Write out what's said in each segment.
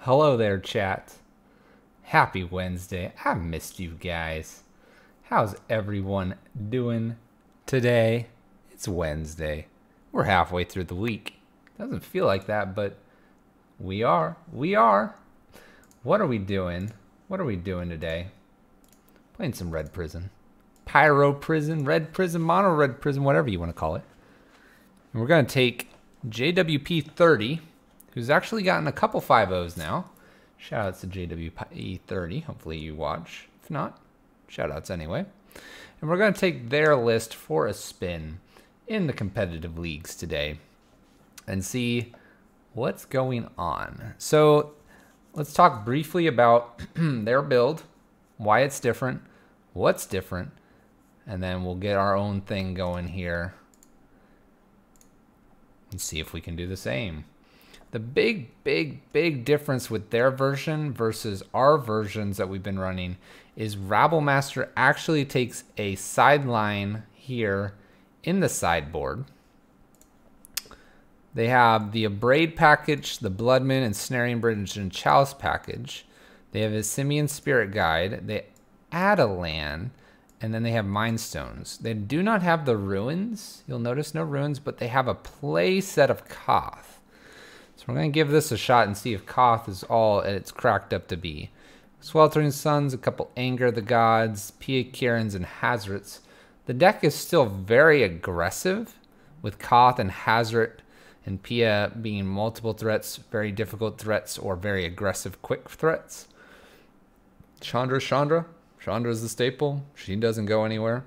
Hello there, chat. Happy Wednesday. I missed you guys. How's everyone doing today? It's Wednesday. We're halfway through the week. Doesn't feel like that, but we are. We are. What are we doing? What are we doing today? Playing some Red Prison. Pyro Prison, Red Prison, Mono Red Prison, whatever you want to call it. And we're going to take JWP 30, who's actually gotten a couple 5-0s now. Shoutouts to JWP 30. Hopefully you watch. If not, shoutouts anyway. And we're going to take their list for a spin in the competitive leagues today and see what's going on. So let's talk briefly about their build, why it's different, what's different, and then we'll get our own thing going here and see if we can do the same. The big difference with their version versus our versions that we've been running is Rabblemaster actually takes a sideline here in the sideboard. They have the Abrade package, the Bloodmoon and Snaring Bridge and Chalice package. They have a Simian Spirit Guide. They add a land, and then they have Mind Stones. They do not have the Ruins. You'll notice no Ruins, but they have a play set of Koth. So we're going to give this a shot and see if Koth is all it's cracked up to be. Sweltering Suns, a couple Anger the Gods, Pia Kierans, and Hazards. The deck is still very aggressive with Koth and Hazard and Pia being multiple threats, very difficult threats, or very aggressive quick threats. Shondra is the staple. She doesn't go anywhere.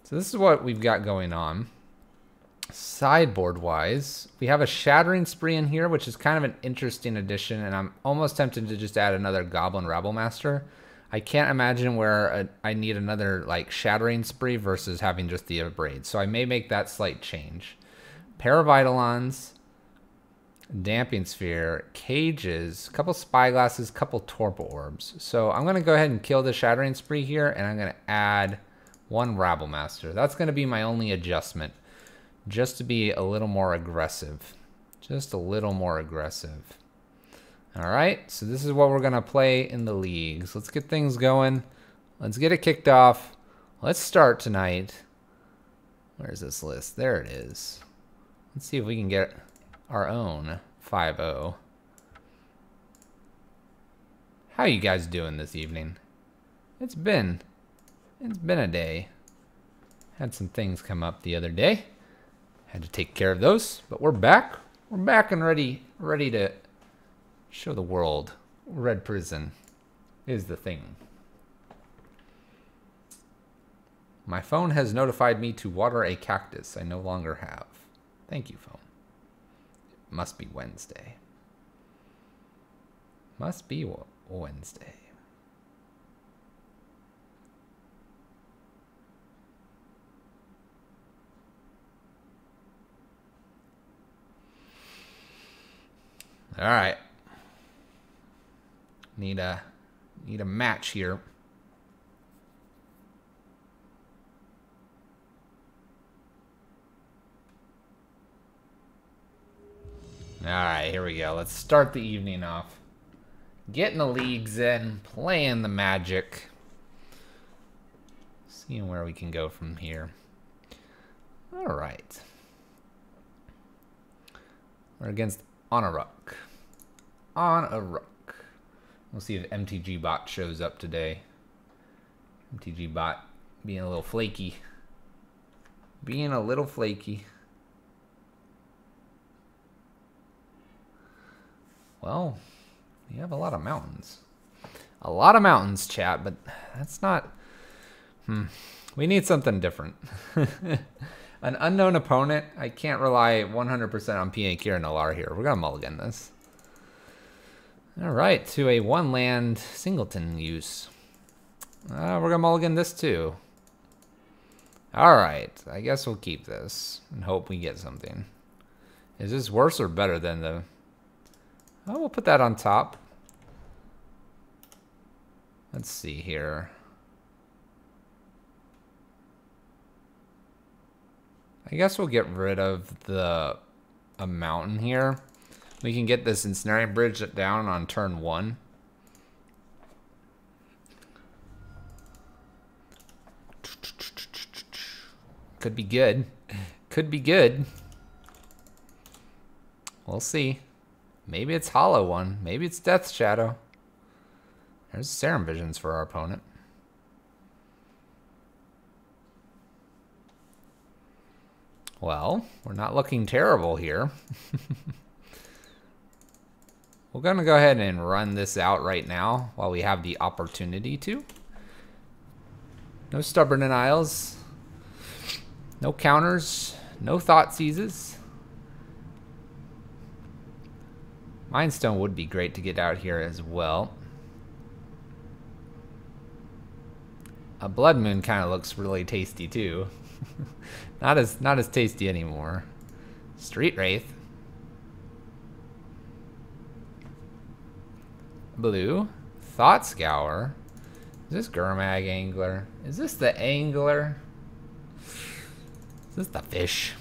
So this is what we've got going on. Sideboard wise, we have a Shattering Spree in here, which is kind of an interesting addition, and I'm almost tempted to just add another Goblin Rabblemaster. I can't imagine where I need another like Shattering Spree versus having just the Abrade, so I may make that slight change. Pair of Eidolons, Damping Sphere, Cages, couple Spyglasses, couple Torpor Orbs. So I'm going to go ahead and kill the Shattering Spree here, and I'm going to add one Rabblemaster. That's going to be my only adjustment, just to be a little more aggressive. Just a little more aggressive. All right, so this is what we're going to play in the leagues. Let's get things going. Let's get it kicked off. Let's start tonight. Where's this list? There it is. Let's see if we can get our own 5-0. How you guys doing this evening? It's been a day. Had some things come up the other day. Had to take care of those, but we're back. We're back and ready to show the world Red Prison is the thing. My phone has notified me to water a cactus I no longer have. Thank you, phone. It must be Wednesday. Must be Wednesday. All right. Need a match here. All right, here we go. Let's start the evening off. Getting the leagues in, playing the Magic. Seeing where we can go from here. All right. We're against On a Ruck. On a Ruck. We'll see if MTG Bot shows up today. MTG Bot being a little flaky. Being a little flaky. Well, we have a lot of mountains. A lot of mountains, chat, but that's not... We need something different. An unknown opponent. I can't rely 100% on PA Kira Nalar here. We're going to mulligan this. All right, to a one-land singleton use. We're going to mulligan this too. All right, I guess we'll keep this and hope we get something. Is this worse or better than the... Oh, we'll put that on top. Let's see here. I guess we'll get rid of a mountain here. We can get this Ensnaring Bridge down on turn 1. Could be good. Could be good. We'll see. Maybe it's Hollow One. Maybe it's Death Shadow. There's Serum Visions for our opponent. Well, we're not looking terrible here. We're going to go ahead and run this out right now while we have the opportunity to. No Stubborn Denials. No counters. No Thought Seizes. Mind Stone would be great to get out here as well. A Bloodmoon kind of looks really tasty too. not as tasty anymore. Street Wraith. Blue. Thought Scour. Is this Gurmag Angler? Is this the Angler? Is this the fish?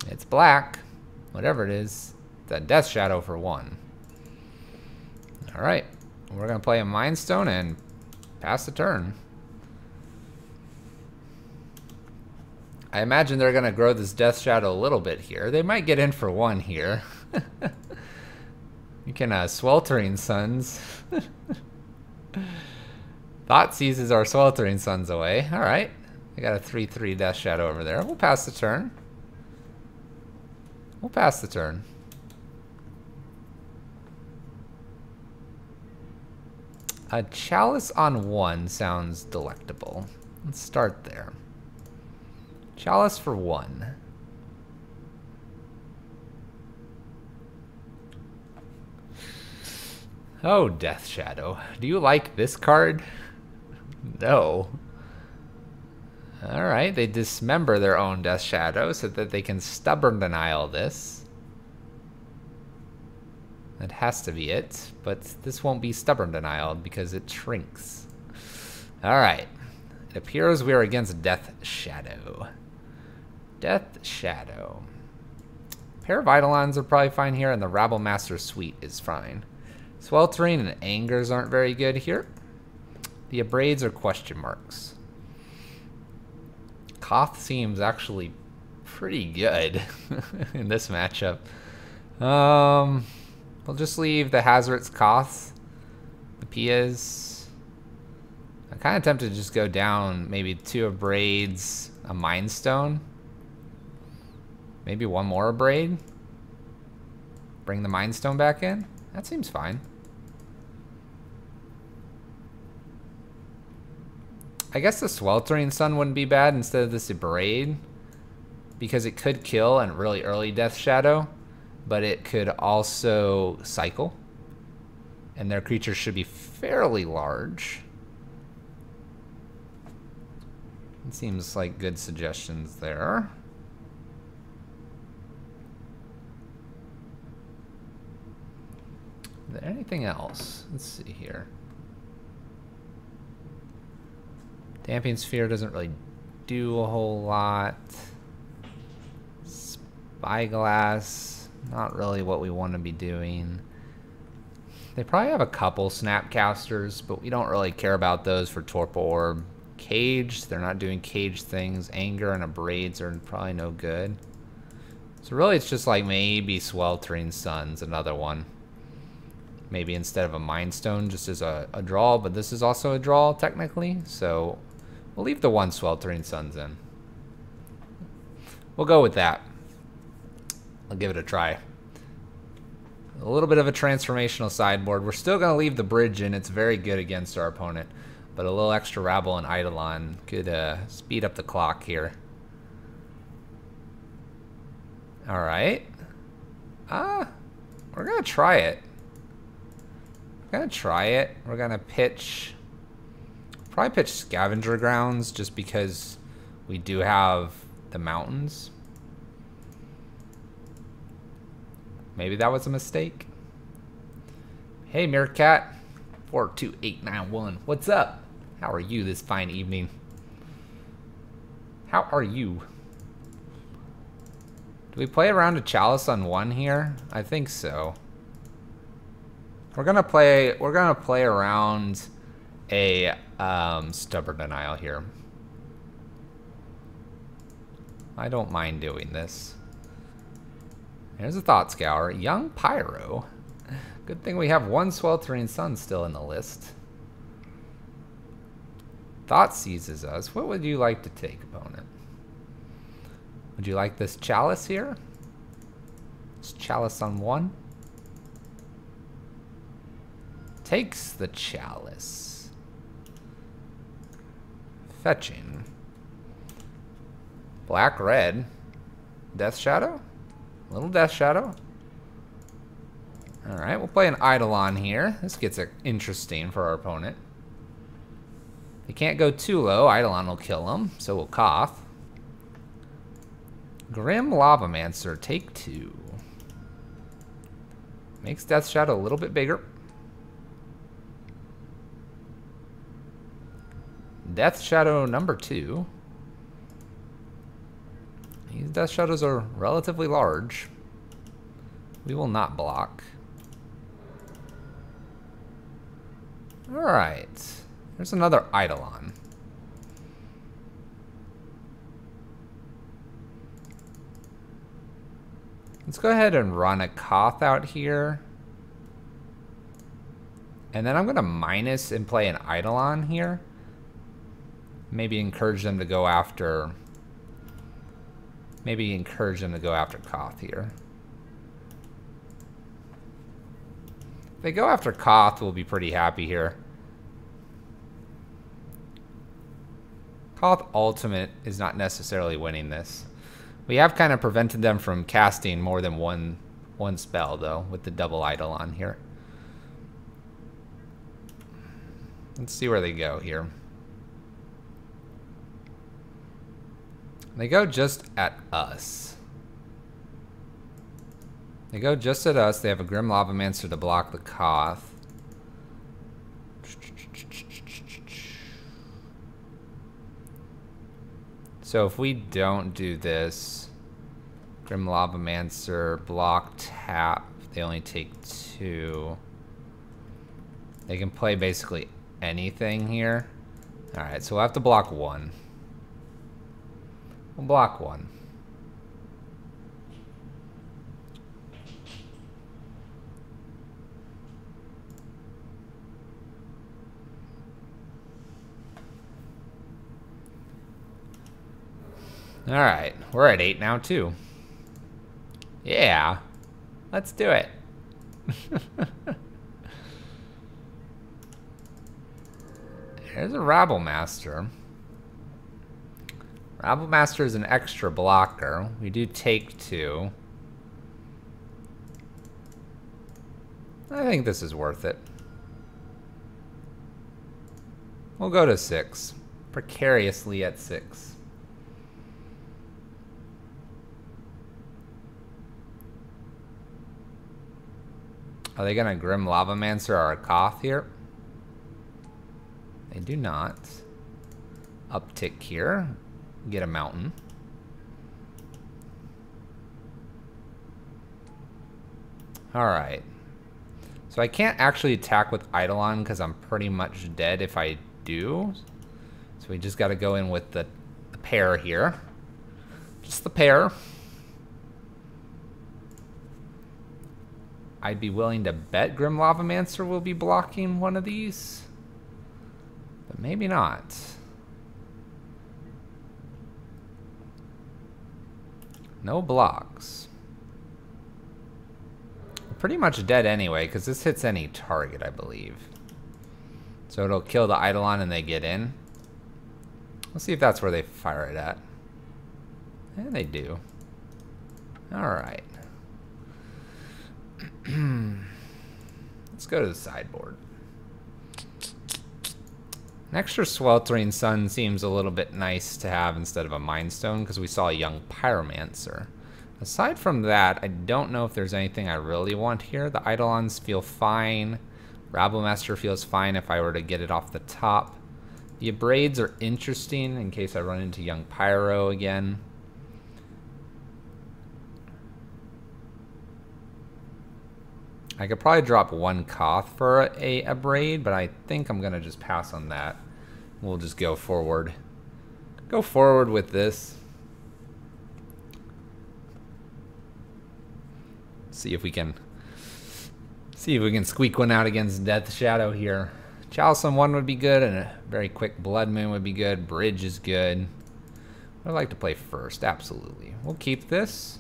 It's black. Whatever it is. It's a Death Shadow for 1. Alright. We're going to play a Mind Stone and pass the turn. I imagine they're going to grow this Death Shadow a little bit here. They might get in for 1 here. You can Sweltering Suns. Thought seizes our Sweltering Suns away. Alright. I got a 3/3 Death Shadow over there. We'll pass the turn. We'll pass the turn. A Chalice on 1 sounds delectable. Let's start there. Chalice for 1. Oh, Death Shadow. Do you like this card? No. Alright, they dismember their own Death Shadow so that they can Stubborn Denial this. That has to be it, but this won't be Stubborn Denial because it shrinks. Alright. It appears we are against Death Shadow. Death Shadow. Pair of Eidolons are probably fine here, and the Rabble Master Suite is fine. Sweltering and Angers aren't very good here. The Abrades are question marks. Koth seems actually pretty good in this matchup. We'll just leave the Hazard's Koth. The Pias. I'm kind of tempted to just go down maybe 2 Abrades, a Mind Stone. Maybe 1 more Abrade. Bring the Mind Stone back in. That seems fine. I guess the Sweltering Sun wouldn't be bad instead of this Abrade, because it could kill a really early Death Shadow, but it could also cycle, and their creatures should be fairly large. It seems like good suggestions there. Is there anything else? Let's see here. Damping Sphere doesn't really do a whole lot. Spyglass, not really what we want to be doing. They probably have a couple Snapcasters, but we don't really care about those for Torpor Orb. Cage, they're not doing cage things. Anger and Abrades are probably no good. So really it's just like maybe Sweltering Sun's another one. Maybe instead of a Mind Stone just as a draw, but this is also a draw technically, so we'll leave the 1 Sweltering Suns in. We'll go with that. I'll give it a try. A little bit of a transformational sideboard. We're still going to leave the bridge in. It's very good against our opponent, but a little extra Rabble and Eidolon could speed up the clock here. Alright. We're going to try it. We're gonna pitch, probably pitch Scavenger Grounds just because we do have the mountains. Maybe that was a mistake. Hey Meerkat 42891, what's up? How are you this fine evening? How are you? Do we play around a Chalice on 1 here? I think so. We're gonna play around a Stubborn Denial here. I don't mind doing this. Here's a Thought Scour. Young Pyro. Good thing we have 1 Sweltering Sun still in the list. Thought seizes us. What would you like to take, opponent? Would you like this Chalice here? This Chalice on 1. Takes the Chalice. Fetching. Black, red. Death Shadow? A little Death Shadow. Alright, we'll play an Eidolon here. This gets interesting for our opponent. They can't go too low. Eidolon will kill him. So will Koth. Grim Lavamancer, take 2. Makes Death Shadow a little bit bigger. Death Shadow number 2. These Death Shadows are relatively large. We will not block. Alright. There's another Eidolon. Let's go ahead and run a Koth out here. And then I'm going to minus and play an Eidolon here. Maybe encourage them to go after... Maybe encourage them to go after Koth here. If they go after Koth, we'll be pretty happy here. Koth Ultimate is not necessarily winning this. We have kind of prevented them from casting more than one spell, though, with the double Eidolon here. Let's see where they go here. They go just at us. They go just at us. They have a Grim Lavamancer to block the Koth. So if we don't do this, Grim Lavamancer, block, tap, they only take 2. They can play basically anything here. Alright, so we'll have to block 1. We'll block 1. Alright, we're at 8 now too. Yeah, let's do it. Here's a Rabble Master. Rabble Master is an extra blocker. We do take 2. I think this is worth it. We'll go to 6. Precariously at 6. Are they gonna Grim Lavamancer or a Koth here? They do not. Uptick here. Get a mountain. Alright. So I can't actually attack with Eidolon because I'm pretty much dead if I do. So we just gotta go in with the pair here. Just the pair. I'd be willing to bet Grim Lavamancer will be blocking one of these. But maybe not. No blocks. We're pretty much dead anyway, because this hits any target, I believe. So it'll kill the Eidolon and they get in. Let's see if that's where they fire it at. And they do. Alright. Let's go to the sideboard. An extra Sweltering Sun seems a little bit nice to have instead of a Mind Stone because we saw a young Pyromancer. Aside from that, I don't know if there's anything I really want here. The Eidolons feel fine. Rabble Master feels fine if I were to get it off the top. The Abrades are interesting in case I run into young Pyro again. I could probably drop one Koth for a Braid, but I think I'm going to just pass on that. We'll just go forward. Go forward with this. See if we can squeak one out against Death Shadow here. Chalice on 1 would be good, and a very quick Bloodmoon would be good. Bridge is good. I'd like to play first, absolutely. We'll keep this.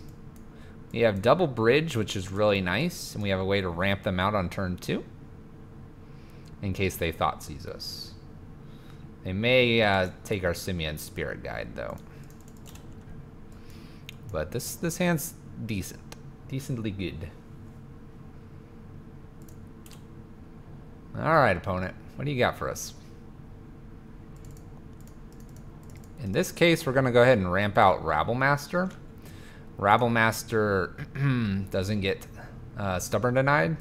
We have double bridge, which is really nice, and we have a way to ramp them out on turn 2 in case they thought seize us. They may take our Simian Spirit Guide, though. But this hand's decent. Decently good. Alright, opponent. What do you got for us? In this case, we're going to go ahead and ramp out Rabblemaster. Rabblemaster doesn't get Stubborn denied,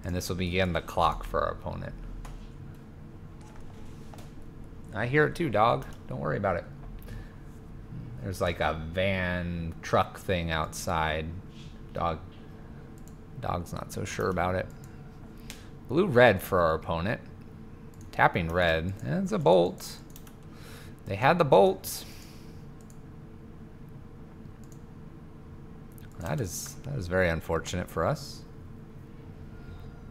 and this will begin the clock for our opponent. I hear it too, dog. Don't worry about it. There's like a van truck thing outside. Dog's not so sure about it. Blue-red for our opponent. Tapping red. And it's a bolt. They had the bolts. That is very unfortunate for us.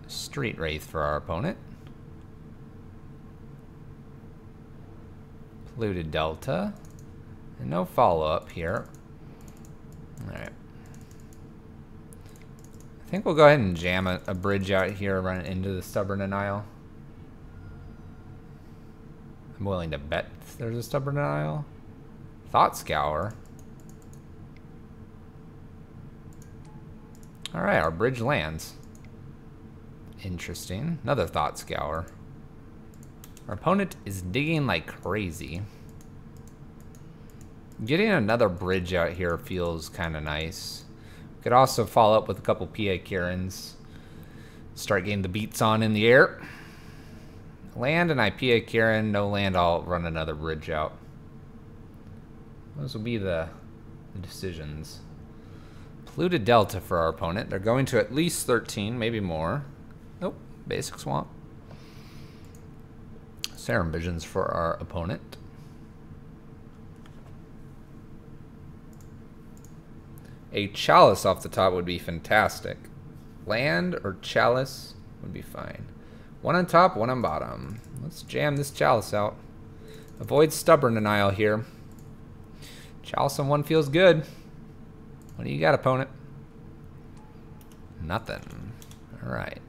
Street Wraith for our opponent. Polluted Delta. And no follow-up here. Alright. I think we'll go ahead and jam a bridge out here, run into the Stubborn Denial. I'm willing to bet there's a Stubborn Denial. Thought Scour. Alright, our bridge lands. Interesting. Another Thought Scour. Our opponent is digging like crazy. Getting another bridge out here feels kind of nice. Could also follow up with a couple PA Karens. Start getting the beats on in the air. Land and I PA Karen. No land, I'll run another bridge out. Those will be the decisions. Polluted Delta for our opponent. They're going to at least 13, maybe more. Nope, Basic Swamp. Serum Visions for our opponent. A Chalice off the top would be fantastic. Land or Chalice would be fine. One on top, one on bottom. Let's jam this Chalice out. Avoid Stubborn Denial here. Chalice on 1 feels good. What do you got, opponent? Nothing. Alright.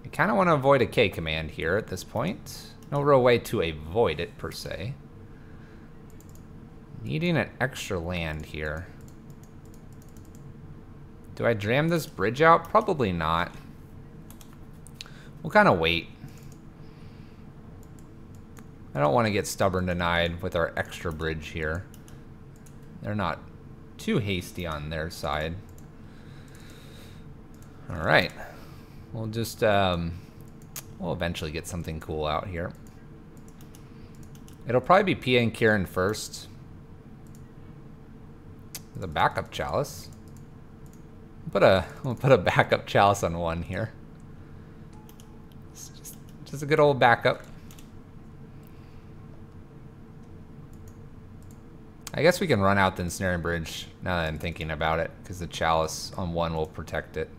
We kind of want to avoid a K command here at this point. No real way to avoid it, per se. Needing an extra land here. Do I jam this bridge out? Probably not. We'll kind of wait. I don't want to get Stubborn Denied with our extra bridge here. They're not too hasty on their side. Alright. We'll just, we'll eventually get something cool out here. It'll probably be PA and Kieran first. The backup Chalice. We'll put a backup Chalice on 1 here. It's just a good old backup. I guess we can run out the Ensnaring Bridge now that I'm thinking about it, because the Chalice on 1 will protect it.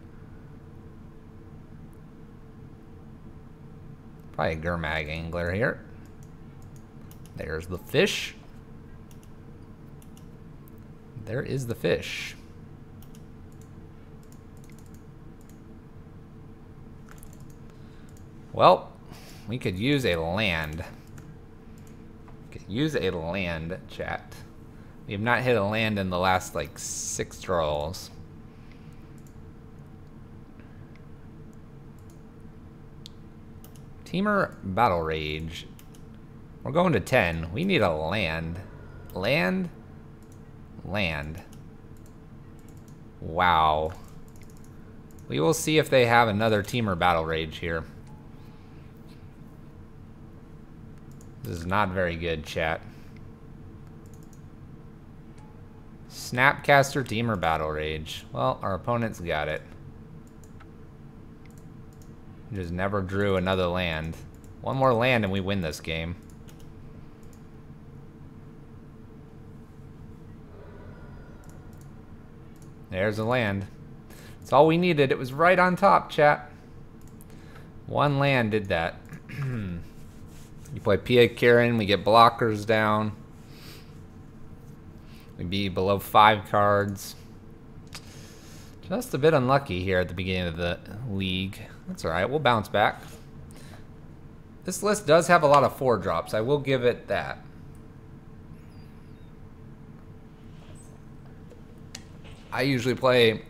Probably a Gurmag Angler here. There's the fish. There is the fish. Well, we could use a land. We could use a land, chat. We have not hit a land in the last, like, 6 draws. Teamer Battle Rage. We're going to 10. We need a land. Land? Land. Wow. We will see if they have another Teamer Battle Rage here. This is not very good, chat. Snapcaster Deemer Battle Rage. Well, our opponent's got it. Just never drew another land. One more land and we win this game. There's a land. That's all we needed. It was right on top, chat. One land did that. You play PA Kieran, we get blockers down. We'd be below 5 cards. Just a bit unlucky here at the beginning of the league. That's alright, we'll bounce back. This list does have a lot of 4-drops, I will give it that. I usually play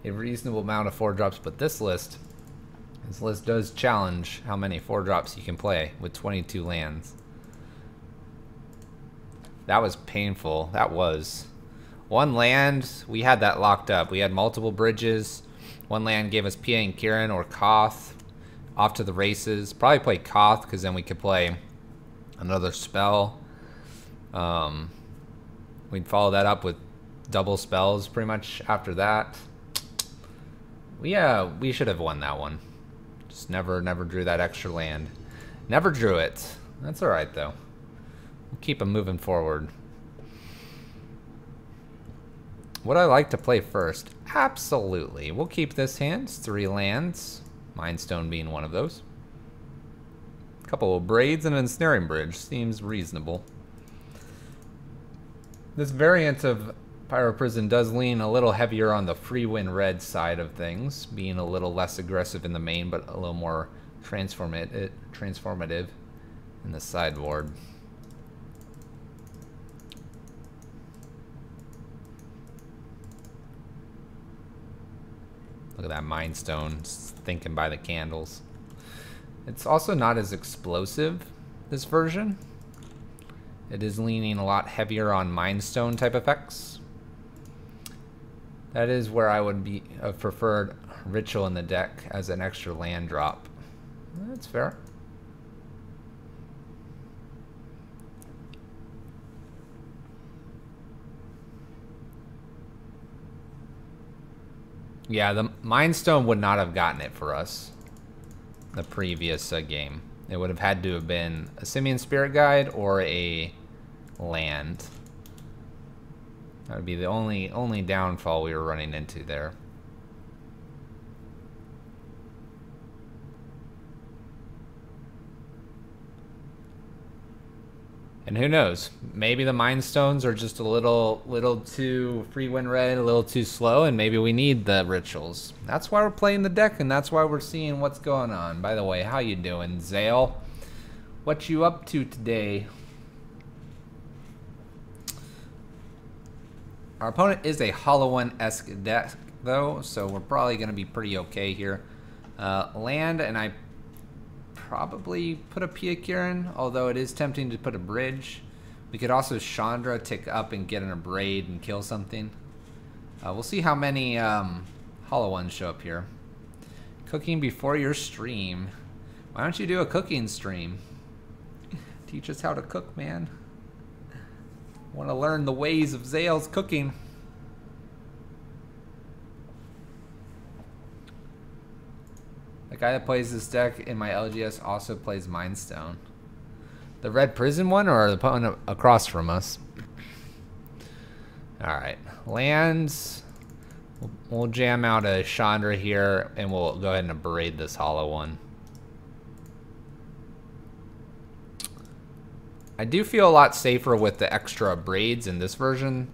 a reasonable amount of 4-drops, but this list does challenge how many 4-drops you can play with 22 lands. That was painful. That was. One land, we had that locked up. We had multiple bridges. One land gave us PA and Kieran or Koth off to the races. Probably play Koth because then we could play another spell. We'd follow that up with double spells pretty much after that. We should have won that one. Just never drew that extra land. Never drew it. That's alright though. We'll keep them moving forward. Would I like to play first? Absolutely. We'll keep this hand. It's 3 lands. Mindstone being one of those. A couple of braids and an ensnaring bridge. Seems reasonable. This variant of Pyro Prison does lean a little heavier on the free win red side of things, being a little less aggressive in the main, but a little more transformative in the sideboard. Look at that Mind Stone, just thinking by the candles. It's also not as explosive, this version. It is leaning a lot heavier on Mind Stone type effects. That is where I would be preferred Ritual in the deck as an extra land drop. That's fair. Yeah, the Mind Stone would not have gotten it for us the previous game. It would have had to have been a Simian Spirit Guide or a land. That would be the only downfall we were running into there. And who knows? Maybe the Mind Stones are just a little too free win red, a little too slow, and maybe we need the rituals. That's why we're playing the deck, and that's why we're seeing what's going on. By the way, how you doing, Zale? What you up to today? Our opponent is a Hollow One-esque deck, though, so we're probably going to be pretty okay here. Land, and I probably put a Pia Kieran, although it is tempting to put a bridge. We could also Chandra tick up and get in a braid and kill something. We'll see how many Hollow Ones show up here. Cooking before your stream. Why don't you do a cooking stream? Teach us how to cook, man. Want to learn the ways of Zale's cooking. The guy that plays this deck in my LGS also plays Mind Stone. The Red Prison one or the opponent across from us? Alright. Lands. We'll jam out a Shondra here and we'll go ahead and berate this Hollow One. I do feel a lot safer with the extra braids in this version.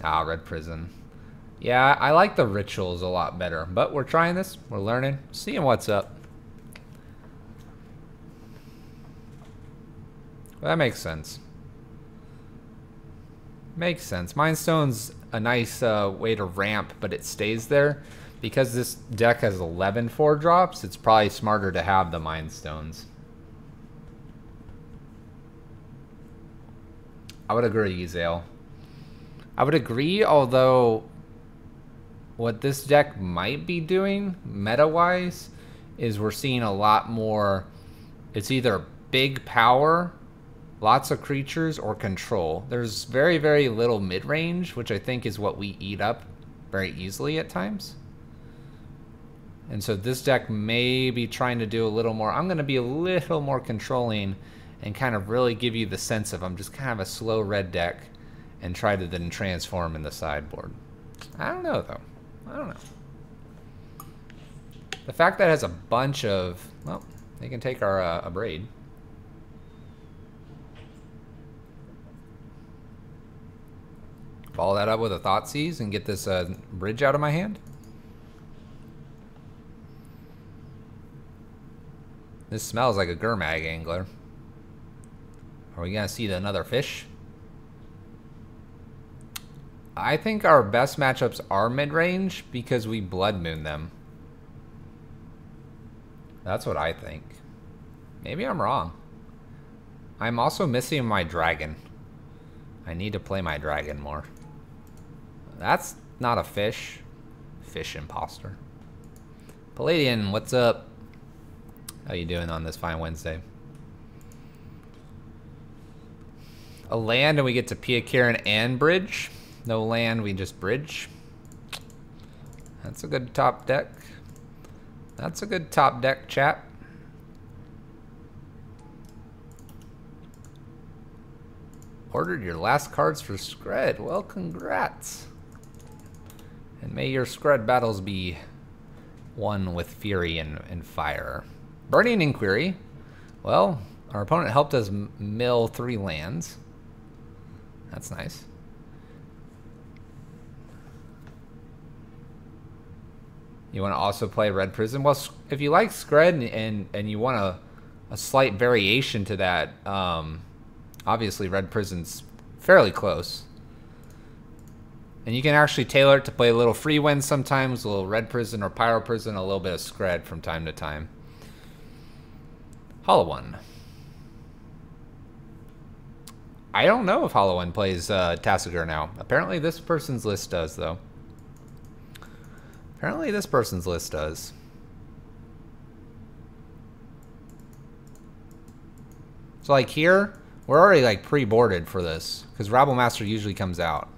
Ah, Red Prison. Yeah, I like the rituals a lot better, but we're trying this, we're learning, seeing what's up. Well, that makes sense. Makes sense. Mind Stone's a nice way to ramp, but it stays there. Because this deck has 11 4-drops, it's probably smarter to have the Mind Stones. I would agree, Zale. I would agree, although what this deck might be doing, meta-wise, is we're seeing a lot more, it's either big power, lots of creatures or control. There's very, very little mid-range, which I think is what we eat up very easily at times. And so this deck may be trying to do a little more. I'm going to be a little more controlling and kind of really give you the sense of I'm just kind of a slow red deck and try to then transform in the sideboard. I don't know, though. I don't know. The fact that it has a bunch of... Well, they can take our Abrade. Follow that up with a Thoughtseize and get this bridge out of my hand. This smells like a Gurmag angler. Are we gonna see another fish? I think our best matchups are mid-range because we Bloodmoon them. That's what I think. Maybe I'm wrong. I'm also missing my dragon. I need to play my dragon more. That's not a fish. Fish imposter. Palladian, what's up? How you doing on this fine Wednesday? A land and we get to Pia Karen and bridge. No land, we just bridge. That's a good top deck. That's a good top deck, chat. Ordered your last cards for Scred. Well, congrats. And may your Scred battles be won with fury and fire. Burning Inquiry. Well, our opponent helped us mill 3 lands. That's nice. You want to also play Red Prison? Well, if you like Scred and you want a slight variation to that, obviously Red Prison's fairly close. And you can actually tailor it to play a little free wind sometimes, a little Red Prison or Pyro Prison, a little bit of Scred from time to time. Hollow One. I don't know if Hollow One plays Tassiger now. Apparently this person's list does, though. Apparently this person's list does. So like here, we're already like pre-boarded for this, because Rabble Master usually comes out.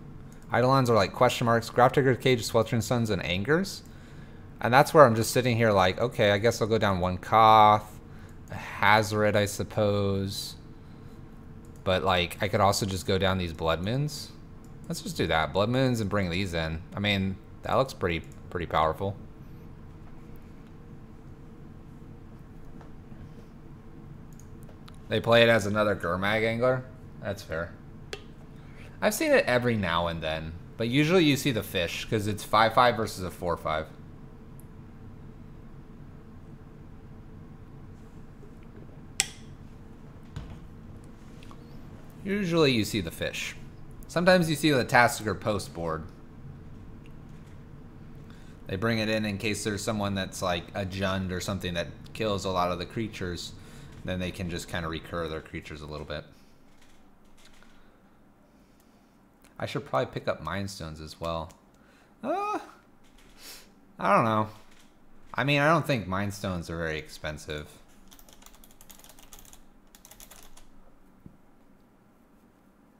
Eidolons are like question marks, Grafdigger's Cage, Sweltering Suns, and Angers. And that's where I'm just sitting here like, okay, I guess I'll go down 1 Koth, a Hazoret, I suppose. But like, I could also just go down these Bloodmoons. Let's just do that. Bloodmoons and bring these in. I mean, that looks pretty powerful. They play it as another Gurmag angler? That's fair. I've seen it every now and then, but usually you see the fish because it's 5/5 versus a 4/5. Usually you see the fish. Sometimes you see the Tassiger post board. They bring it in case there's someone that's like a Jund or something that kills a lot of the creatures. Then they can just kind of recur their creatures a little bit. I should probably pick up Mind Stones as well. I don't know. I mean, I don't think Mind Stones are very expensive.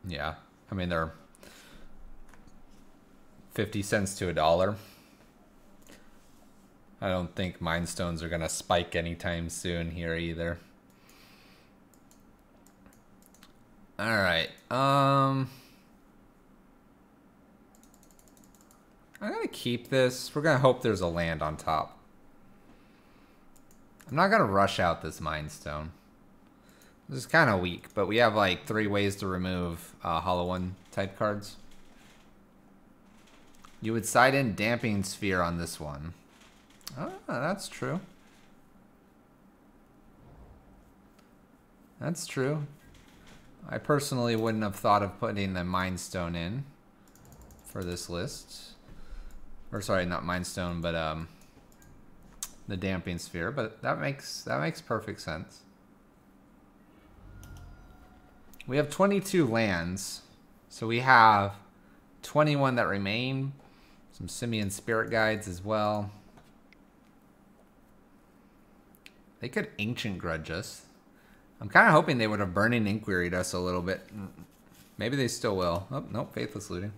Yeah, I mean, they're 50 cents to $1. I don't think Mind Stones are going to spike anytime soon here either. All right. I'm going to keep this. We're going to hope there's a land on top. I'm not going to rush out this Mind Stone. This is kind of weak, but we have like 3 ways to remove Hollow One type cards. You would side in Damping Sphere on this one. Oh, that's true. That's true. I personally wouldn't have thought of putting the Mind Stone in for this list. Or sorry, not Mind Stone, but the Damping Sphere. But that makes perfect sense. We have 22 lands, so we have 21 that remain. Some Simian Spirit Guides as well. They could Ancient Grudge us. I'm kind of hoping they would have Burning Inquiried us a little bit. Maybe they still will. Oh, nope, Faithless Looting.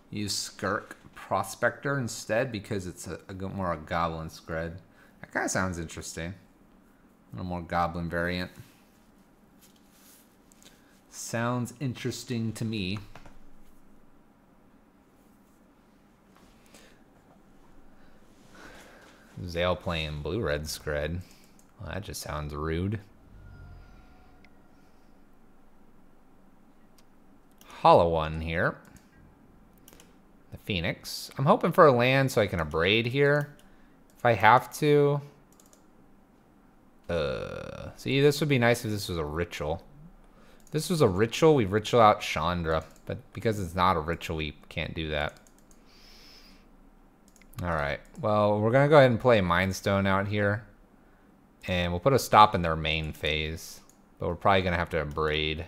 Use Skirk Prospector instead because it's more a Goblin spread. That kind of sounds interesting. A little more Goblin variant. Sounds interesting to me. Zale playing blue-red Scred. Well, that just sounds rude. Hollow one here. The Phoenix. I'm hoping for a land so I can abrade here. If I have to. See, this would be nice if this was a ritual. If this was a ritual, we ritual out Chandra. But because it's not a ritual, we can't do that. Alright, well, we're going to go ahead and play Mind Stone out here. And we'll put a stop in their main phase. But we're probably going to have to abrade.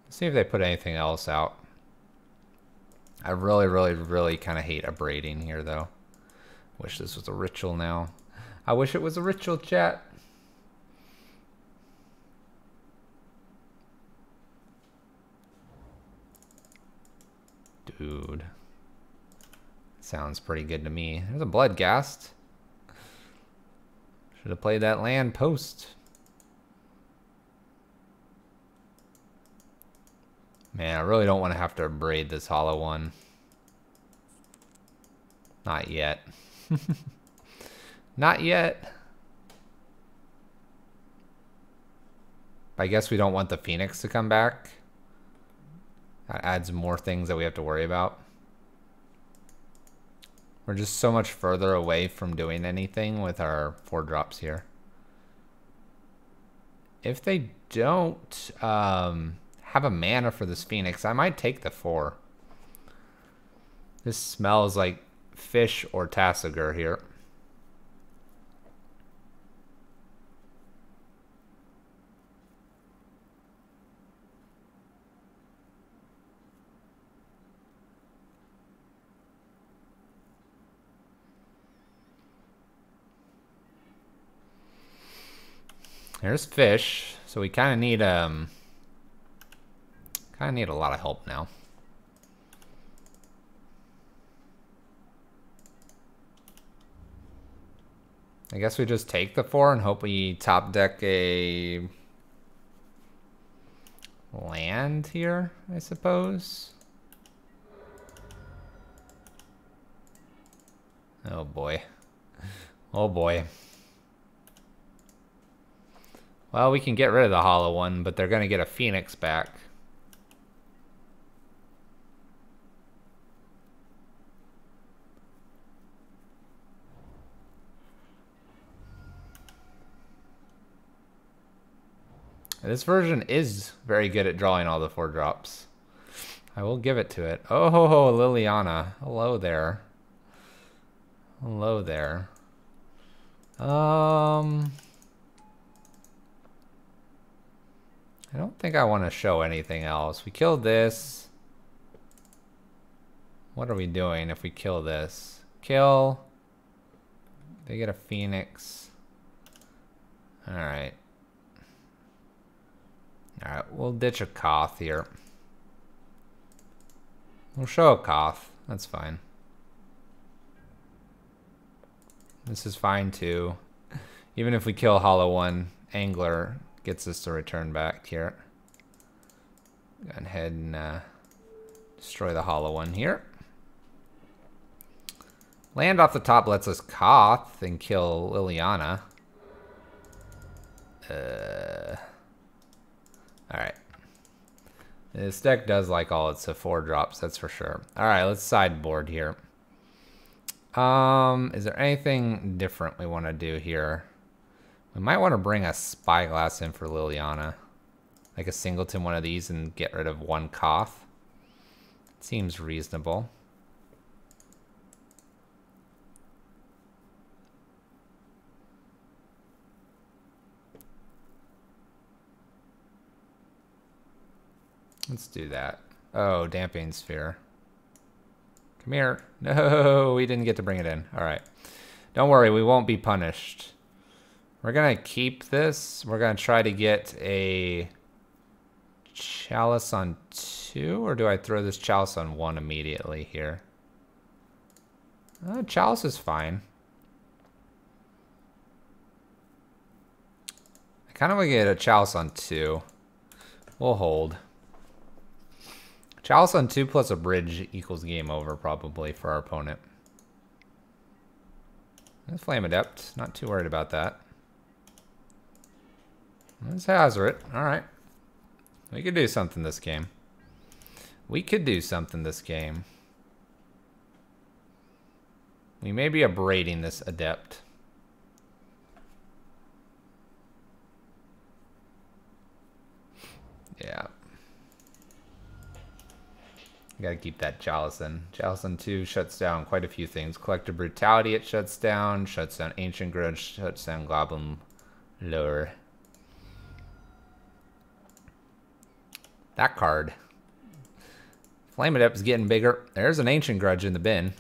Let's see if they put anything else out. I really kind of hate abrading here, though. Wish this was a ritual now. I wish it was a ritual, chat. Dude. Sounds pretty good to me. There's a Bloodghast. Should have played that land post. Man, I really don't want to have to abrade this hollow one. Not yet. Not yet. I guess we don't want the Phoenix to come back. That adds more things that we have to worry about. We're just so much further away from doing anything with our 4-drops here. If they don't have a mana for this Phoenix, I might take the 4. This smells like fish or Tassiger here. There's fish, so we kind of need a lot of help now. I guess we just take the 4 and hope we top deck a land here, I suppose. Oh boy. Oh boy. Well, we can get rid of the hollow one, but they're going to get a Phoenix back. This version is very good at drawing all the 4-drops. I will give it to it. Oh, ho, ho, Liliana. Hello there. Hello there. I don't think I want to show anything else. We killed this. What are we doing if we kill this? Kill. They get a Phoenix. Alright. Alright, we'll ditch a Koth here. We'll show a Koth. That's fine. This is fine too. Even if we kill Hollow One, Angler gets us to return back here. Go ahead and destroy the Hollow One here. Land off the top lets us Koth and kill Liliana. Alright. This deck does like all its 4-drops, that's for sure. Alright, let's sideboard here. Is there anything different we want to do here? We might want to bring a Spyglass in for Liliana. Like a singleton one of these and get rid of 1 Koth. Seems reasonable. Let's do that. Oh, Damping Sphere. Come here. No, we didn't get to bring it in. All right. Don't worry, we won't be punished. We're going to keep this. We're going to try to get a Chalice on 2, or do I throw this Chalice on 1 immediately here? Chalice is fine. I kind of want to get a Chalice on 2. We'll hold. Chalice on 2 plus a bridge equals game over probably for our opponent. Flame Adept. Not too worried about that. Let's hazard it. Alright. We could do something this game. We could do something this game. We may be abrading this Adept. Yeah. Gotta keep that Chalice in. Chalice on 2 shuts down quite a few things. Collective Brutality it shuts down Ancient Grudge, shuts down Goblin Lure. That card. Flame Adept is getting bigger. There's an Ancient Grudge in the bin.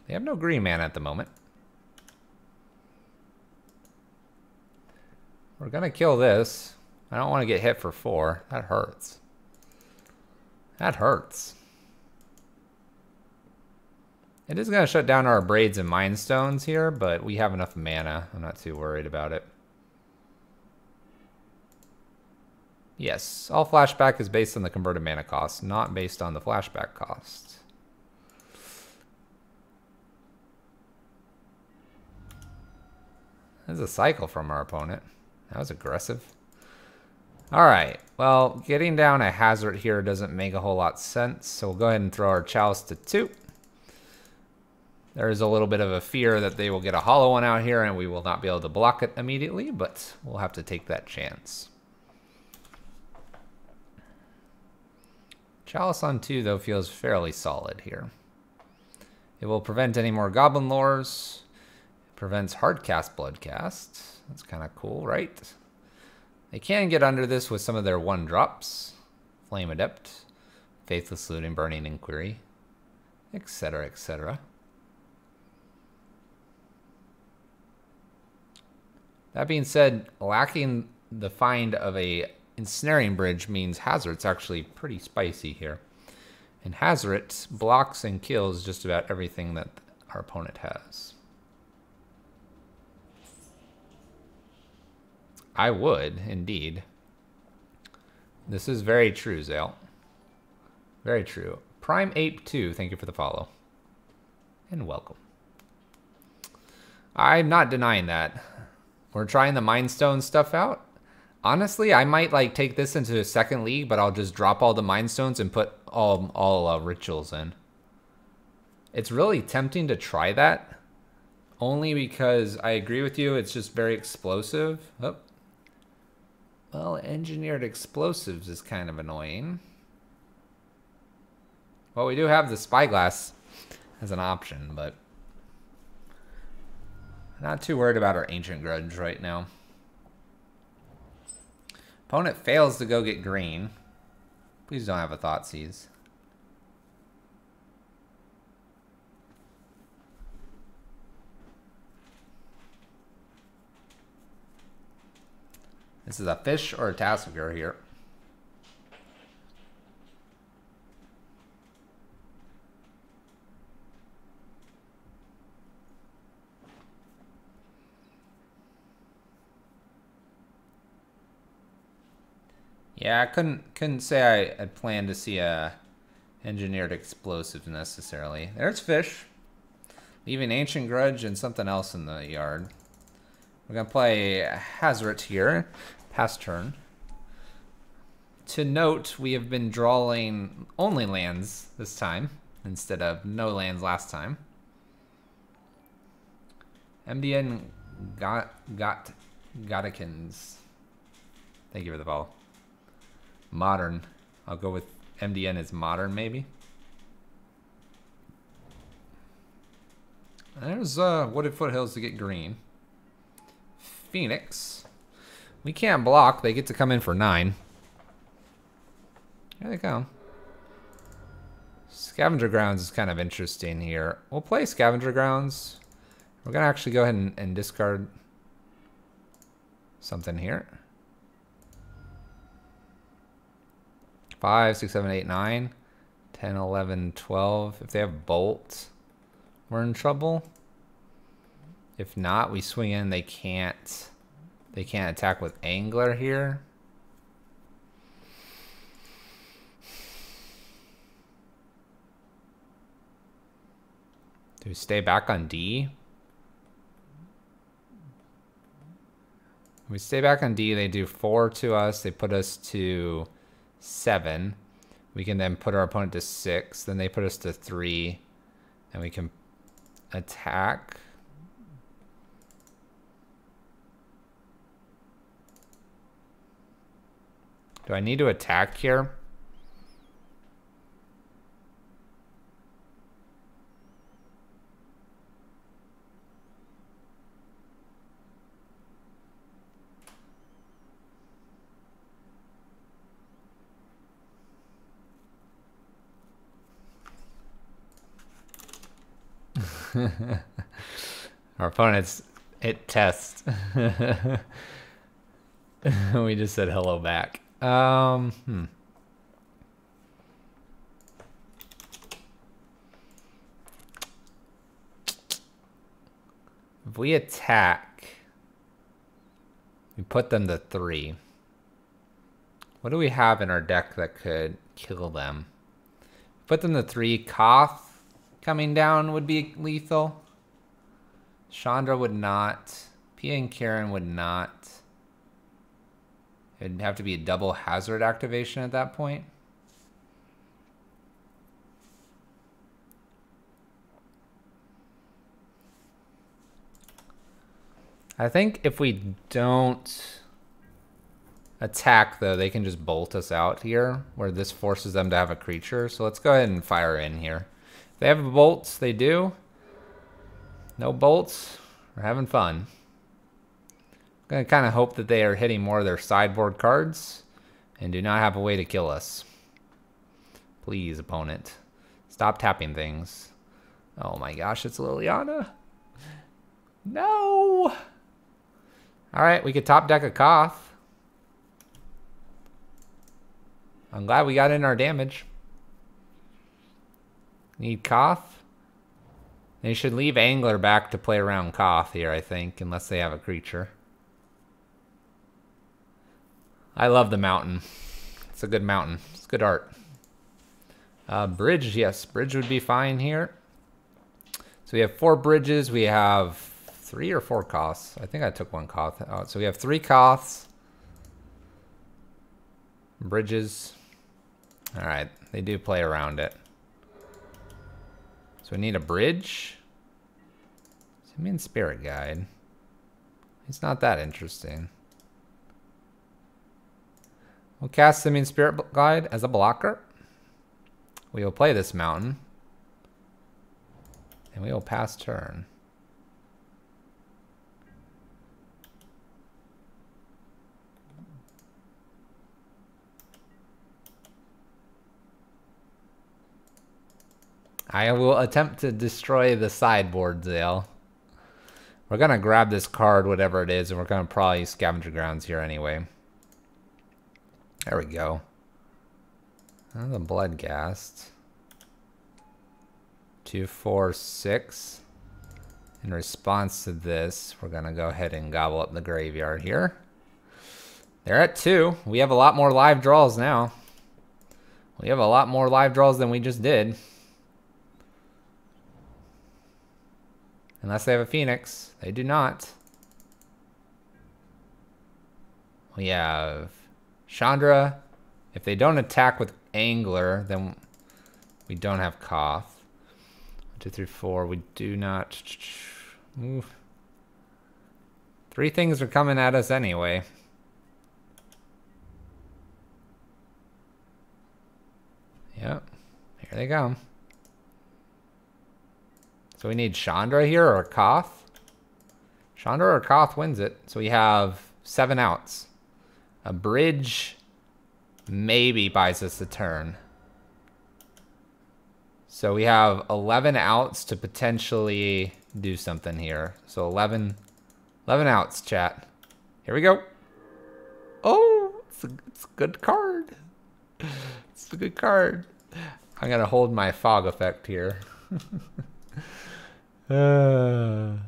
They have no green mana at the moment. We're gonna kill this. I don't want to get hit for 4. That hurts. That hurts. It is going to shut down our Braids and Mind Stones here, but we have enough mana. I'm not too worried about it. Yes, all flashback is based on the converted mana cost, not based on the flashback cost. There's a cycle from our opponent. That was aggressive. Alright, well, getting down a hazard here doesn't make a whole lot of sense, so we'll go ahead and throw our Chalice to 2. There is a little bit of a fear that they will get a hollow one out here and we will not be able to block it immediately, but we'll have to take that chance. Chalice on 2, though, feels fairly solid here. It will prevent any more Goblin Lures. It prevents Hardcast Bloodcast. That's kind of cool, right? They can get under this with some of their 1-drops. Flame Adept, Faithless Looting, Burning Inquiry, etc., etc. That being said, lacking the find of a Ensnaring Bridge means Hazard's actually pretty spicy here. And Hazard blocks and kills just about everything that our opponent has. I would, indeed. This is very true, Zale. Very true. Prime Ape 2, thank you for the follow. And welcome. I'm not denying that. We're trying the Mind Stone stuff out. Honestly, I might like take this into a second league, but I'll just drop all the Mind Stones and put all rituals in. It's really tempting to try that. Only because I agree with you, it's just very explosive. Oh. Well, engineered explosives is kind of annoying. Well, we do have the Spyglass as an option, but not too worried about our Ancient Grudge right now. Opponent fails to go get green. Please don't have a Thoughtseize. This is a fish or a Tassiger here. Yeah, I couldn't say I had planned to see a engineered explosive necessarily. There's fish. Leaving Ancient Grudge and something else in the yard. We're going to play Hazard here, past turn. To note, we have been drawing only lands this time, instead of no lands last time. MDN Gotikins. Thank you for the follow. Modern. I'll go with MDN as modern, maybe. There's Wooded Foothills to get green. Phoenix. We can't block. They get to come in for 9. Here they go. Scavenger Grounds is kind of interesting here. We'll play Scavenger Grounds. We're going to actually go ahead and discard something here. 5, 6, 7, 8, 9, 10, 11, 12. If they have Bolt, we're in trouble. If not, we swing in. They can't attack with Angler here. Do we stay back on D? We stay back on D, they do 4 to us. They put us to 7. We can then put our opponent to 6. Then they put us to 3. And we can attack. Do I need to attack here? Our opponent's hit test. We just said hello back. If we attack, we put them to 3. What do we have in our deck that could kill them? Put them to 3. Koth coming down would be lethal. Chandra would not. Pia and Karen would not. It'd have to be a double hazard activation at that point. I think if we don't attack, though, they can just bolt us out here, where this forces them to have a creature. So let's go ahead and fire in here. If they have bolts, they do. No bolts, we're having fun. I'm going to kind of hope that they are hitting more of their sideboard cards and do not have a way to kill us. Please, opponent. Stop tapping things. Oh my gosh, it's Liliana. No! Alright, we could top deck a Koth. I'm glad we got in our damage. Need Koth. They should leave Angler back to play around Koth here, I think, unless they have a creature. I love the mountain. It's a good mountain. It's good art. Bridge, yes. Bridge would be fine here. So we have 4 bridges. We have 3 or 4 Koths. I think I took 1 Koth out. So we have 3 Koths. Bridges. All right. They do play around it. So we need a bridge. Simian Spirit Guide. It's not that interesting. We'll cast Simian Spirit Guide as a blocker. We will play this mountain. And we will pass turn. I will attempt to destroy the sideboard, Zale. We're going to grab this card, whatever it is, and we're going to probably use Scavenger Grounds here anyway. There we go. Oh, the Bloodghast. 2, 4, 6. In response to this, we're going to go ahead and gobble up the graveyard here. They're at 2. We have a lot more live draws now. We have a lot more live draws than we just did. Unless they have a Phoenix. They do not. We have Chandra. If they don't attack with Angler, then we don't have Koth. 1, 2, 3, 4. We do not. Move. 3 things are coming at us anyway. Yep. Here they come. So we need Chandra here or Koth. Chandra or Koth wins it. So we have 7 outs. A bridge maybe buys us a turn. So we have 11 outs to potentially do something here. So 11 outs, chat. Here we go. Oh, it's a good card. It's a good card. I'm going to hold my fog effect here. Had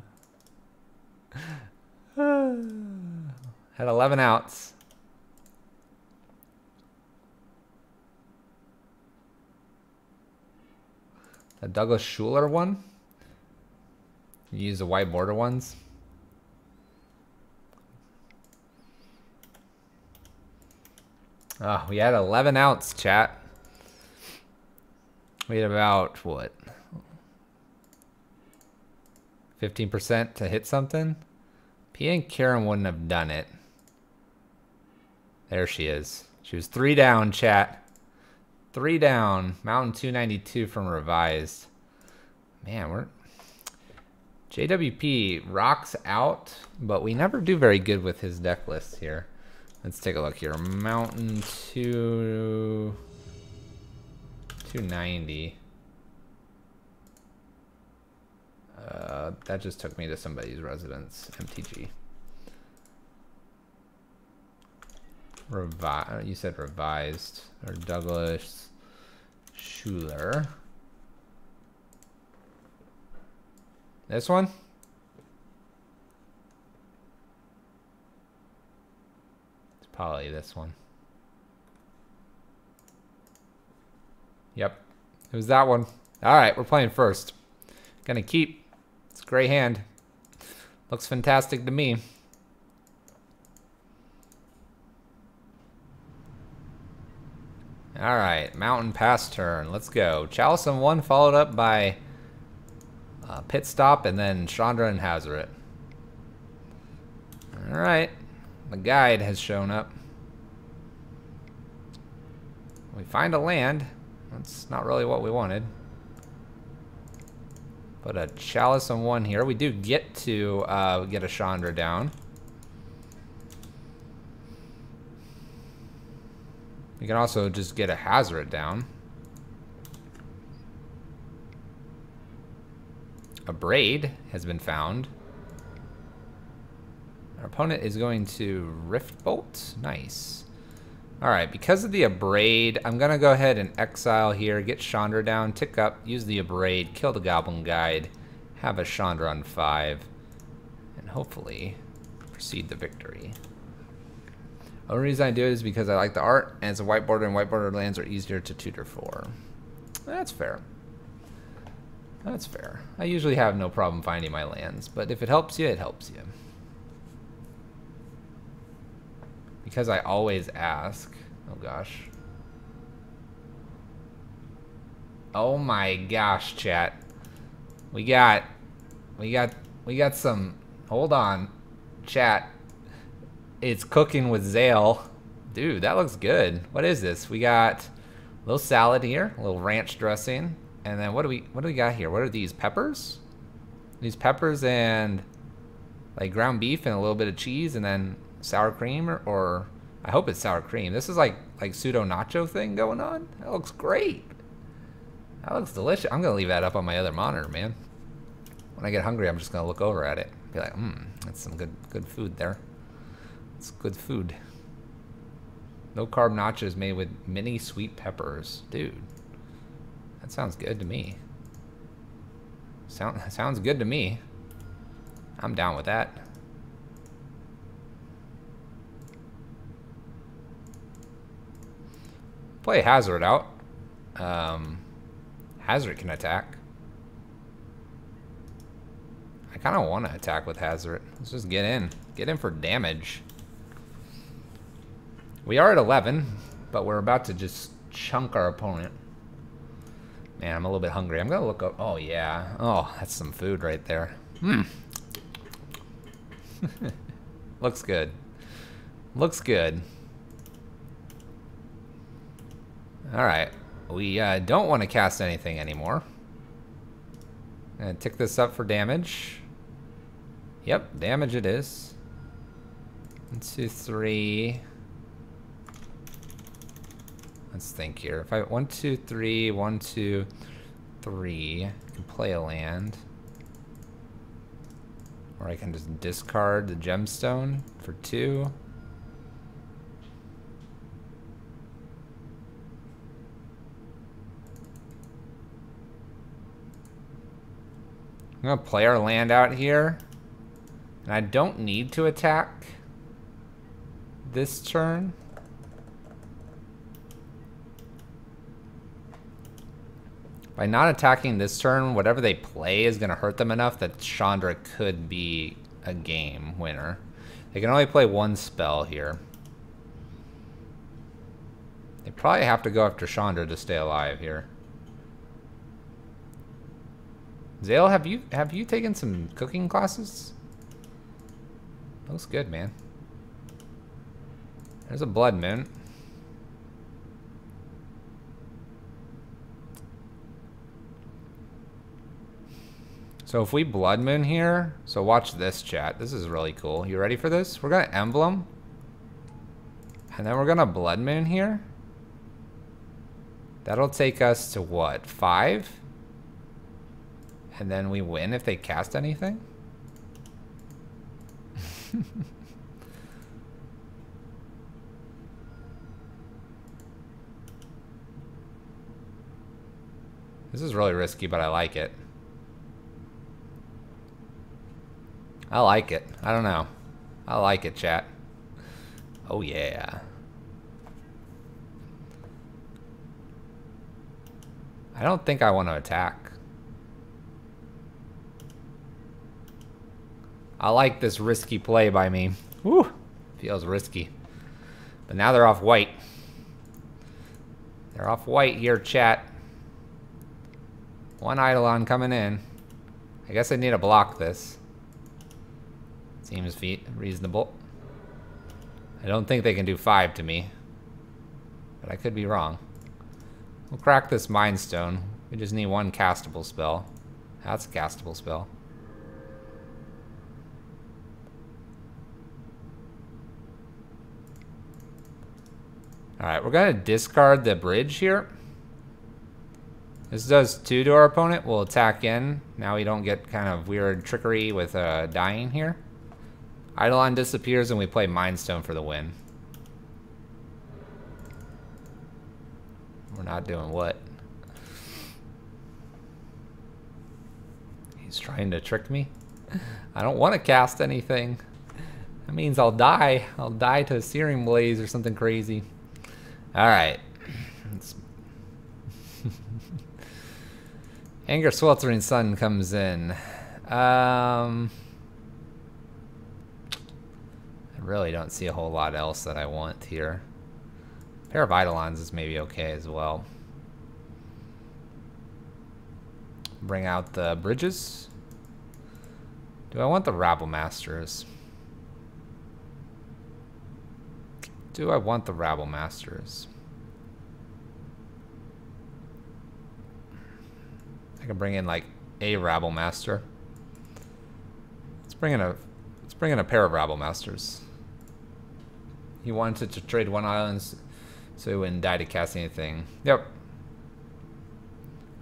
11 outs. A Douglas Schuler one. You use the white border ones. Oh, we had 11 outs, chat. We had about, what? 15% to hit something? P and Karen wouldn't have done it. There she is. She was 3 down, chat. 3 down. Mountain 292 from Revised. Man, we're... JWP rocks out, but we never do very good with his deck list here. Let's take a look here. Mountain 290. That just took me to somebody's residence. MTG. You said Revised. Or Douglas Schuler. This one? It's probably this one. Yep. It was that one. Alright, we're playing first. Gonna keep. It's a great hand. Looks fantastic to me. Alright, Mountain pass turn. Let's go. Chalice on 1 followed up by Pit Stop and then Chandra and Hazoret. Alright. The guide has shown up. We find a land. That's not really what we wanted. Put a Chalice on 1 here. We do get to get a Shondra down. We can also just get a Hazoret down. A Braid has been found. Our opponent is going to Rift Bolt. Nice. Alright, because of the Abrade, I'm going to go ahead and exile here, get Chandra down, tick up, use the Abrade, kill the Goblin Guide, have a Chandra on 5, and hopefully proceed to victory. The only reason I do it is because I like the art, and it's a white border, and white border lands are easier to tutor for. That's fair. That's fair. I usually have no problem finding my lands, but if it helps you, it helps you. Because I always ask. Oh gosh. Oh my gosh, chat. We got some. Hold on, chat. It's cooking with Zale. Dude, that looks good. What is this? We got a little salad here, a little ranch dressing, and then what do we got here? What are these peppers? These peppers and like ground beef and a little bit of cheese, and then sour cream, or I hope it's sour cream. This is like pseudo nacho thing going on. That looks great. That looks delicious. I'm gonna leave that up on my other monitor, man. When I get hungry, I'm just gonna look over at it. Be like, that's some good food there. It's good food. No carb nachos made with mini sweet peppers, dude. That sounds good to me. Sounds good to me. I'm down with that. Play Hazoret out. Hazoret can attack. I kind of want to attack with Hazoret. Let's just get in. Get in for damage. We are at 11, but we're about to just chunk our opponent. Man, I'm a little bit hungry. I'm going to look up. Oh, yeah. Oh, that's some food right there. Looks good. Looks good. Alright. We don't want to cast anything anymore. I'm going to tick this up for damage. Yep, damage it is. 1, 2, 3. Let's think here. If I 1, 2, 3, 1, 2, 3. I can play a land. Or I can just discard the gemstone for 2. I'm gonna play our land out here. And I don't need to attack this turn. By not attacking this turn, whatever they play is going to hurt them enough that Chandra could be a game winner. They can only play 1 spell here. They probably have to go after Chandra to stay alive here. Zale, have you taken some cooking classes? Looks good, man. There's a Bloodmoon. So if we Bloodmoon here, so watch this, chat. This is really cool. You ready for this? We're gonna Emblem. And then we're gonna Bloodmoon here. That'll take us to what, 5? And then we win if they cast anything? This is really risky, but I like it. I like it. I don't know. I like it, chat. Oh, yeah. I don't think I want to attack. I like this risky play by me. Woo! Feels risky. But now they're off white. They're off white here, chat. 1 Eidolon coming in. I guess I need to block this. Seems reasonable. I don't think they can do 5 to me. But I could be wrong. We'll crack this Mind Stone. We just need 1 castable spell. That's a castable spell. Alright, we're going to discard the bridge here. This does 2 to our opponent. We'll attack in. Now we don't get kind of weird trickery with dying here. Eidolon disappears and we play Mind Stone for the win. We're not doing what? He's trying to trick me? I don't want to cast anything. That means I'll die. I'll die to a Searing Blaze or something crazy. Alright. Anger Sweltering Sun comes in. I really don't see a whole lot else that I want here. Pair of Eidolons is maybe okay as well. Bring out the bridges. Do I want the Rabble Masters? Do I want the Rabble Masters? I can bring in like a Rabble Master. Let's bring in a pair of Rabble Masters. He wanted to trade 1 island so he wouldn't die to cast anything. Yep.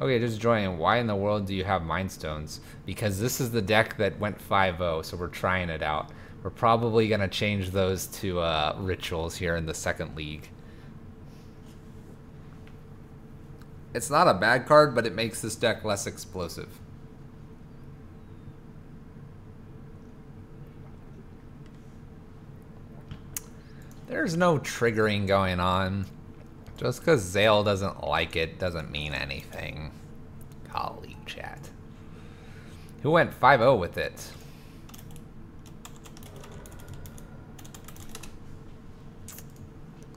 Okay, just joining. Why in the world do you have Mind Stones? Because this is the deck that went 5-0, so we're trying it out. We're probably going to change those to rituals here in the second league. It's not a bad card, but it makes this deck less explosive. There's no triggering going on. Just because Zale doesn't like it doesn't mean anything. Golly, chat. Who went 5-0 with it?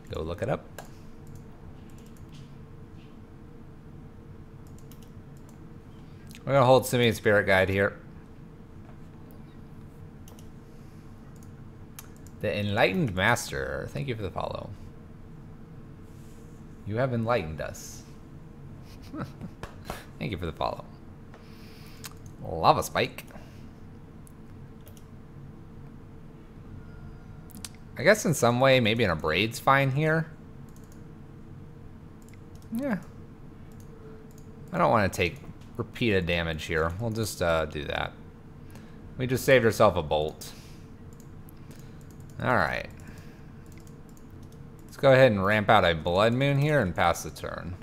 Go look it up. We're going to hold Simian Spirit Guide here. The Enlightened Master. Thank you for the follow. You have enlightened us. Thank you for the follow. Lava Spike. I guess in some way, maybe an Abrade's fine here. Yeah. I don't want to take repeated damage here. We'll just do that. We just saved ourselves a bolt. Alright. Let's go ahead and ramp out a Bloodmoon here and pass the turn.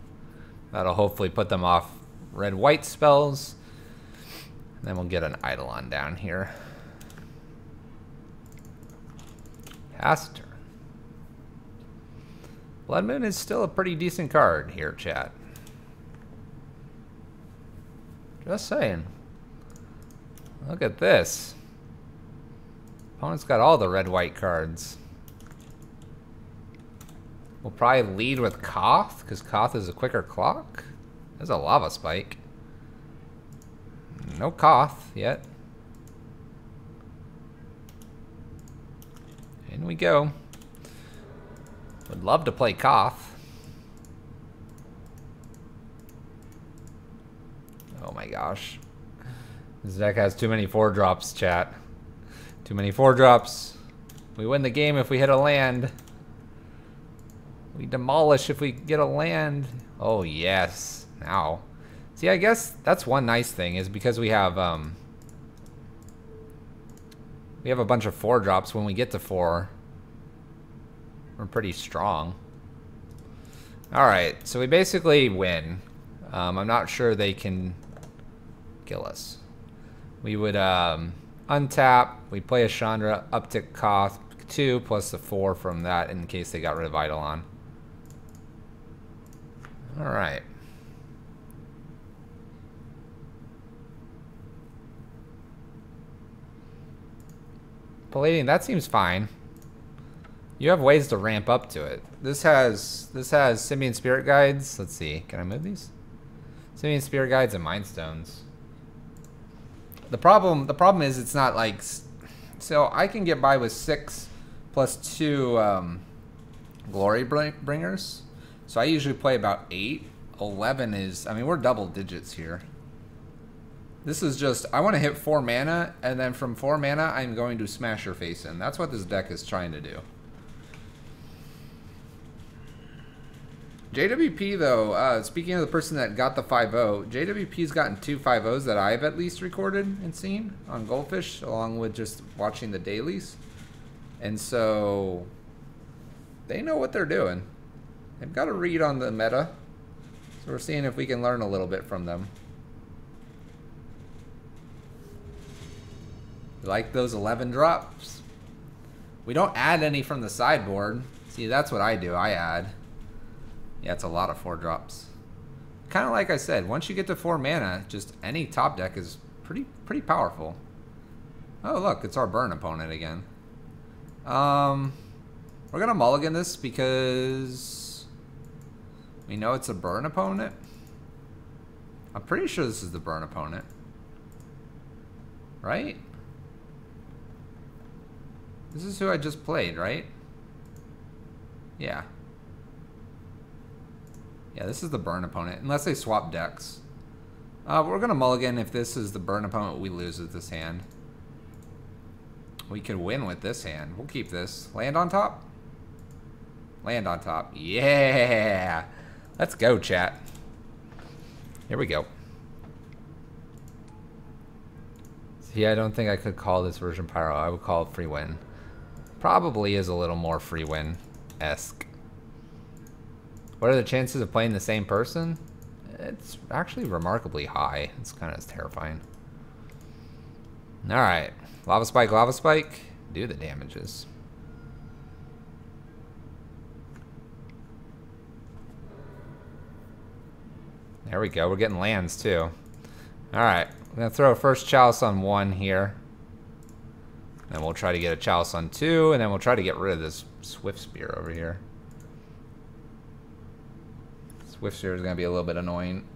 That'll hopefully put them off red-white spells. And then we'll get an Eidolon down here. Pass the turn. Bloodmoon is still a pretty decent card here, chat. Just saying. Look at this. Opponent's got all the red-white cards. We'll probably lead with Koth, because Koth is a quicker clock. There's a Lava Spike. No Koth yet. In we go. Would love to play Koth. Oh my gosh. This deck has too many 4-drops, chat. Too many 4-drops. We win the game if we hit a land. We demolish if we get a land. Oh yes. Now. See, I guess that's one nice thing is because we have a bunch of 4-drops. When we get to 4, we're pretty strong. Alright, so we basically win. I'm not sure they can kill us. We would untap, we'd play a Chandra, uptick Koth 2 plus the 4 from that in case they got rid of Eidolon. Alright. Palladium, that seems fine. You have ways to ramp up to it. This has Simian Spirit Guides. Let's see. Can I move these? Simian Spirit Guides and Mind Stones. The problem is it's not like, so I can get by with 6 plus 2 Glory Bringers. So I usually play about 8. 11 is, I mean, we're double digits here. This is just, I want to hit 4 mana, and then from 4 mana, I'm going to smash your face in. That's what this deck is trying to do. JWP, though, speaking of the person that got the 5-0, JWP's gotten 2 5-0s that I've at least recorded and seen on Goldfish, along with just watching the dailies. And so, they know what they're doing. They've got a read on the meta. So we're seeing if we can learn a little bit from them. You like those 11 drops? We don't add any from the sideboard. See, that's what I do. I add. Yeah, it's a lot of 4 drops. Kind of like I said, once you get to 4 mana, just any top deck is pretty powerful. Oh, look, it's our burn opponent again. We're gonna mulligan this because we know it's a burn opponent. I'm pretty sure this is the burn opponent. Right? This is who I just played, right? Yeah. Yeah, this is the burn opponent, unless they swap decks. We're gonna mulligan if this is the burn opponent. We lose with this hand. We could win with this hand. We'll keep this. Land on top? Land on top. Yeah! Let's go, chat. Here we go. See, I don't think I could call this version Pyro. I would call it free win. Probably is a little more free win-esque. What are the chances of playing the same person? It's actually remarkably high. It's kind of terrifying. Alright. Lava Spike, Lava Spike. Do the damages. There we go. We're getting lands too. Alright. I'm going to throw a first Chalice on 1 here. Then we'll try to get a Chalice on 2. And then we'll try to get rid of this Swift Spear over here. Swift Spear is going to be a little bit annoying.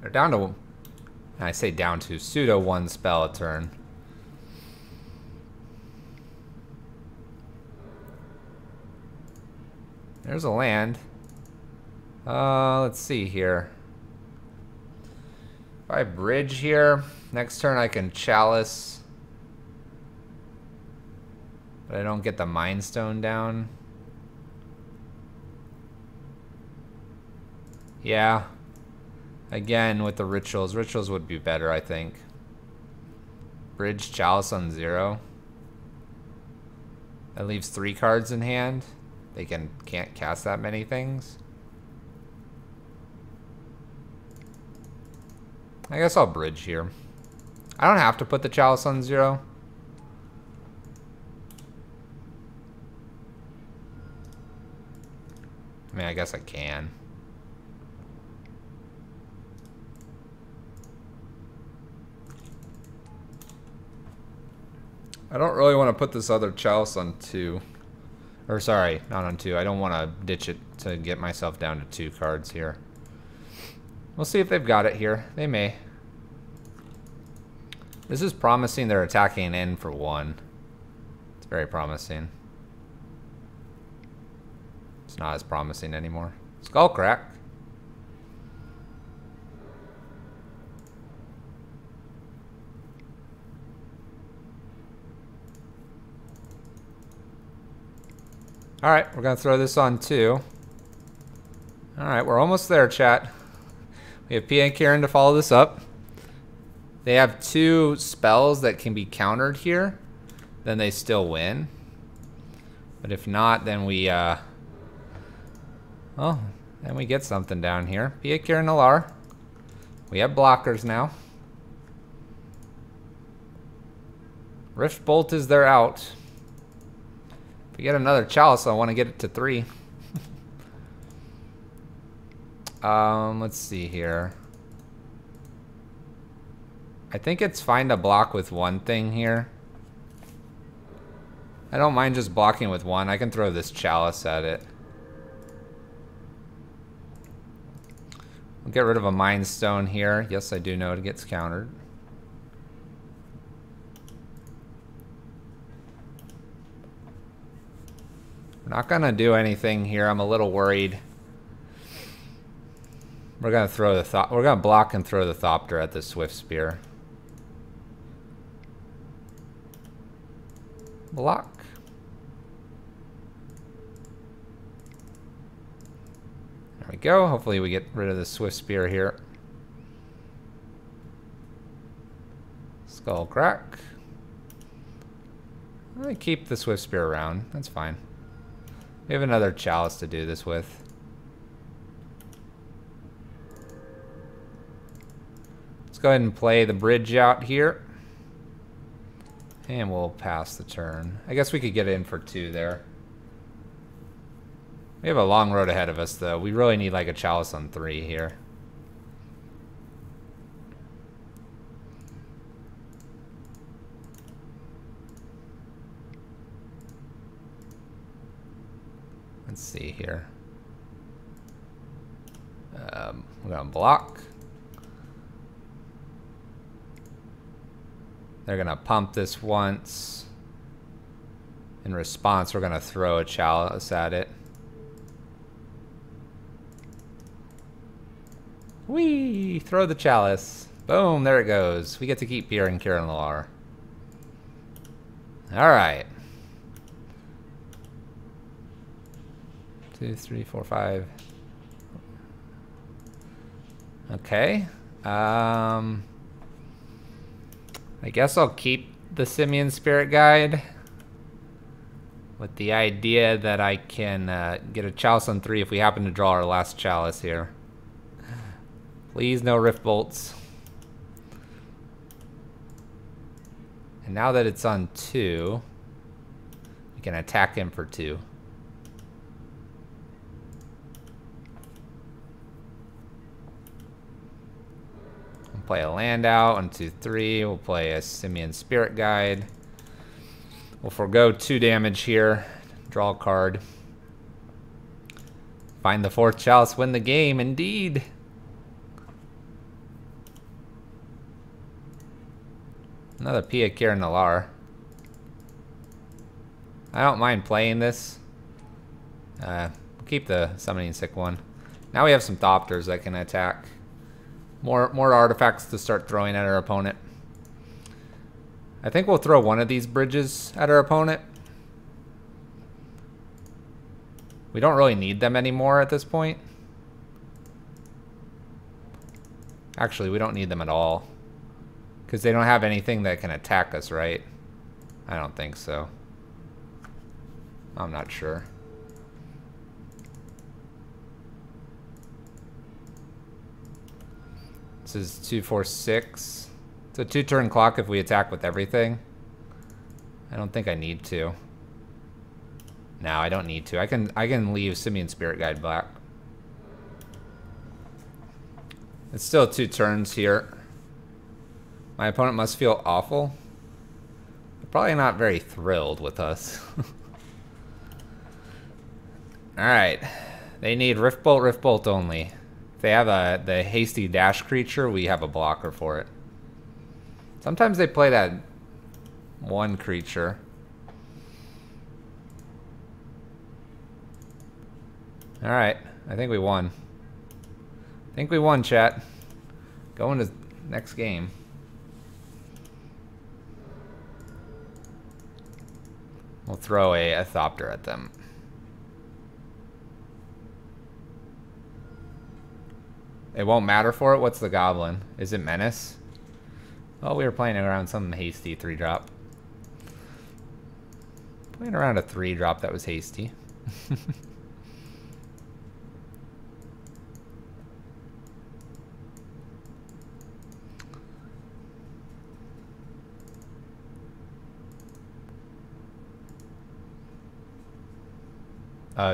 They're down to, I say down to, pseudo 1 spell a turn. There's a land. Let's see here. If I bridge here, next turn I can Chalice. But I don't get the Mind Stone down. Yeah. Again, with the rituals. Rituals would be better, I think. Bridge Chalice on 0. That leaves 3 cards in hand. They can't cast that many things. I guess I'll bridge here. I don't have to put the Chalice on 0. I mean, I guess I can. I don't really want to put this other Chalice on 2. Or sorry, not on 2. I don't want to ditch it to get myself down to 2 cards here. We'll see if they've got it here. They may. This is promising they're attacking in for 1. It's very promising. It's not as promising anymore. Skull Crack. Alright, we're going to throw this on 2. Alright, we're almost there, chat. We have Pia and Kieran to follow this up. They have 2 spells that can be countered here. Then they still win. But if not, then we, well, then we get something down here. Pia, Kieran, Alar. We have blockers now. Rift Bolt is their out. If we get another Chalice, I want to get it to 3. Let's see here. I think it's fine to block with 1 thing here. I don't mind just blocking with 1. I can throw this Chalice at it. We'll get rid of a Mind Stone here. Yes, I do know it gets countered. We're not gonna do anything here. I'm a little worried. We're gonna throw the we're gonna block and throw the Thopter at the Swift Spear. Block. There we go. Hopefully we get rid of the Swift Spear here. Skull Crack. I keep the Swift Spear around. That's fine. We have another Chalice to do this with. Let's go ahead and play the bridge out here. And we'll pass the turn. I guess we could get in for 2 there. We have a long road ahead of us, though. We really need like a Chalice on 3 here. Let's see here. We're gonna block. They're gonna pump this once. In response, we're gonna throw a Chalice at it. Whee! Throw the Chalice. Boom, there it goes. We get to keep Pierre and Kieran Lar. Alright. 2, 3, 4, 5. Okay. I guess I'll keep the Simian Spirit Guide with the idea that I can get a Chalice on 3 if we happen to draw our last Chalice here. Please no Rift Bolts. And now that it's on 2, we can attack him for 2. We'll play a land out, 1, 2, 3. We'll play a Simian Spirit Guide. We'll forego 2 damage here. Draw a card. Find the 4th Chalice, win the game, indeed. Another Pia Kieran Alar. I don't mind playing this. Keep the Summoning Sick one. Now we have some Thopters that can attack. More artifacts to start throwing at our opponent. I think we'll throw one of these bridges at our opponent. We don't really need them anymore at this point. Actually, we don't need them at all. Because they don't have anything that can attack us, right? I don't think so. I'm not sure. This is 2, 4, 6. It's a 2-turn clock if we attack with everything. I don't think I need to. No, I don't need to. I can leave Simian Spirit Guide black. It's still 2 turns here. My opponent must feel awful. They're probably not very thrilled with us. Alright. They need Rift Bolt only. If they have the hasty dash creature, we have a blocker for it. Sometimes they play that one creature. Alright, I think we won. I think we won, chat. Going to next game. We'll throw a Thopter at them. It won't matter for it? What's the goblin? Is it Menace? Oh, we were playing around some hasty 3-drop. Playing around a 3-drop that was hasty.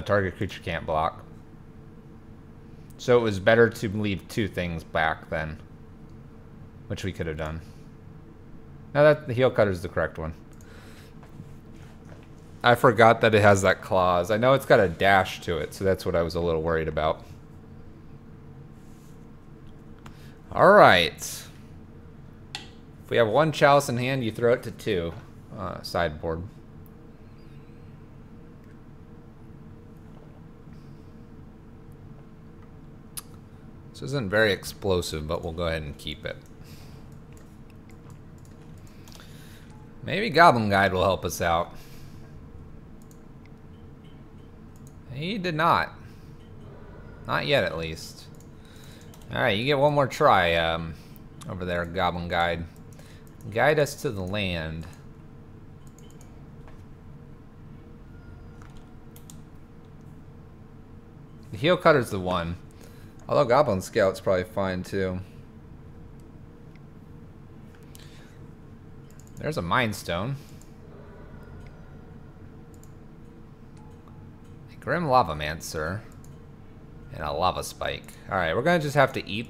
Target creature can't block. So it was better to leave 2 things back then. Which we could have done. No, the heel cutter is the correct one. I forgot that it has that clause. I know it's got a dash to it, so that's what I was a little worried about. Alright. If we have 1 Chalice in hand, you throw it to 2. Sideboard. This isn't very explosive, but we'll go ahead and keep it. Maybe Goblin Guide will help us out. He did not. Not yet, at least. Alright, you get one more try over there, Goblin Guide. Guide us to the land. The heel cutter's the one. Although Goblin Scout's probably fine too. There's a Mind Stone. A Grim Lavamancer. And a Lava Spike. Alright, we're gonna just have to eat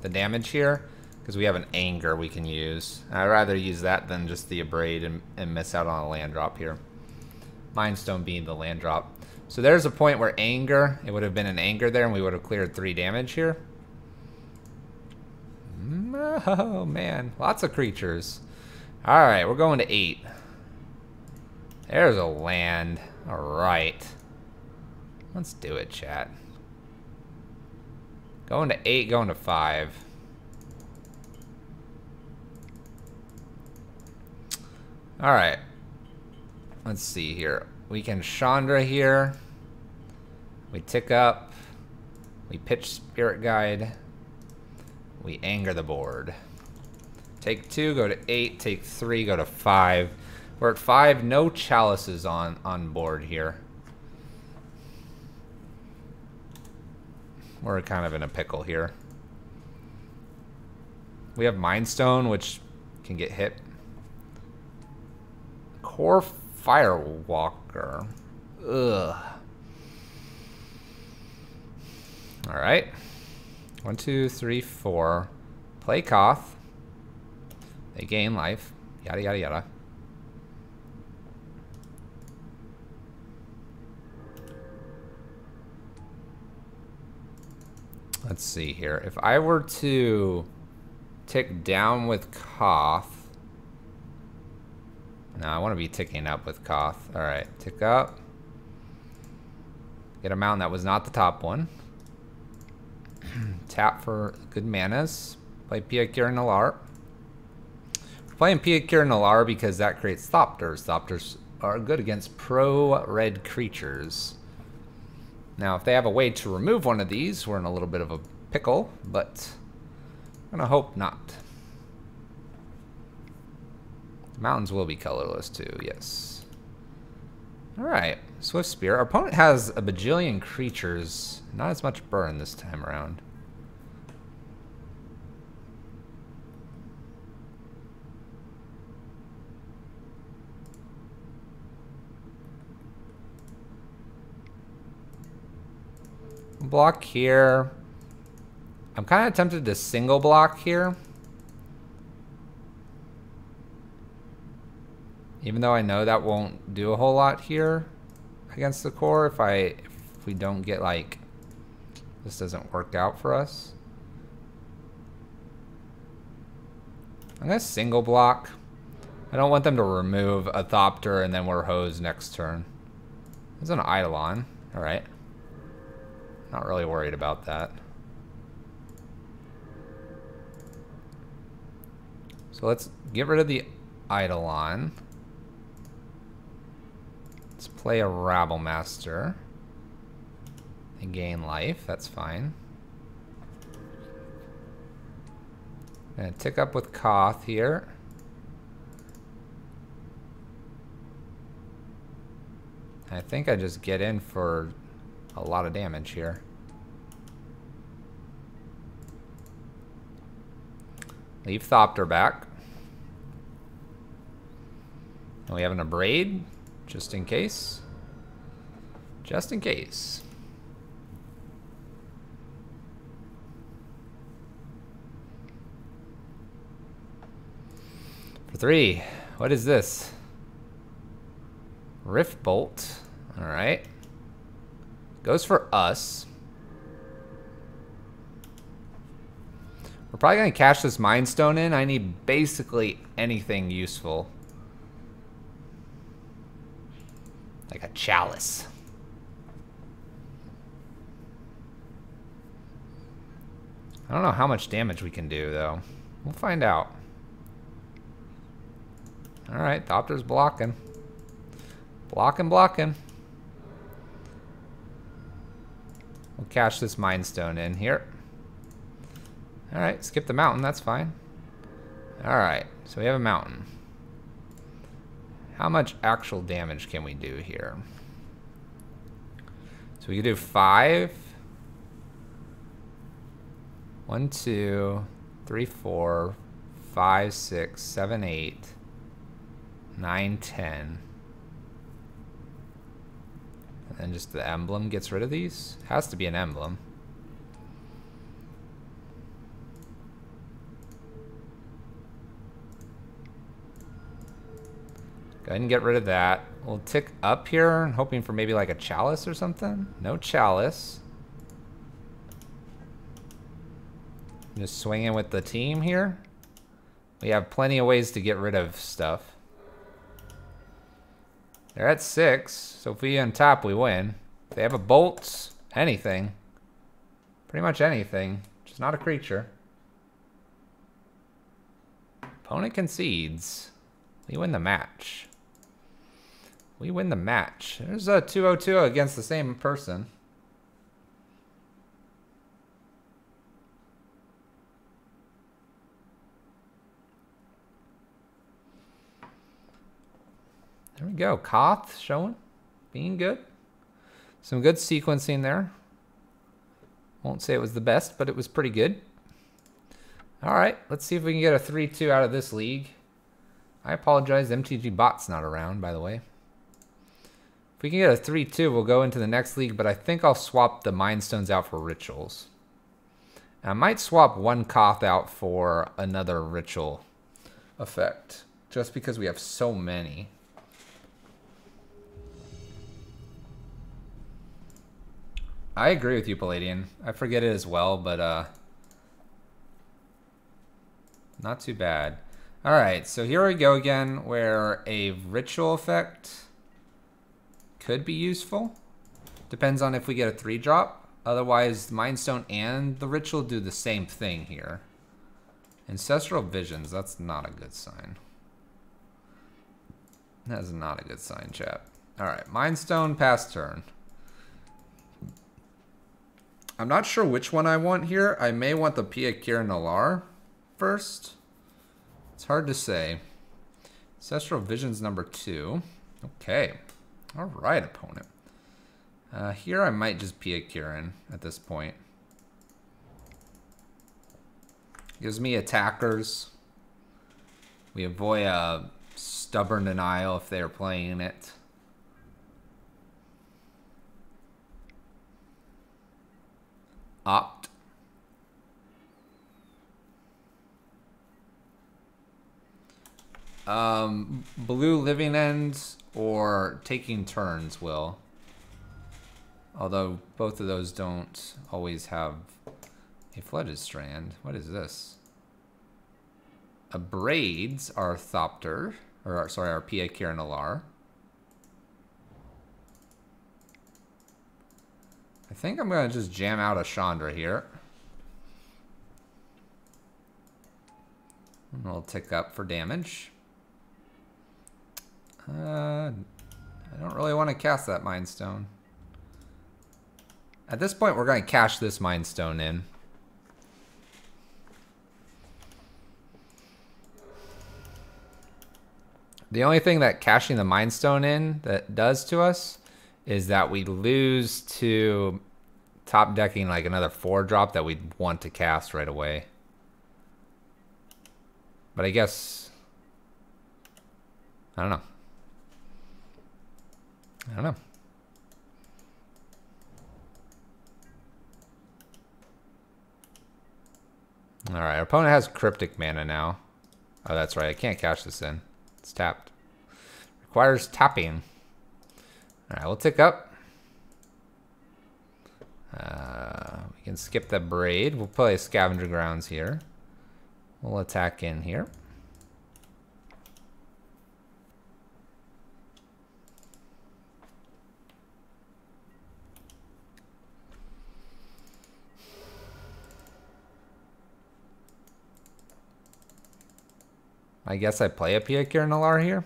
the damage here. Because we have an Anger we can use. I'd rather use that than just the Abrade and miss out on a land drop here. Mind Stone being the land drop. So there's a point where Anger, it would have been an Anger there and we would have cleared 3 damage here. Oh man, lots of creatures. Alright, we're going to 8. There's a land. Alright. Let's do it, chat. Going to 8, going to 5. Alright. Let's see here. We can Chandra here. We tick up. We pitch Spirit Guide. We anger the board. Take 2, go to 8. Take 3, go to 5. We're at 5. No chalices on board here. We're kind of in a pickle here. We have Mind Stone, which can get hit. Core Firewalker. Ugh. Alright. 1, 2, 3, 4. Play Koth. They gain life. Yada, yada, yada. Let's see here. If I were to tick down with Koth. No, I want to be ticking up with Koth. Alright, tick up. Get a mountain that was not the top one. Tap for good manas. Play Pia Nalar. We're playing Pia Nalar because that creates Thopters. Thopters are good against pro-red creatures. Now, if they have a way to remove one of these, we're in a little bit of a pickle, but I'm gonna hope not. The mountains will be colorless too, yes. Alright, Swift Spear. Our opponent has a bajillion creatures. Not as much burn this time around. Block here. I'm kind of tempted to single block here. Even though I know that won't do a whole lot here against the core if we don't get like, this doesn't work out for us. I'm gonna single block. I don't want them to remove a Thopter and then we're hosed next turn. There's an Eidolon. Alright. Not really worried about that. So let's get rid of the Eidolon. Let's play a Rabble Master and gain life. That's fine. Gonna tick up with Koth here. I think I just get in for a lot of damage here. Leave Thopter back. And we have an Abrade, just in case. Just in case. For 3, what is this? Rift Bolt. Alright. Goes for us. We're probably going to cash this Mind Stone in. I need basically anything useful. Like a Chalice. I don't know how much damage we can do, though. We'll find out. Alright, Thopter's blocking. Blocking. We'll cash this Mind Stone in here. Alright, skip the mountain, that's fine. Alright, so we have a mountain. How much actual damage can we do here? So we can do 5. 1, 2, 3, 4, 5, 6, 7, 8, 9, 10. And then just the emblem gets rid of these. Has to be an emblem. Go ahead and get rid of that. We'll tick up here, hoping for maybe like a Chalice or something. No Chalice. Just swinging with the team here. We have plenty of ways to get rid of stuff. They're at 6, so if we untap, we win. If they have a bolt, anything. Pretty much anything, just not a creature. Opponent concedes. We win the match. We win the match. There's a 2-0-2 against the same person. There we go. Koth showing. Being good. Some good sequencing there. Won't say it was the best, but it was pretty good. Alright, let's see if we can get a 3-2 out of this league. I apologize, MTG Bot's not around, by the way. If we can get a 3-2, we'll go into the next league, but I think I'll swap the Mind Stones out for rituals. And I might swap one Koth out for another ritual effect, just because we have so many. I agree with you, Palladian. I forget it as well, but not too bad. Alright, so here we go again, where a ritual effect could be useful. Depends on if we get a 3-drop. Otherwise, Mind Stone and the ritual do the same thing here. Ancestral Visions, that's not a good sign. That is not a good sign, chat. Alright, Mind Stone, pass turn. I'm not sure which one I want here. I may want the Pia Kira Nalar. first? It's hard to say. Ancestral Visions number 2. Okay. All right, opponent. Here I might just Pia Kieran at this point. Gives me attackers. We avoid a stubborn denial if they're playing it. Opt. Blue Living Ends or Taking Turns will. Although both of those don't always have a Flooded Strand. What is this? Abrades our Thopter, or sorry, our Pia Kieran Alar. I think I'm gonna just jam out a Shondra here. And we'll tick up for damage. I don't really want to cast that Mind Stone. At this point, we're going to cash this Mind Stone in. The only thing that cashing the Mind Stone in that does to us is that we lose to top decking like another 4-drop that we'd want to cast right away. But I guess, I don't know. I don't know. All right, our opponent has Cryptic mana now. Oh, that's right. I can't cash this in. It's tapped. Requires tapping. All right, we'll tick up. We can skip the Braid. We'll play Scavenger Grounds here. We'll attack in here. I guess I play a Pia Kieran Alar here.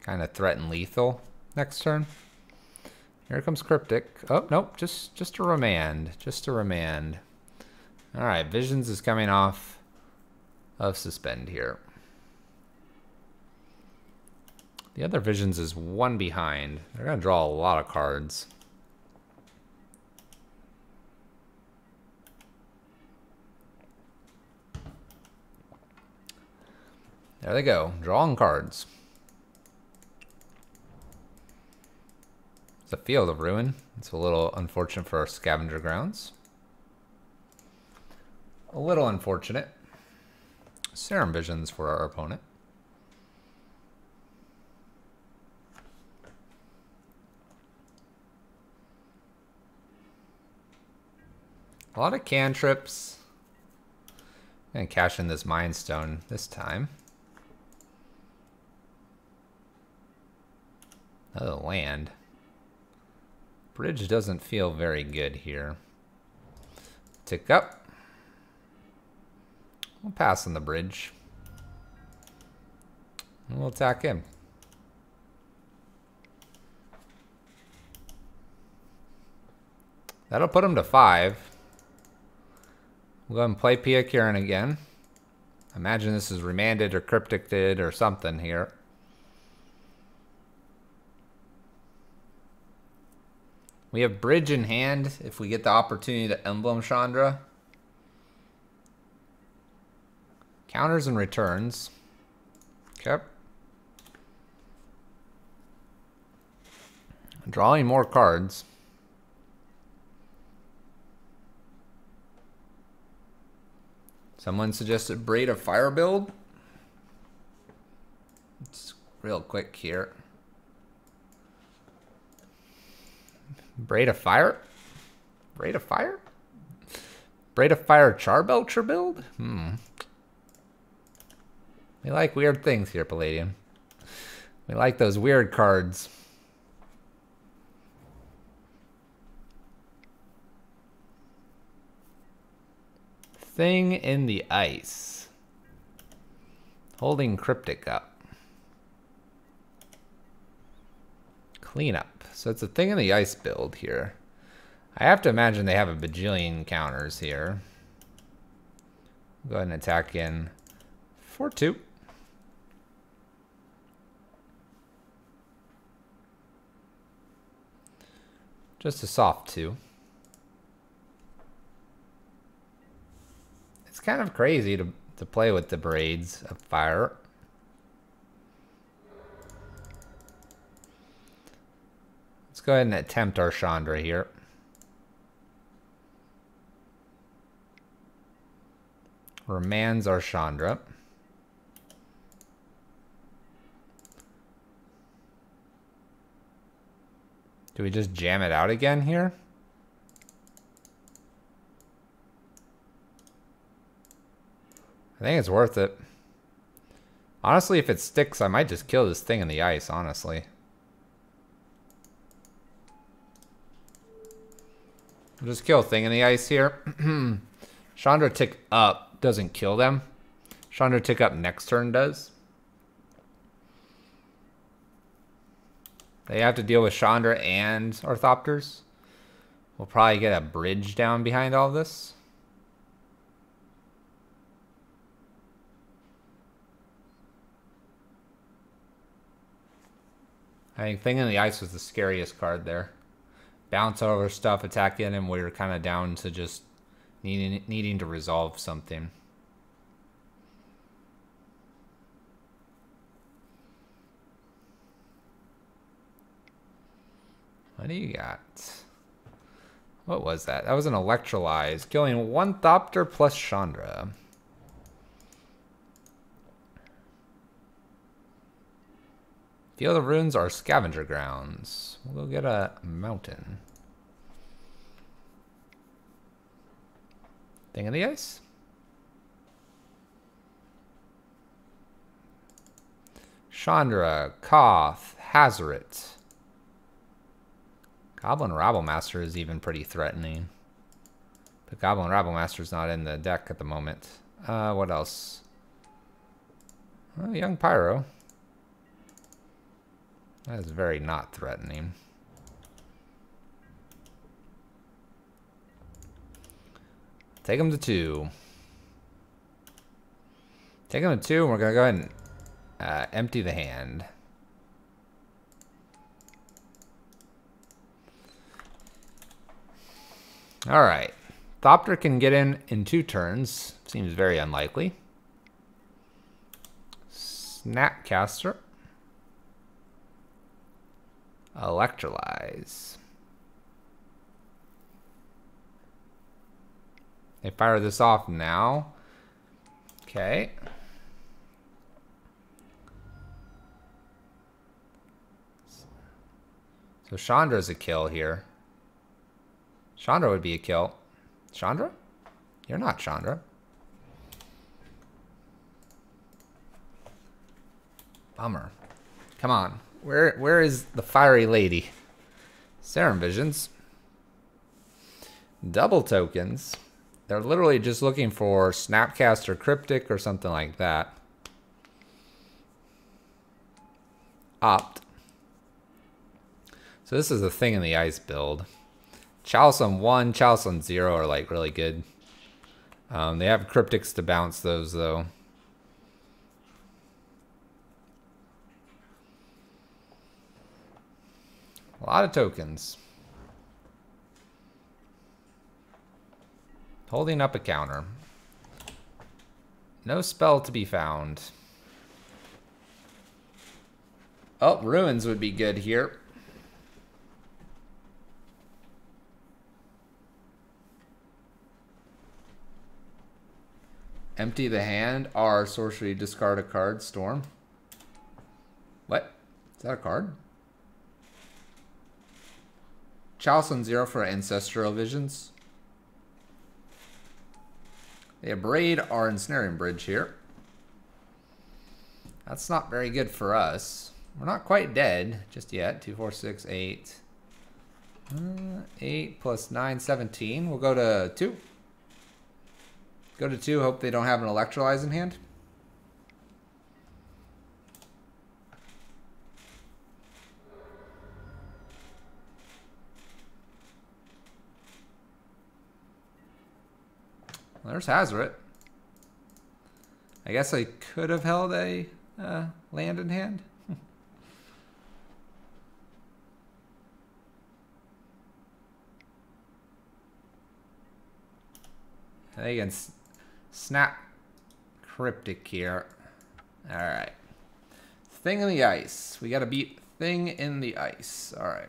Kind of threaten lethal next turn. Here comes Cryptic. Oh, nope, just a remand. Just a remand. All right, Visions is coming off of Suspend here. The other Visions is 1 behind. They're going to draw a lot of cards. There they go, drawing cards. It's a Field of Ruin. It's a little unfortunate for our Scavenger Grounds. A little unfortunate. Serum Visions for our opponent. A lot of cantrips. I'm gonna cash in this Mind Stone this time. Another land. Bridge doesn't feel very good here. Tick up. We'll pass on the bridge. And we'll attack him. That'll put him to 5. We'll go ahead and play Pia Kieran again. Imagine this is remanded or crypticed or something here. We have Bridge in hand if we get the opportunity to Emblem Chandra. Counters and returns. Okay. Drawing more cards. Someone suggested Braid of Fire build. It's real quick here. Braid of Fire? Braid of Fire? Braid of Fire Charbelcher build? We like weird things here, Palladium. We like those weird cards. Thing in the Ice. Holding Cryptic up. Cleanup. So it's a Thing in the Ice build here. I have to imagine they have a bajillion counters here. Go ahead and attack in for 2. Just a soft 2. It's kind of crazy to play with the braids of fire. Let's go ahead and attempt our Chandra here. Remands our Chandra. Do we just jam it out again here? I think it's worth it. Honestly, if it sticks, I might just kill this thing in the ice, honestly. We'll just kill a thing in the ice here. Chandra tick up doesn't kill them. Chandra tick up next turn does. They have to deal with Chandra and Orthopters. We'll probably get a bridge down behind all this. I think Thing in the Ice was the scariest card there. Bounce over stuff, attack in, and we were kind of down to just needing to resolve something. What do you got? What was that? That was an Electrolyze. Killing 1 Thopter plus Chandra. Field of Runes are scavenger grounds. We'll go get a mountain. Thing in the Ice. Chandra, Koth, Hazoret. Goblin Rabblemaster is even pretty threatening. But Goblin Rabblemaster's not in the deck at the moment. What else? Oh, Young Pyro. That is very not threatening. Take him to 2. Take him to 2, and we're going to go ahead and empty the hand. Alright. Thopter can get in 2 turns. Seems very unlikely. Snapcaster. Electrolyze. They fire this off now. Okay. So Chandra's a kill here. Chandra would be a kill. Chandra? You're not Chandra. Bummer. Come on. Where is the fiery lady? Serum Visions. Double tokens. They're literally just looking for Snapcaster Cryptic or something like that. Opt. So this is a Thing in the Ice build. Chalice on 1, Chalice on 0 are like really good. They have Cryptics to bounce those though. A lot of tokens. Holding up a counter. No spell to be found. Oh, Ruins would be good here. Empty the hand. R, sorcery, discard a card. Storm. What? Is that a card? Chalice on 0 for Ancestral Visions. They braid our Ensnaring Bridge here. That's not very good for us. We're not quite dead just yet. 2, 4, 6, 8. 8 plus 9, 17. We'll go to 2. Go to 2. Hope they don't have an Electrolyze in hand. There's Hazoret. I guess I could have held a land in hand. They can snap Cryptic here. Alright. Thing in the ice. We gotta beat Thing in the ice. Alright.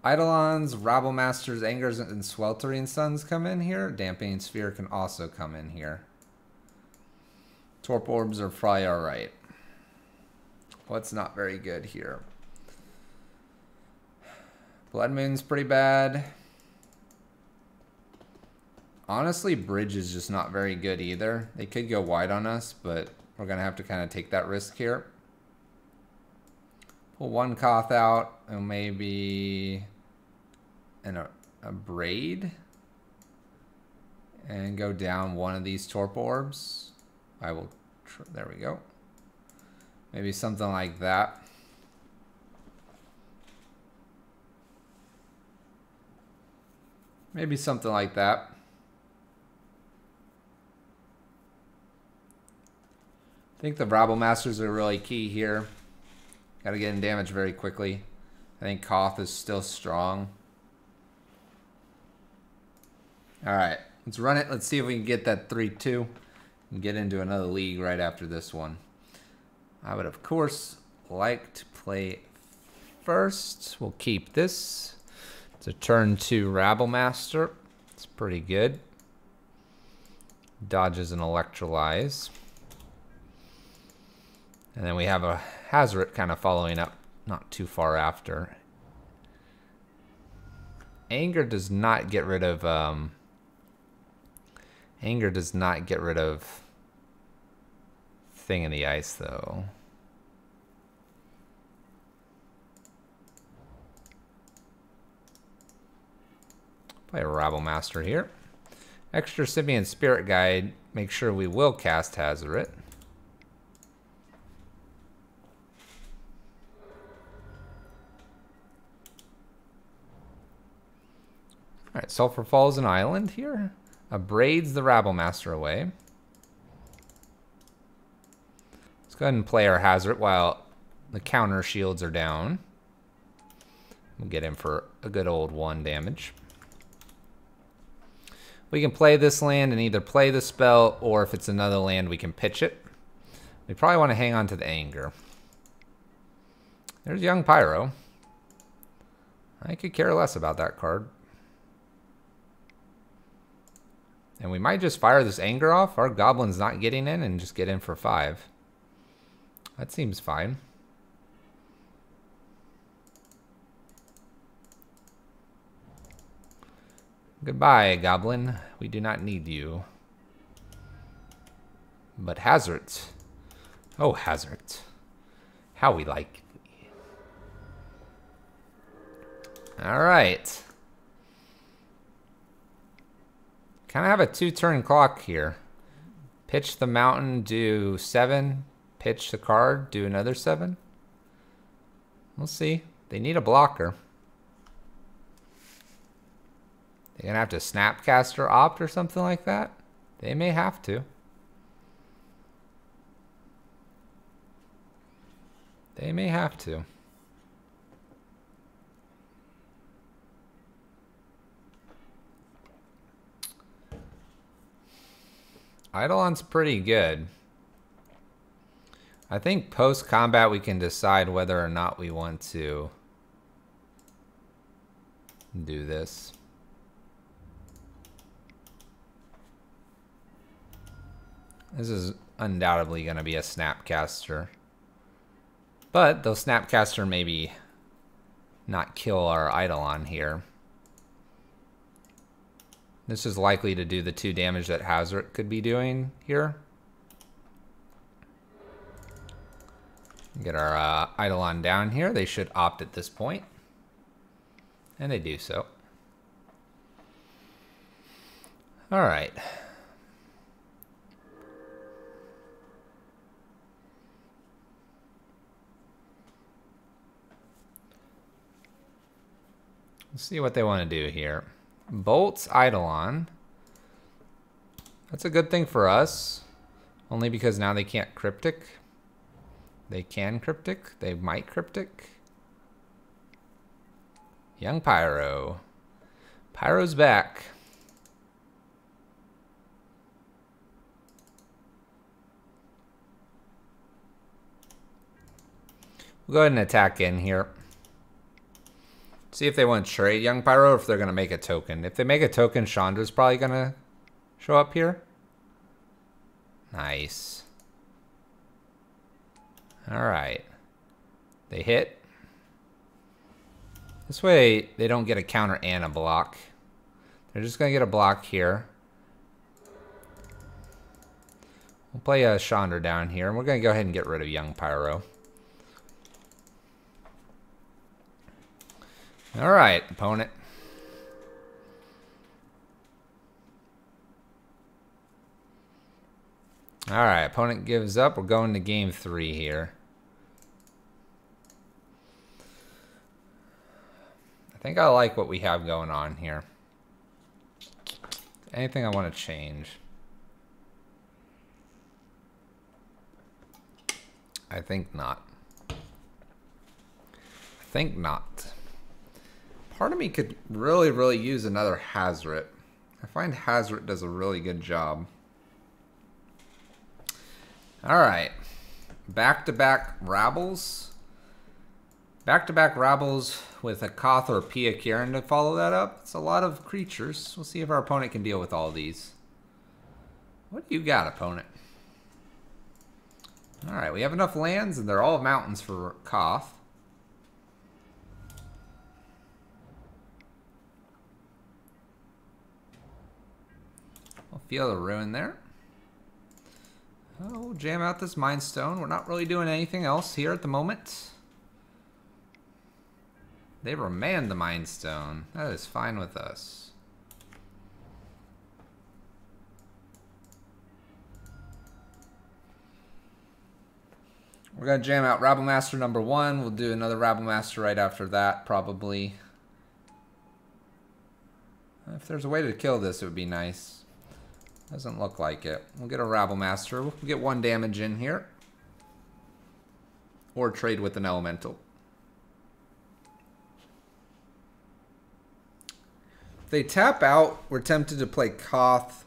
Eidolons, Rabble-Masters, Angers, and Sweltering Suns come in here. Dampening Sphere can also come in here. Torp Orbs are probably alright. What's not very good here? Bloodmoon's pretty bad. Honestly, Bridge is just not very good either. They could go wide on us, but we're going to have to kind of take that risk here. Pull one Koth out and maybe a Braid. And go down one of these Torp Orbs. I will, there we go. Maybe something like that. Maybe something like that. I think the Rabble-Masters are really key here. Got to get in damage very quickly. I think Koth is still strong. Alright, let's run it. Let's see if we can get that 3-2 and get into another league right after this one. I would, of course, like to play first. We'll keep this. It's a turn 2 Rabble-Master. It's pretty good. Dodges and Electrolyze. And then we have a Hazoret kind of following up not too far after. Anger does not get rid of Thing in the Ice though. Play a Rabble-Master here. Extra Simian Spirit Guide. Make sure we will cast Hazoret. Alright, Sulphur Falls an island here. Braids the Rabble-Master away. Let's go ahead and play our Hazoret while the counter shields are down. We'll get in for a good old 1 damage. We can play this land and either play the spell, or if it's another land, we can pitch it. We probably want to hang on to the Anger. There's Young Pyro. I could care less about that card. And we might just fire this Anger off. Our Goblin's not getting in and just get in for 5. That seems fine. Goodbye, Goblin. We do not need you. But Hazoret. Oh, Hazoret. How we like thee. Alright. Kind of have a 2-turn clock here. Pitch the mountain, do 7. Pitch the card, do another 7. We'll see. They need a blocker. They're going to have to Snapcaster opt or something like that. They may have to. They may have to. Eidolon's pretty good. I think post-combat we can decide whether or not we want to do this. This is undoubtedly going to be a Snapcaster. But they'll Snapcaster maybe not kill our Eidolon here. This is likely to do the 2 damage that Hazoret could be doing here. Get our Eidolon down here. They should opt at this point. And they do so. Alright. Let's see what they want to do here. Bolts Eidolon. That's a good thing for us. Only because now they can't cryptic. They can cryptic. They might cryptic. Young Pyro. Pyro's back. We'll go ahead and attack in here. See if they want to trade Young Pyro or if they're going to make a token. If they make a token, Chandra's probably going to show up here. Nice. Alright. They hit. This way, they don't get a counter and a block. They're just going to get a block here. We'll play a Chandra down here, and we're going to go ahead and get rid of Young Pyro. Alright, opponent. Alright, opponent gives up. We're going to game 3 here. I think I like what we have going on here. Anything I want to change? I think not. I think not. Part of me could really use another Hazret. I find Hazret does a really good job. Alright. Back-to-back Rabbles. Back-to-back Rabbles with a Koth or a Pia Kieran to follow that up. It's a lot of creatures. We'll see if our opponent can deal with all these. What do you got, opponent? Alright, we have enough lands, and they're all mountains for Koth. I'll feel the ruin there. Oh, we'll jam out this Mind Stone. We're not really doing anything else here at the moment. They remand the Mind Stone. That is fine with us. We're going to jam out Rabble Master number 1. We'll do another Rabble Master right after that, probably. If there's a way to kill this, it would be nice. Doesn't look like it. We'll get a Rabble Master. We'll get 1 damage in here. Or trade with an Elemental. If they tap out, we're tempted to play Koth.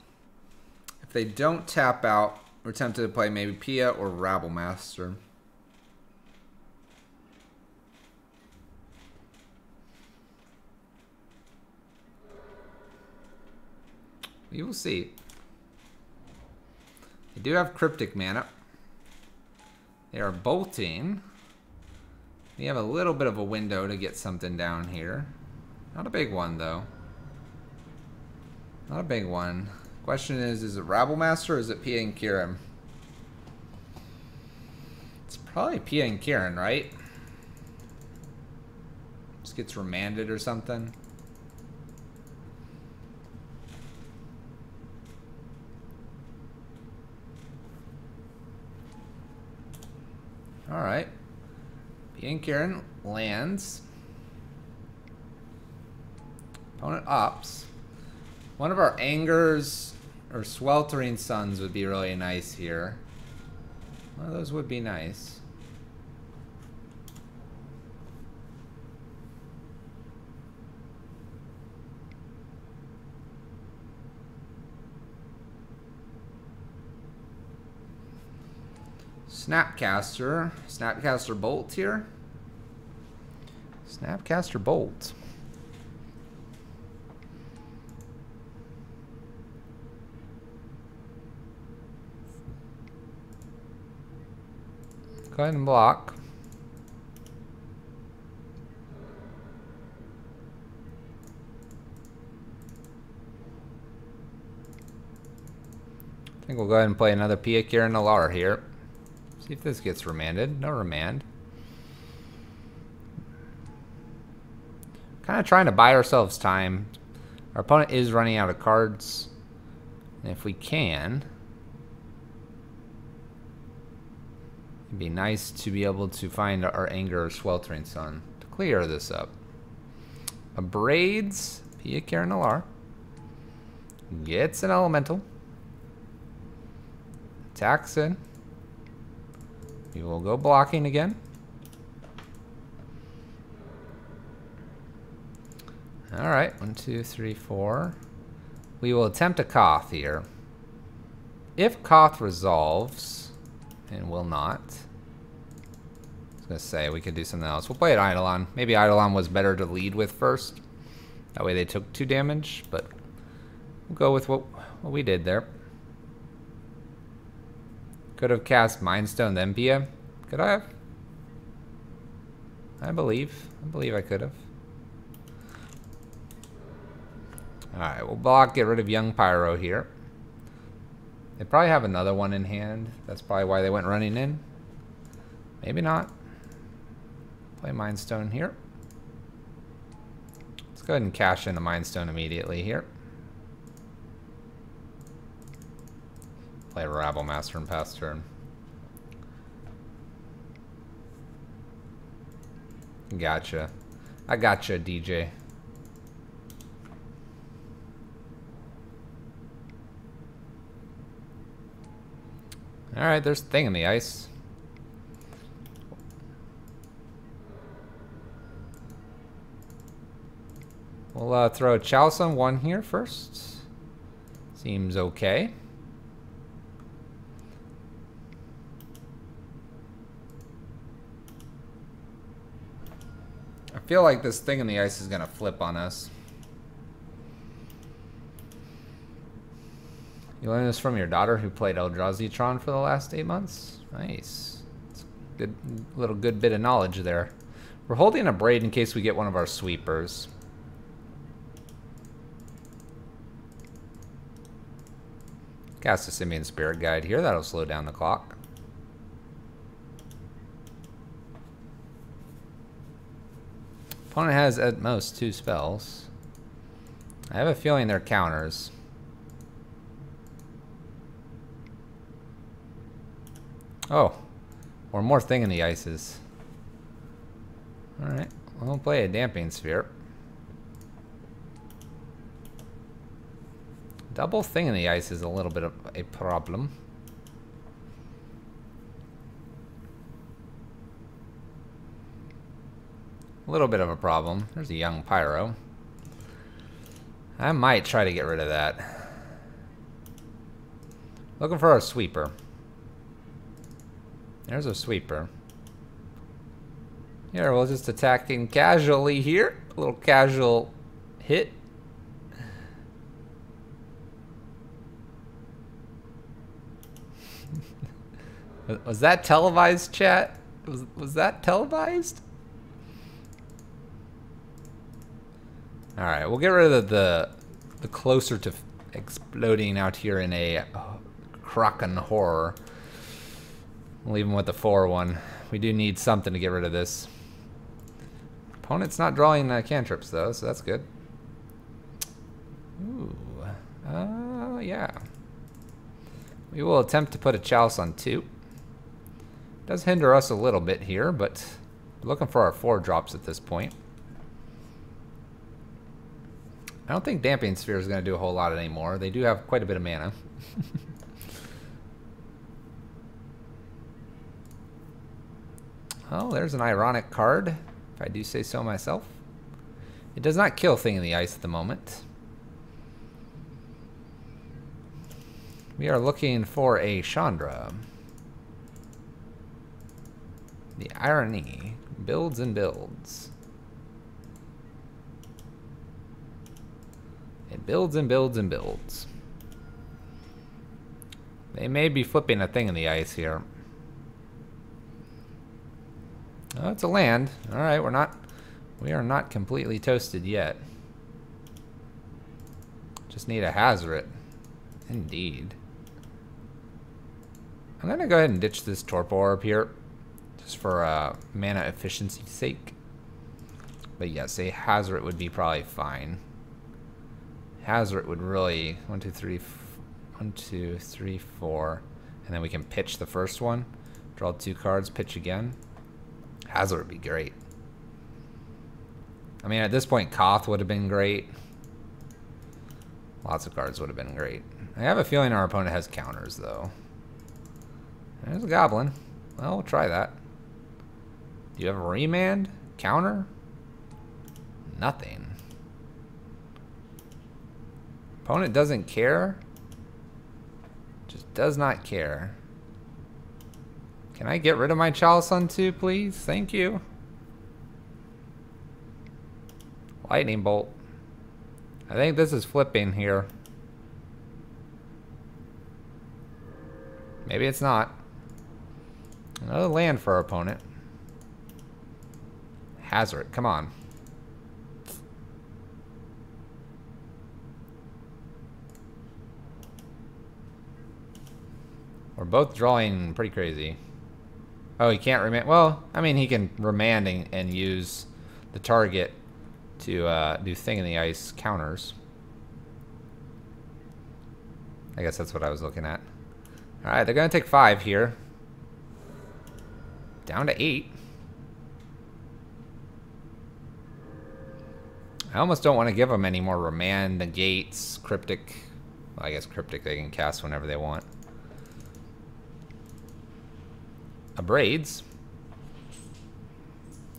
If they don't tap out, we're tempted to play maybe Pia or Rabble Master. We will see. They do have Cryptic mana. They are bolting. We have a little bit of a window to get something down here. Not a big one, though. Not a big one. Question is it Rabble Master or is it Pia and Kieran? It's probably Pia and Kieran, right? Just gets remanded or something. Alright. Pia and Kieran lands. Opponent opts. One of our Angers or Sweltering Suns would be really nice here. One of those would be nice. Snapcaster. Snapcaster Bolt here. Snapcaster Bolt. Go ahead and block. I think we'll go ahead and play another Pia Kieran Alar here. See if this gets remanded. No remand. Kind of trying to buy ourselves time. Our opponent is running out of cards. And if we can, it'd be nice to be able to find our Anger or Sweltering Sun to clear this up. Abrades Pia Kieran Alar. Gets an Elemental. Attacks in. We will go blocking again. Alright, 1, 2, 3, 4. We will attempt a Koth here. If Koth resolves, and will not, I was going to say we could do something else. We'll play it Eidolon. Maybe Eidolon was better to lead with first. That way they took 2 damage, but we'll go with what we did there. Could have cast Mind Stone then Pia. Could I have? I believe I could have. Alright, we'll block, get rid of Young Pyro here. They probably have another one in hand. That's probably why they went running in. Maybe not. Play Mind Stone here. Let's go ahead and cash in the Mind Stone immediately here. Play Rabble Master and pass turn. Gotcha. I gotcha, DJ. Alright, there's a thing in the ice. We'll throw a Chalice on 1 here first. Seems okay. I feel like this thing in the ice is going to flip on us. You learned this from your daughter who played Eldrazi-tron for the last 8 months? Nice. It's a good bit of knowledge there. We're holding a Braid in case we get one of our sweepers. Cast a Simian Spirit Guide here. That'll slow down the clock. Opponent has at most 2 spells. I have a feeling they're counters. Oh, or more thing in the ices. Alright, we'll play a Damping Sphere. Double thing in the ice is a little bit of a problem. A little bit of a problem. There's a Young Pyro. I might try to get rid of that. Looking for our sweeper. There's a sweeper. Here, we'll just attacking casually here. A little casual hit. Was that televised, chat? Was that televised? Alright, we'll get rid of the closer to exploding out here in a Kraken horror. We'll leave him with the 4-1. We do need something to get rid of this. Opponent's not drawing cantrips though, so that's good. Ooh. Yeah. We will attempt to put a Chalice on 2. Does hinder us a little bit here, but we're looking for our 4 drops at this point. I don't think Damping Sphere is going to do a whole lot anymore. They do have quite a bit of mana. Oh, there's an ironic card, if I do say so myself. It does not kill Thing in the Ice at the moment. We are looking for a Shondra. The irony builds and builds. It builds and builds and builds. They may be flipping a Thing in the Ice here. Oh, it's a land. All right, we are not completely toasted yet. Just need a Hazoret. Indeed. I'm gonna go ahead and ditch this Torpor Orb here, just for mana efficiency's sake. But yes, a Hazoret would be probably fine. Hazoret would really 1, 2, 3, 1, 2, 3, 4, and then we can pitch the first one. Draw 2 cards, pitch again. Hazoret would be great. I mean, at this point, Koth would have been great. Lots of cards would have been great. I have a feeling our opponent has counters, though. There's a goblin. Well, we'll try that. Do you have a remand? Counter? Nothing. Opponent doesn't care. Just does not care. Can I get rid of my Chalice on 2, please? Thank you. Lightning bolt. I think this is flipping here. Maybe it's not. Another land for our opponent. Hazard, come on. We're both drawing pretty crazy. Oh, he can't remand. Well, I mean, he can remand and use the target to do Thing in the Ice counters. I guess that's what I was looking at. Alright, they're going to take 5 here. Down to 8. I almost don't want to give them any more remand, negates, cryptic. Well, I guess cryptic they can cast whenever they want. Abrades.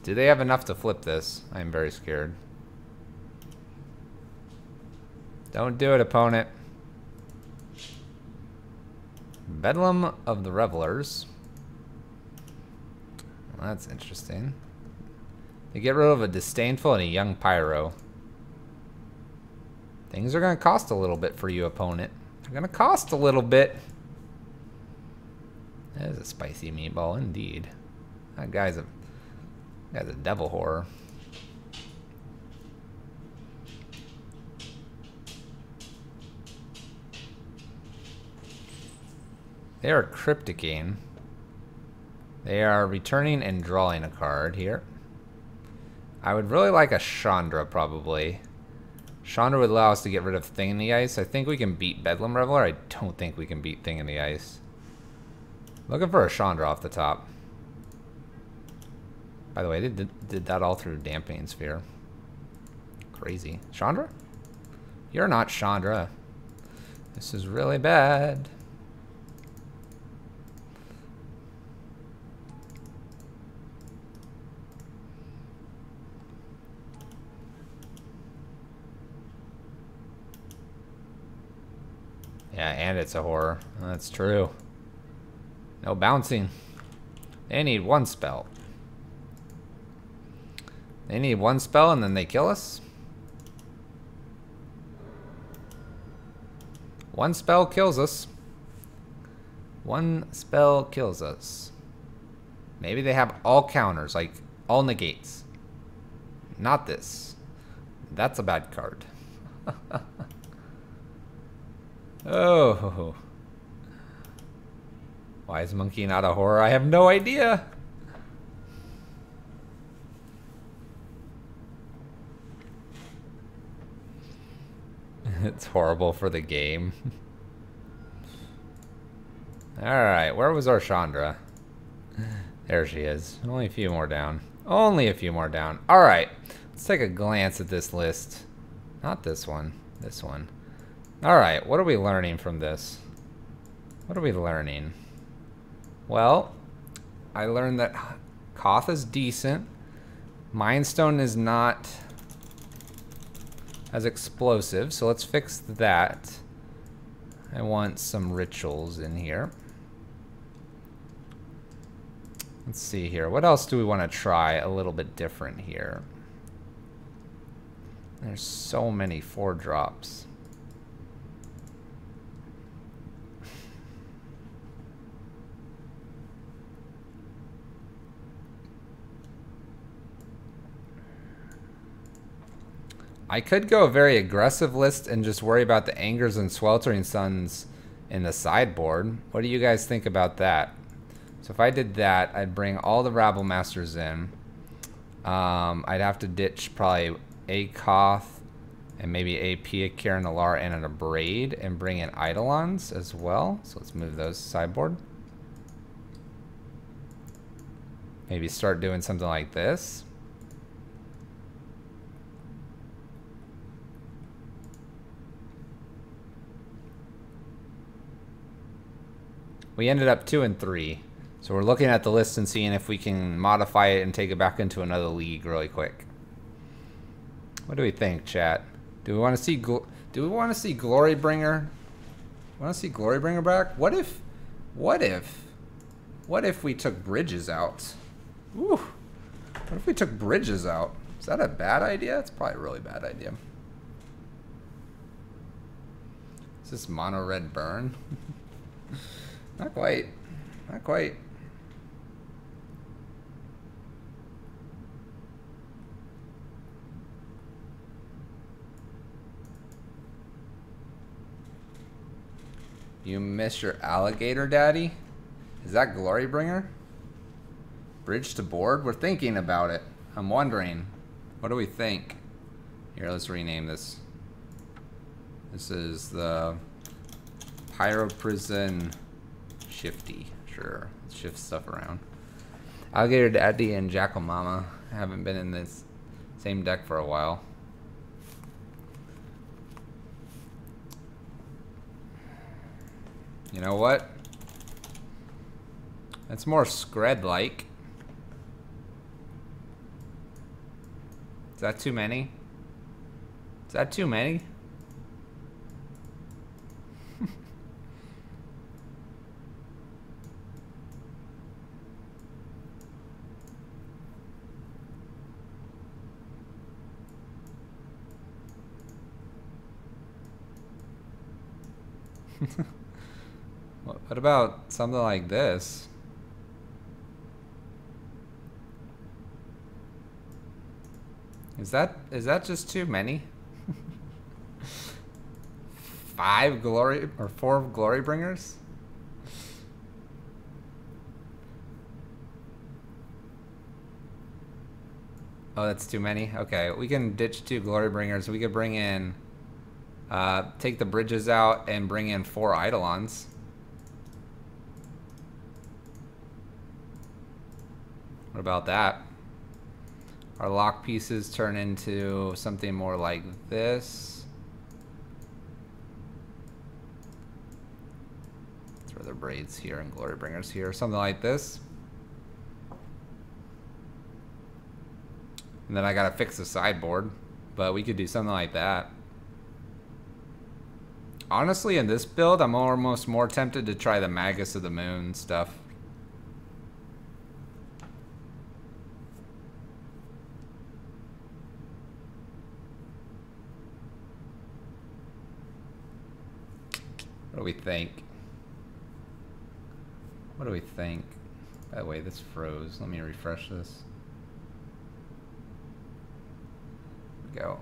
Do they have enough to flip this? I am very scared. Don't do it, opponent. Bedlam of the Revelers. Well, that's interesting. They get rid of a Disdainful and a Young Pyro. Things are going to cost a little bit for you, opponent. They're going to cost a little bit. That is a spicy meatball, indeed. That guy's a devil horror. They are crypticing. They are returning and drawing a card here. I would really like a Shondra, probably. Shondra would allow us to get rid of Thing in the Ice. I think we can beat Bedlam Reveler. I don't think we can beat Thing in the Ice. Looking for a Shondra off the top. By the way, they did that all through Dampening Sphere. Crazy. Chandra? You're not Chandra. This is really bad. Yeah, and it's a horror. That's true. No bouncing. They need 1 spell. They need 1 spell and then they kill us? 1 spell kills us. 1 spell kills us. Maybe they have all counters, like all negates. Not this. That's a bad card. Oh. Why is Monkey not a horror? I have no idea. It's horrible for the game. Alright, where was our Chandra? There she is. Only a few more down. Only a few more down. Alright, let's take a glance at this list. Not this one. This one. Alright, what are we learning from this? What are we learning? Well, I learned that Koth is decent. Mindstone is not as explosive, so let's fix that. I want some rituals in here. Let's see here. What else do we want to try a little bit different here? There's so many 4-drops. I could go a very aggressive list and just worry about the Angers and Sweltering Suns in the sideboard. What do you guys think about that? So if I did that, I'd bring all the Rabble Masters in. I'd have to ditch probably a Koth and maybe a Pia Karen Alar and an Abrade and bring in Eidolons as well. So let's move those to sideboard. Maybe start doing something like this. We ended up 2 and 3. So we're looking at the list and seeing if we can modify it and take it back into another league really quick. What do we think, chat? Do we want to see Glorybringer? Want to see Glorybringer back? What if we took Bridges out? Ooh. What if we took Bridges out? Is that a bad idea? It's probably a really bad idea. Is this mono red burn? Not quite. Not quite. You miss your alligator daddy? Is that Glorybringer? Bridge to board? We're thinking about it. I'm wondering. What do we think? Here, let's rename this. This is the Pyro Prison Shifty. Sure, let's shift stuff around. Alligator Daddy and Jackal Mama haven't been in this same deck for a while. You know what? That's more Scred-like. Is that too many? Is that too many? What about something like this? Is that just too many? 5 glory or 4 Glorybringers? Oh, that's too many? Okay, we can ditch 2 Glorybringers. We could bring in take the Bridges out and bring in 4 Eidolons. What about that? Our lock pieces turn into something more like this. Throw the braids here and Glorybringers here. Something like this. And then I gotta fix the sideboard. But we could do something like that. Honestly, in this build, I'm almost more tempted to try the Magus of the Moon stuff. What do we think? What do we think? By the way, this froze. Let me refresh this. Go.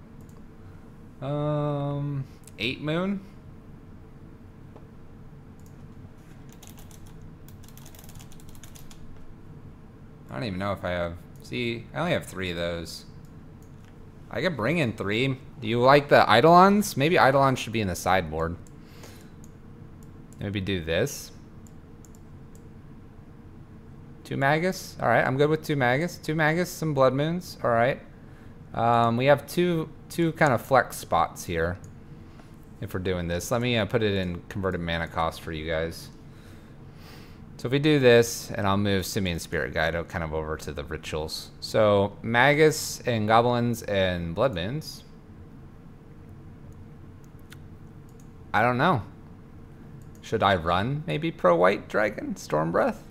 8 moon? I don't even know if I have... See, I only have 3 of those. I could bring in 3. Do you like the Eidolons? Maybe Eidolons should be in the sideboard. Maybe do this. 2 Magus. Alright, I'm good with 2 Magus. 2 Magus, some Bloodmoons. Alright. We have two kind of flex spots here. If we're doing this. Let me put it in converted mana cost for you guys. So if we do this, and I'll move Simian Spirit Guide kind of over to the rituals. So Magus and Goblins and Bloodmoons. I don't know. Should I run maybe Pro White Dragon? Storm Breath?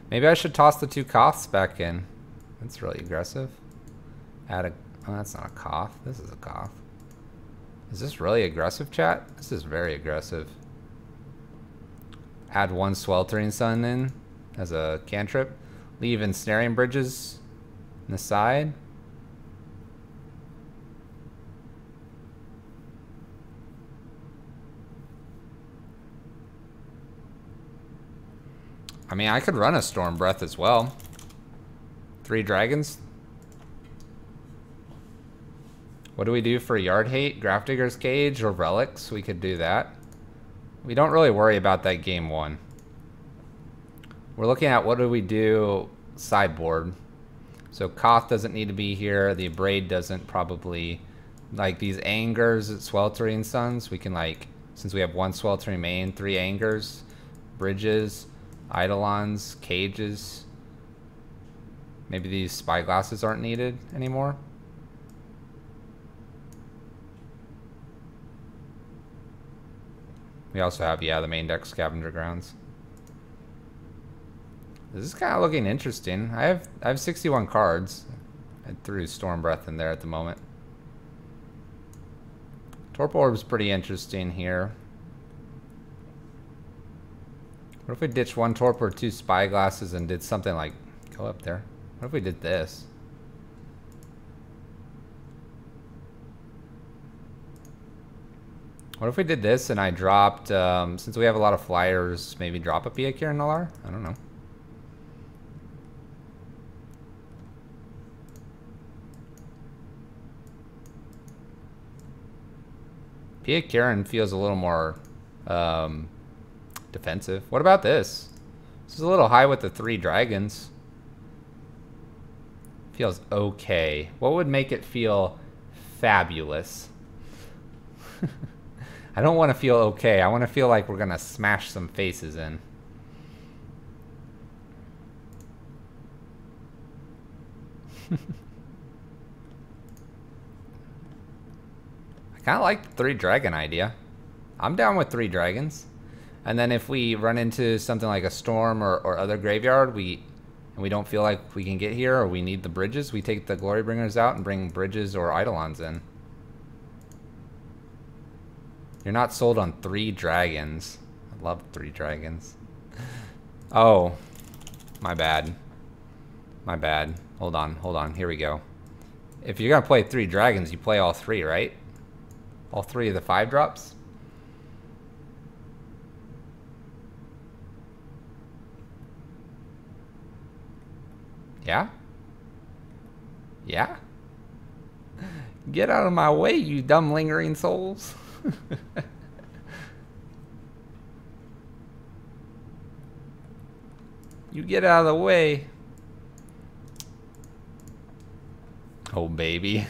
Maybe I should toss the 2 Koths back in. That's really aggressive. Add a... Oh, that's not a Koth. This is a Koth. Is this really aggressive, chat? This is very aggressive. Add 1 Sweltering Sun in as a cantrip. Leave Ensnaring Bridges on the side. I mean, I could run a Storm Breath as well. 3 dragons. What do we do for Yard Hate? Grafdigger's Cage or Relics? We could do that. We don't really worry about that game 1. We're looking at what do we do sideboard. So Koth doesn't need to be here. The Abrade doesn't probably. Like these Angers at Sweltering Suns, we can like, since we have 1 Sweltering main, 3 Angers. Bridges, Eidolons, cages. Maybe these spyglasses aren't needed anymore. We also have, yeah, the main deck scavenger grounds. This is kind of looking interesting. I have 61 cards. I threw Storm Breath in there at the moment. Torpor Orb's pretty interesting here. What if we ditched one Torpor, two Spyglasses, and did something like... Go up there. What if we did this? What if we did this and I dropped... since we have a lot of flyers, maybe drop a Pia Kiran. I don't know. Pia Kiran feels a little more defensive. What about this? This is a little high with the 3 dragons. Feels okay. What would make it feel fabulous? I don't want to feel okay. I want to feel like we're going to smash some faces in. Kind of like the 3 dragon idea. I'm down with 3 dragons. And then if we run into something like a storm or other graveyard, and we don't feel like we can get here or we need the bridges, we take the glory bringers out and bring bridges or eidolons in. You're not sold on 3 dragons. I love 3 dragons. Oh, my bad. My bad. Hold on. Here we go. If you're gonna play 3 dragons, you play all 3, right? All 3 of the 5 drops? Yeah? Yeah? Get out of my way, you dumb lingering souls. You get out of the way. Oh, baby.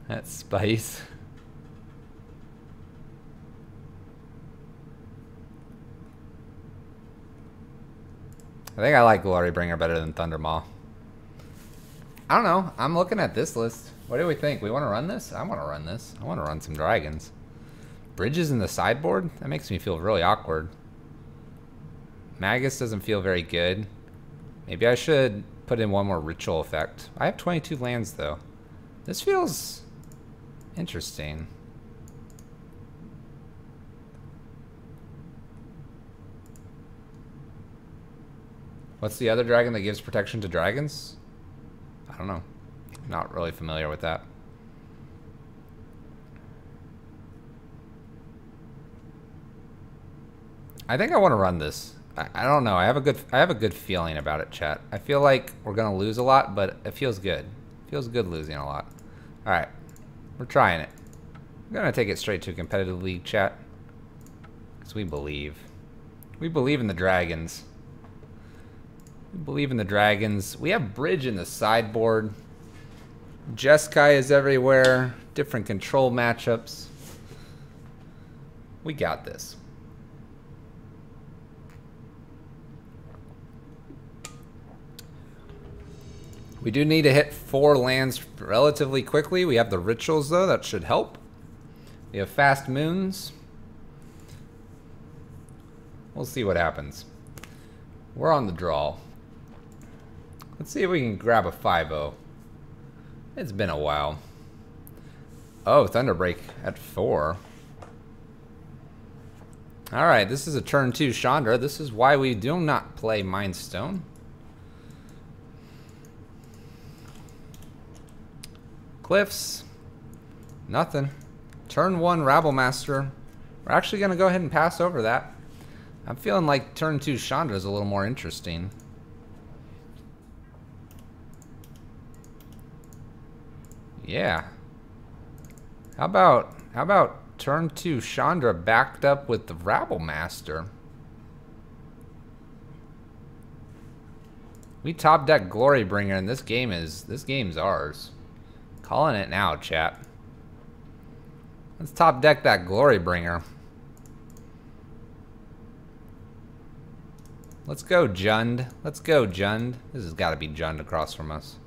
That's spice. I think I like Glorybringer better than Thundermaw. I don't know. I'm looking at this list. What do we think? We want to run this? I want to run this. I want to run some dragons. Bridges in the sideboard? That makes me feel really awkward. Magus doesn't feel very good. Maybe I should put in one more ritual effect. I have 22 lands, though. This feels interesting. What's the other dragon that gives protection to dragons? I don't know. Not really familiar with that. I think I want to run this. I don't know. I have a good feeling about it, chat. I feel like we're gonna lose a lot, but it feels good. It feels good losing a lot. All right, we're trying it. I'm gonna take it straight to a competitive league, chat, because we believe. We believe in the dragons. We believe in the dragons. We have bridge in the sideboard. Jeskai is everywhere. Different control matchups. We got this. We do need to hit 4 lands relatively quickly. We have the rituals, though. That should help. We have fast moons. We'll see what happens. We're on the draw. Let's see if we can grab a 5-0. It's been a while. Oh, Thunderbreak at 4. Alright, this is a turn 2 Chandra. This is why we do not play Mind Stone. Cliffs. Nothing. Turn 1 Rabble Master. We're actually going to go ahead and pass over that. I'm feeling like turn 2 Chandra is a little more interesting. Yeah. How about turn 2 Chandra backed up with the Rabble Master? We top deck Glorybringer, and this game's ours. Calling it now, chat. Let's top deck that Glorybringer. Let's go, Jund. Let's go, Jund. This has got to be Jund across from us.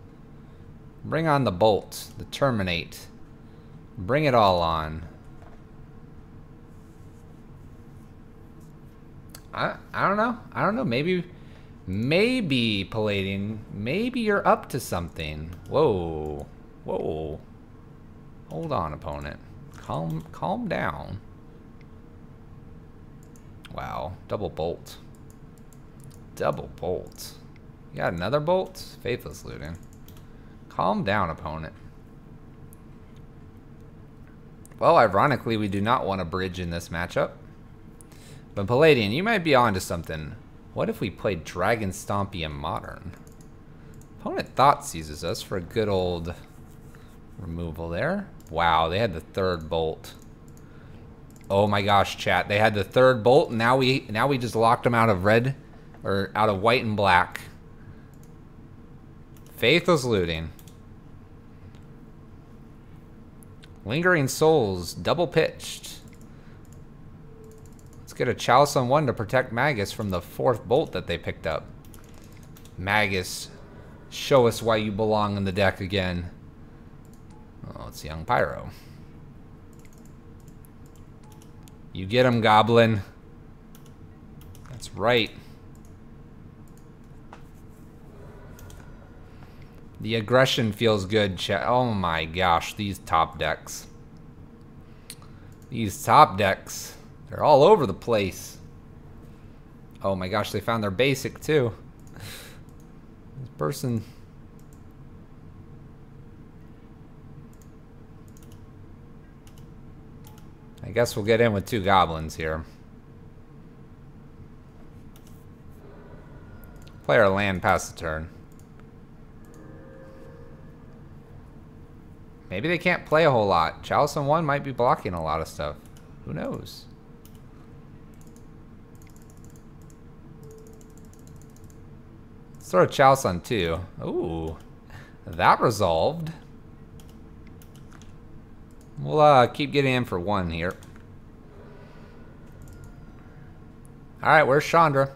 Bring on the bolt. The terminate. Bring it all on. I don't know. I don't know. Maybe Palladian. Maybe you're up to something. Whoa. Whoa. Hold on, opponent. Calm down. Wow. Double bolt. Double bolt. You got another bolt? Faithless looting. Calm down, opponent. Well, ironically, we do not want a bridge in this matchup. But Palladian, you might be onto something. What if we played Dragon Stompy in Modern? Opponent thought seizes us for a good old removal there. Wow, they had the third bolt. Oh my gosh, chat. They had the third bolt, and now we just locked them out of red, or out of white and black. Faithless looting. Lingering Souls, double pitched. Let's get a Chalice on 1 to protect Magus from the 4th bolt that they picked up. Magus, show us why you belong in the deck again. Oh, it's Young Pyro. You get him, Goblin. That's right. The aggression feels good, chat. Oh my gosh, these top decks. These top decks. They're all over the place. Oh my gosh, they found their basic too. This person... I guess we'll get in with 2 goblins here. Play our land past the turn. Maybe they can't play a whole lot. Chalice on 1 might be blocking a lot of stuff. Who knows? Let's throw a Chalice on 2. Ooh. That resolved. We'll keep getting in for 1 here. Alright, where's Shondra?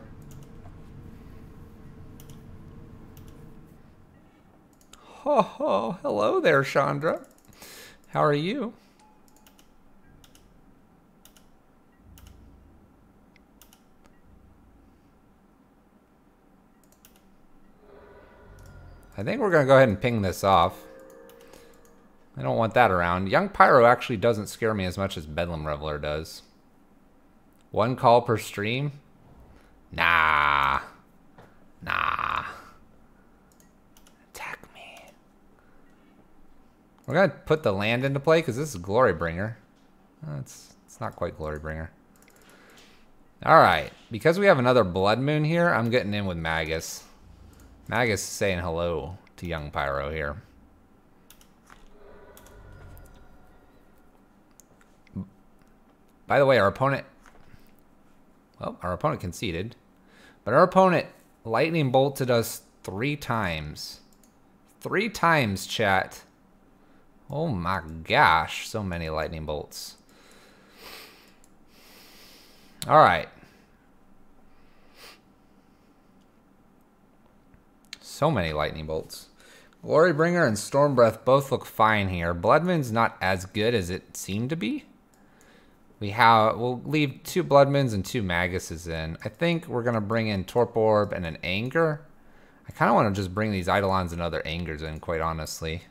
Oh, hello there, Chandra. How are you? I think we're going to go ahead and ping this off. I don't want that around. Young Pyro actually doesn't scare me as much as Bedlam Reveler does. 1 call per stream? Nah. Nah. Attack me. We're going to put the land into play because this is Glorybringer. It's not quite Glorybringer. Alright. Because we have another Bloodmoon here, I'm getting in with Magus. Magus is saying hello to Young Pyro here. By the way, our opponent... Well, our opponent conceded. But our opponent lightning bolted us 3 times. 3 times, chat. Oh my gosh, so many lightning bolts. Alright. So many lightning bolts. Glorybringer and Stormbreath both look fine here. Bloodmoon's not as good as it seemed to be. We'll leave 2 Bloodmoons and 2 Maguses in. I think we're going to bring in Torp Orb and an Anger. I kind of want to just bring these Eidolons and other Angers in, quite honestly.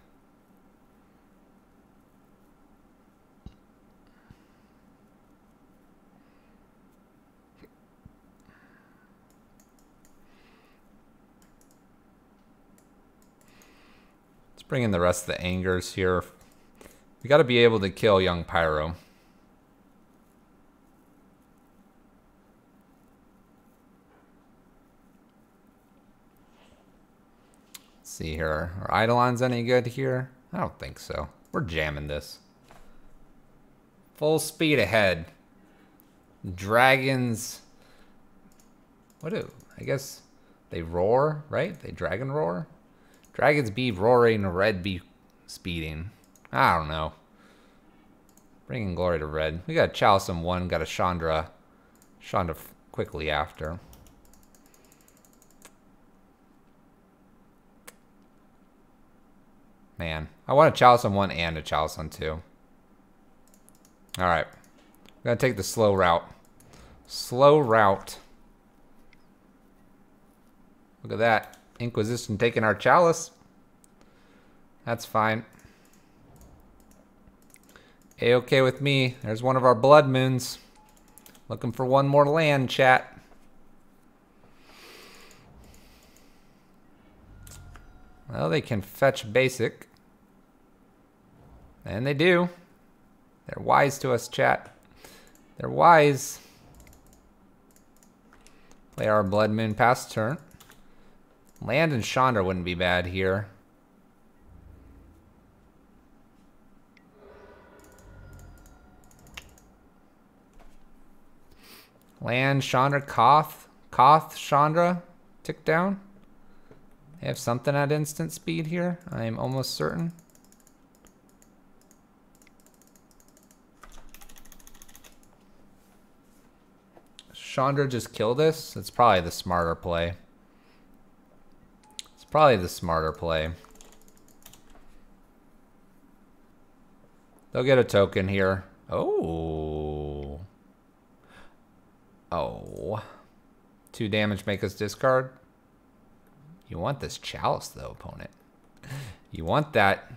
Let's bring in the rest of the Angers here. We got to be able to kill Young Pyro. See here, are Eidolons any good here? I don't think so. We're jamming this. Full speed ahead. Dragons. I guess they roar, right? They dragon roar? Dragons be roaring, red be speeding. I don't know. Bringing glory to red. We got a Chalice on 1, got a Shondra. Shonda quickly after. Man, I want a Chalice on 1 and a Chalice on 2. Alright. I'm going to take the slow route. Slow route. Look at that. Inquisition taking our Chalice. That's fine. A-okay with me. There's one of our Bloodmoons. Looking for one more land, chat. Well, they can fetch basic. And they do. They're wise to us, chat. They're wise. Play our Bloodmoon past turn. Land and Chandra wouldn't be bad here. Land, Chandra, Koth. Koth, Chandra. Tick down. They have something at instant speed here. I am almost certain. Chandra just kill this? It's probably the smarter play. It's probably the smarter play. They'll get a token here. Oh. Oh. 2 damage make us discard. You want this Chalice though, opponent. You want that.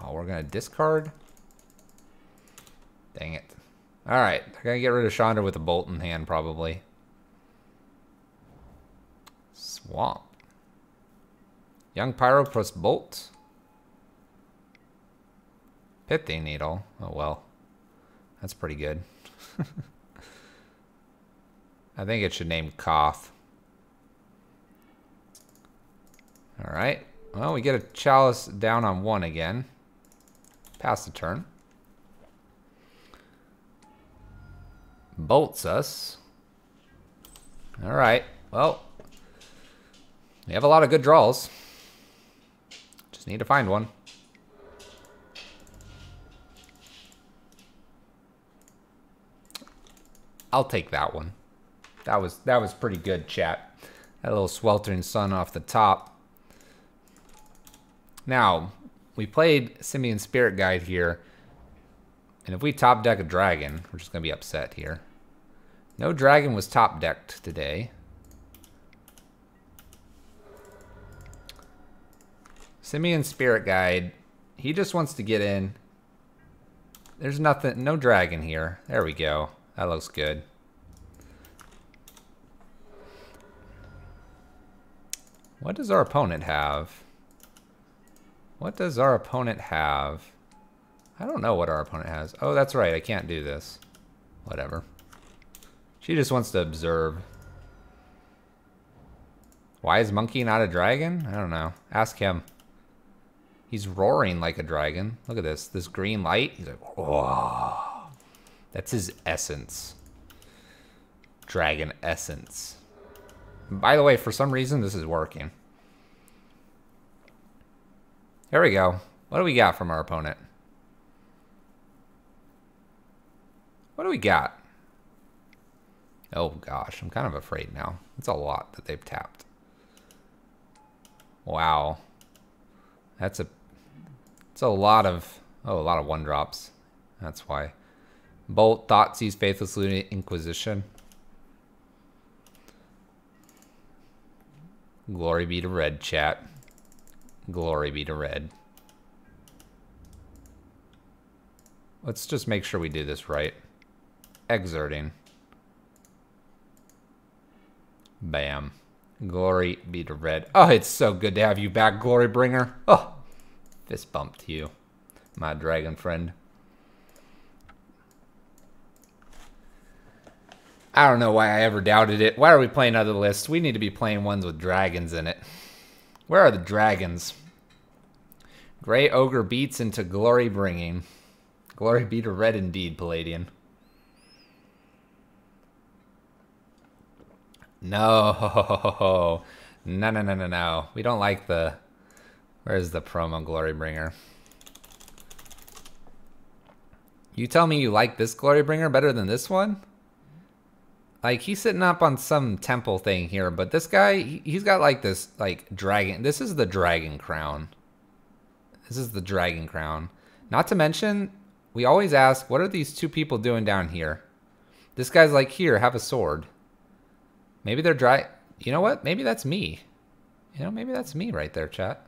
Oh, we're gonna discard. Dang it. Alright, they're gonna get rid of Shondra with a bolt in hand, probably. Swamp. Young Pyro plus bolt. Pithing Needle. Oh well. That's pretty good. I think it should name Koth. Alright. Well, we get a Chalice down on 1 again. Pass the turn. Bolts us. Alright. Well, we have a lot of good draws. Just need to find one. I'll take that one. That was pretty good, chat. That little Sweltering Sun off the top. Now, we played Simian Spirit Guide here. And if we top deck a dragon, we're just going to be upset here. No dragon was top decked today. Simian Spirit Guide, he just wants to get in. There's nothing, no dragon here. There we go. That looks good. What does our opponent have? What does our opponent have? I don't know what our opponent has. Oh, that's right. I can't do this. Whatever. She just wants to observe. Why is Monkey not a dragon? I don't know. Ask him. He's roaring like a dragon. Look at this. This green light. He's like, whoa. That's his essence. Dragon essence. By the way, for some reason, this is working. Here we go. What do we got from our opponent? What do we got? Oh gosh, I'm kind of afraid now. It's a lot that they've tapped. Wow. It's a lot of, oh, a lot of 1-drops. That's why. Bolt, Thoughtseize, Faithless Lunatic, Inquisition. Glory be to red, chat. Glory be to red. Let's just make sure we do this right. Exerting. Bam. Glory be to red. Oh, it's so good to have you back, Glory Bringer. Oh, fist bump to you, my dragon friend. I don't know why I ever doubted it. Why are we playing other lists? We need to be playing ones with dragons in it. Where are the dragons? Grey Ogre beats into Glory Bringing. Glory be to red indeed, Palladian. No. No. We don't like the... Where's the promo Glory Bringer? You tell me you like this Glory Bringer better than this one? Like, he's sitting up on some temple thing here, but this guy, he's got like this, like, dragon. This is the dragon crown. This is the Dragon Crown. Not to mention, we always ask, what are these two people doing down here? This guy's like, here, have a sword. Maybe they're You know what? Maybe that's me. You know, maybe that's me right there, chat.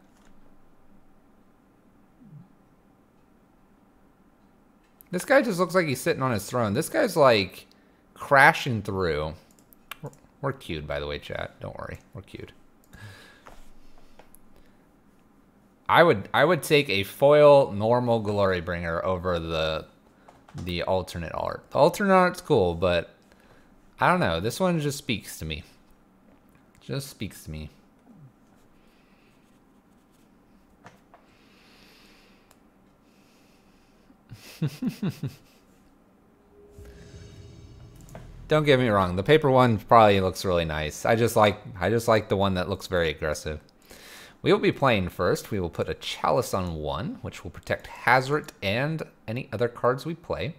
This guy just looks like he's sitting on his throne. This guy's like crashing through. We're queued, by the way, chat. Don't worry. We're queued. I would take a foil normal Glorybringer over the alternate art. The alternate art's cool, but I don't know. This one just speaks to me. Just speaks to me. Don't get me wrong. The paper one probably looks really nice. I just like the one that looks very aggressive. We will be playing first. We will put a Chalice on 1, which will protect Hazret and any other cards we play.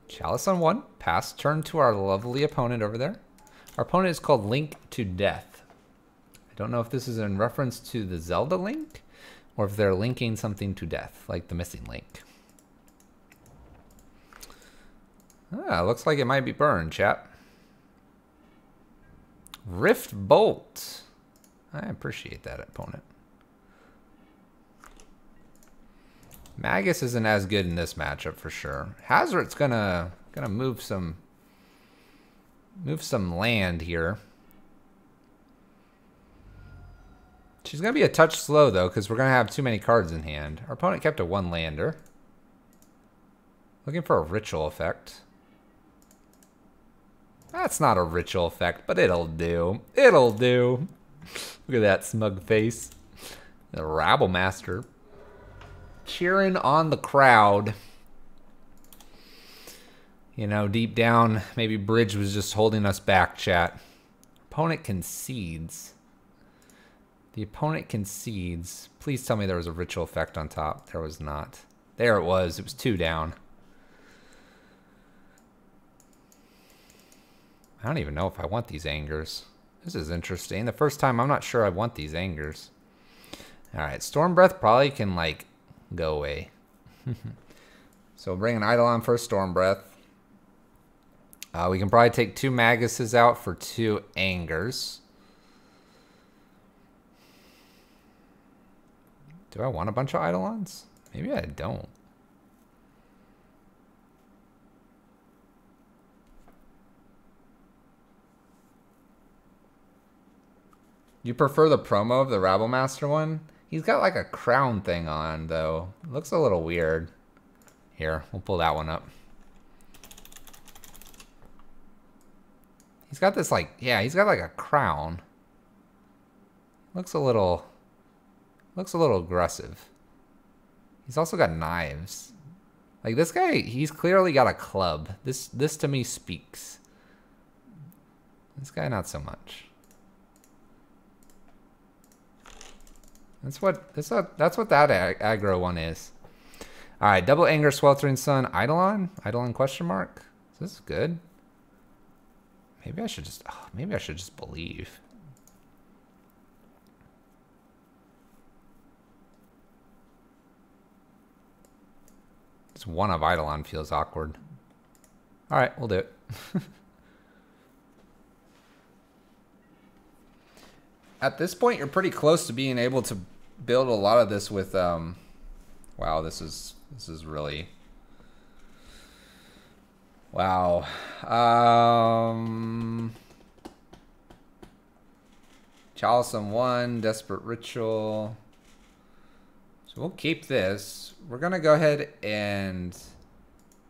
Chalice on 1. Pass turn to our lovely opponent over there. Our opponent is called Link to Death. I don't know if this is in reference to the Zelda Link, or if they're linking something to death, like the missing link. Ah, looks like it might be burned, chap. Rift Bolt. I appreciate that, opponent. Magus isn't as good in this matchup for sure. Hazret's gonna move some land here. She's gonna be a touch slow though, because we're gonna have too many cards in hand. Our opponent kept a 1-lander. Looking for a ritual effect. That's not a ritual effect, but it'll do. It'll do. Look at that smug face. The Rabble Master. Cheering on the crowd. You know, deep down, maybe Bridge was just holding us back, chat. Opponent concedes. The opponent concedes. Please tell me there was a ritual effect on top. There was not. There it was. It was 2 down. I don't even know if I want these angers. This is interesting. The first time I'm not sure I want these angers. Alright, Storm Breath probably can, like, go away. So we'll bring an Eidolon for a Storm Breath. We can probably take 2 Maguses out for 2 angers. Do I want a bunch of Eidolons? Maybe I don't. You prefer the promo of the Rabble Master one? He's got like a crown thing on, though. It looks a little weird. Here, we'll pull that one up. He's got this like, yeah, he's got like a crown. Looks a little aggressive. He's also got knives. Like this guy, he's clearly got a club. This to me speaks. This guy, not so much. That's what that aggro one is. All right, double anger, Sweltering Sun, Eidolon, Eidolon question mark. This is good. Maybe I should just believe. Just one of Eidolon feels awkward. All right, we'll do it. At this point, you're pretty close to being able to build a lot of this with, wow, this is really, wow. Chalice on 1, Desperate Ritual. So we'll keep this. We're gonna go ahead and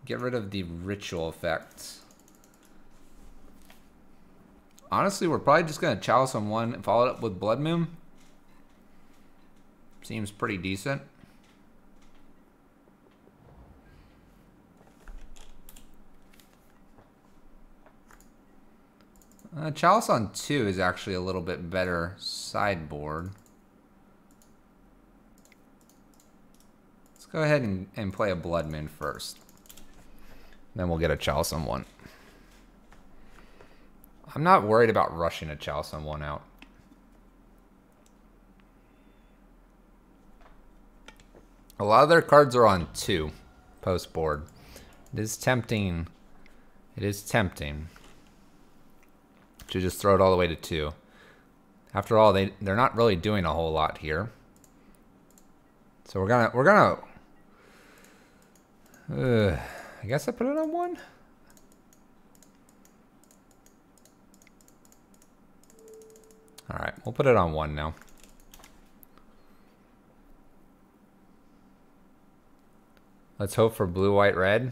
get rid of the ritual effect. Honestly, we're probably just going to Chalice on 1 and follow it up with Bloodmoon. Seems pretty decent. Chalice on 2 is actually a little bit better sideboard. Let's go ahead and play a Bloodmoon first. Then we'll get a Chalice on 1. I'm not worried about rushing a Chalice on 1 out. A lot of their cards are on 2 post board. It is tempting. It is tempting to just throw it all the way to 2. After all, they're not really doing a whole lot here. So we're gonna I guess I put it on 1. All right, we'll put it on 1 now. Let's hope for blue, white, red.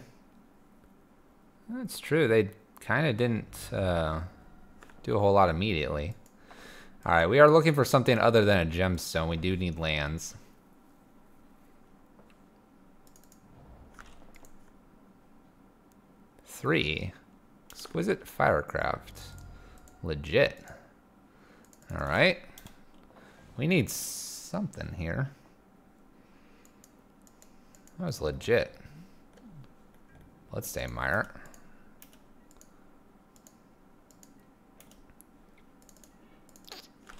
That's true. They kind of didn't do a whole lot immediately. All right, we are looking for something other than a gemstone. We do need lands. Three. Exquisite Firecraft. Legit. All right. We need something here. That was legit. Let's stay Meyer.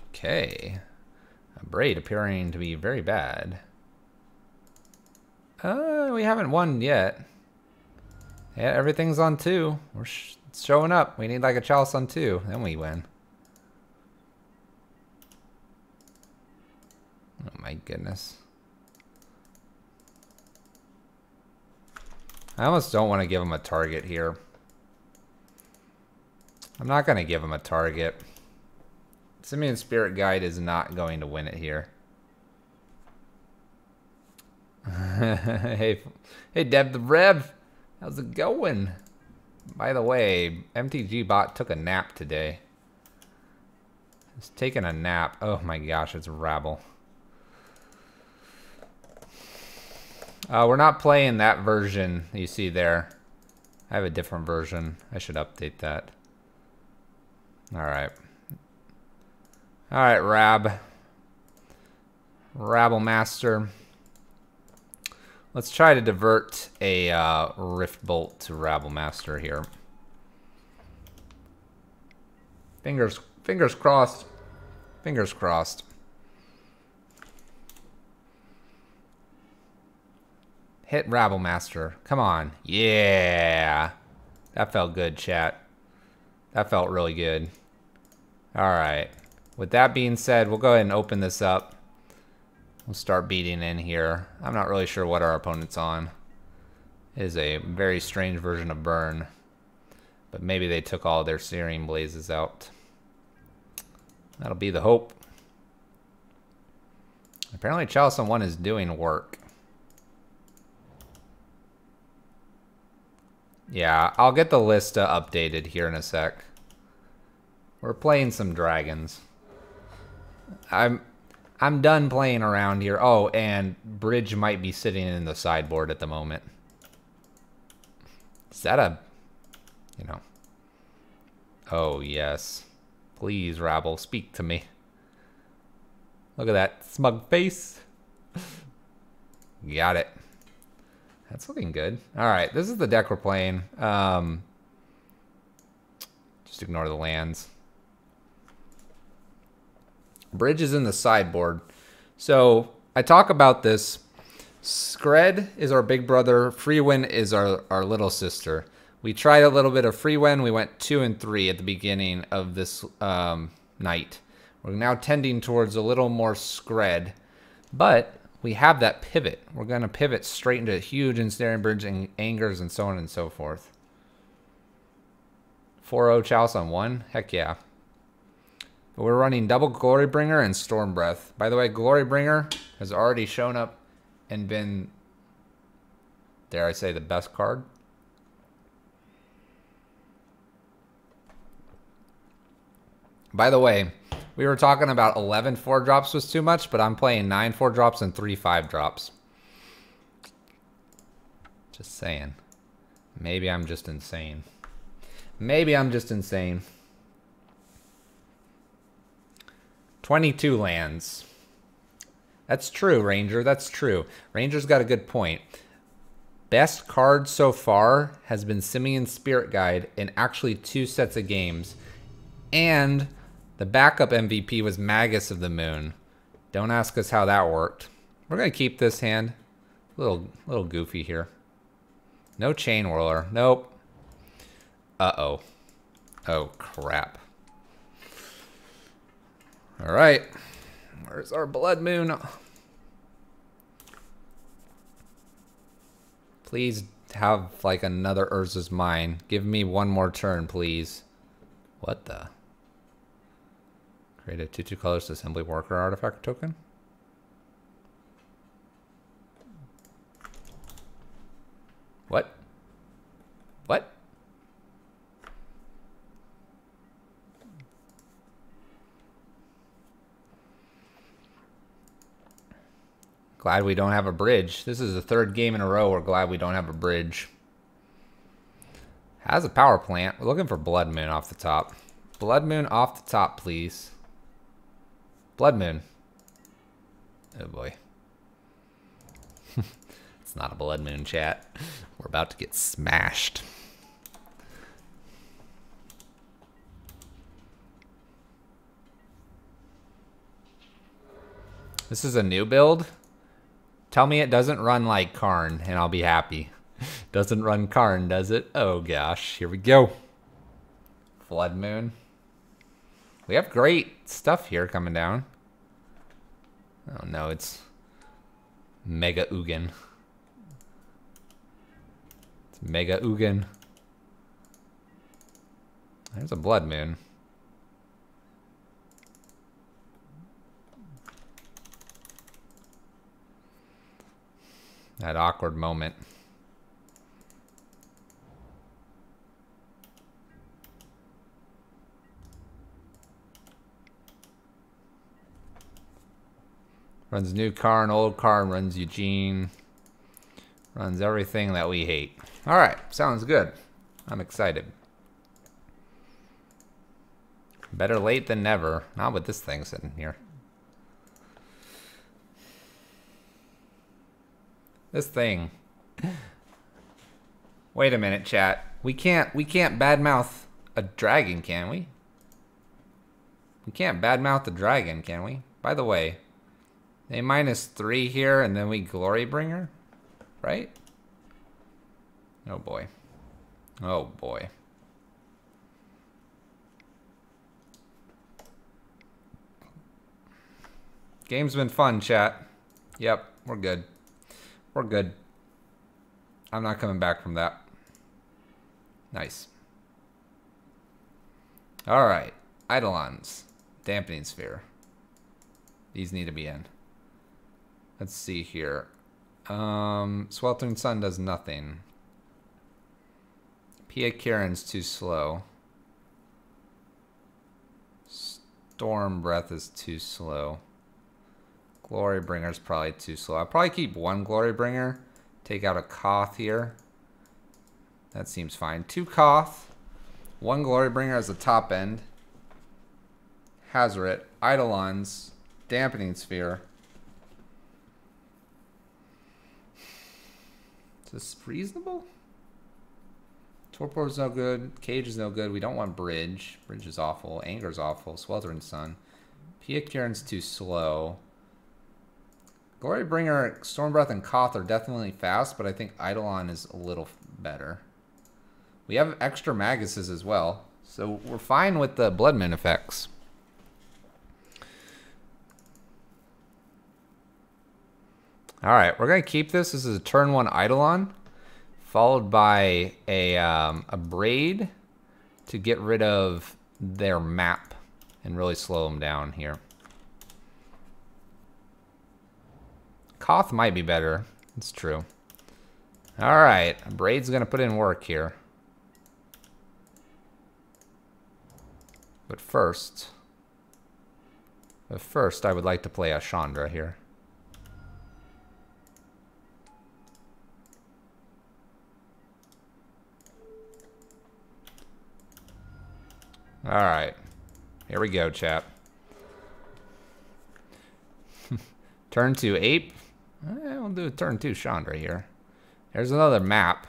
Okay. A braid appearing to be very bad. We haven't won yet. Yeah, everything's on 2. We're showing up. We need like a Chalice on 2. Then we win. Oh my goodness. I almost don't want to give him a target here. I'm not going to give him a target. Simian Spirit Guide is not going to win it here. Hey Deb the Rev. How's it going? By the way, MTG bot took a nap today. He's taking a nap. Oh my gosh, it's rabble. We're not playing that version you see there. I have a different version. I should update that. Alright. Alright, Rabble Master. Let's try to divert a Rift Bolt to Rabble Master here. Fingers crossed. Fingers crossed. Hit Rabble Master. Come on. Yeah. That felt good, chat. That felt really good. Alright. With that being said, we'll go ahead and open this up. We'll start beating in here. I'm not really sure what our opponent's on. It is a very strange version of Burn. But maybe they took all their Searing Blazes out. That'll be the hope. Apparently Chalice on 1 is doing work. Yeah, I'll get the list updated here in a sec. We're playing some dragons. I'm done playing around here. Oh, and Bridge might be sitting in the sideboard at the moment. Is that a... you know... Oh, yes. Please, Rabble, speak to me. Look at that smug face. Got it. That's looking good. Alright, this is the deck we're playing. Just ignore the lands. Bridge is in the sideboard. So, I talk about this. Skred is our big brother. Freewin is our little sister. We tried a little bit of Freewin. We went 2 and 3 at the beginning of this night. We're now tending towards a little more Skred. But we have that pivot. We're going to pivot straight into huge Ensnaring Bridge and Angers and so on and so forth. 4-0 Chalice on 1? Heck yeah. But we're running double Glorybringer and Storm Breath. By the way, Glorybringer has already shown up and been, dare I say, the best card. By the way, we were talking about 11 4-drops was too much, but I'm playing 9 4-drops and 3 5-drops. Just saying. Maybe I'm just insane. Maybe I'm just insane. 22 lands. That's true, Ranger. That's true. Ranger's got a good point. Best card so far has been Simian Spirit Guide in actually 2 sets of games. And the backup MVP was Magus of the Moon. Don't ask us how that worked. We're going to keep this hand. Little goofy here. No Chain Whirler. Nope. Uh-oh. Oh, crap. All right. Where's our Bloodmoon? Please have, like, another Urza's Mine. Give me one more turn, please. What the? Create a 2/2 colors assembly worker artifact token? What? What? Glad we don't have a bridge. This is the third game in a row we're glad we don't have a bridge. Has a power plant. We're looking for Bloodmoon off the top. Bloodmoon off the top, please. Bloodmoon. Oh boy. It's not a Bloodmoon, chat. We're about to get smashed. This is a new build. Tell me it doesn't run like Karn, and I'll be happy. Doesn't run Karn, does it? Oh gosh, here we go. Bloodmoon. We have great stuff here coming down. Oh no, it's Mega Ugin. It's Mega Ugin. There's a Bloodmoon. That awkward moment. Runs new Karn, old Karn, runs Eugene. Runs everything that we hate. Alright, sounds good. I'm excited. Better late than never. Not with this thing sitting here. This thing. Wait a minute, chat. We can't badmouth a dragon, can we? We can't badmouth the dragon, can we? By the way, they -3 here, and then we Glorybringer, right? Oh boy. Oh boy. Game's been fun, chat. Yep, we're good. We're good. I'm not coming back from that. Nice. Alright. Eidolons. Dampening Sphere. These need to be in. Let's see here. Sweltering Sun does nothing. Pia Kiran's too slow. Storm Breath is too slow. Glorybringer's probably too slow. I'll probably keep one Glorybringer. Take out a Koth here. That seems fine. 2 Koth. 1 Glorybringer as the top end. Hazoret. Eidolons. Dampening Sphere. Is this reasonable? Torpor's no good. Cage is no good. We don't want Bridge. Bridge is awful. Anger's awful. Sweltering Sun. Pia Kiran's too slow. Glorybringer, Stormbreath, and Koth are definitely fast, but I think Eidolon is a little better. We have extra Maguses as well, so we're fine with the Bloodmoon effects. Alright, we're going to keep this. This is a turn 1 Eidolon, followed by a Braid to get rid of their map and really slow them down here. Koth might be better. It's true. Alright, Braid's going to put in work here. But first I would like to play a Chandra here. Alright. Here we go, chap. Turn 2 Ape. We'll do a turn 2 Chandra here. There's another map.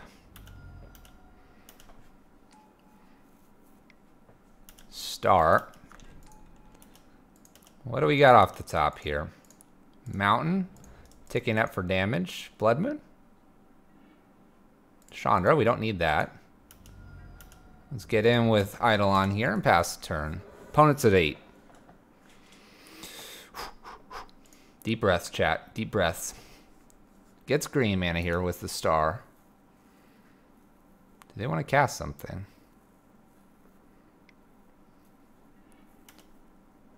Star. What do we got off the top here? Mountain. Ticking up for damage. Bloodmoon. Chandra, we don't need that. Let's get in with Eidolon here and pass the turn. Opponent's at 8. Deep breaths, chat. Deep breaths. Gets green mana here with the star. Do they want to cast something?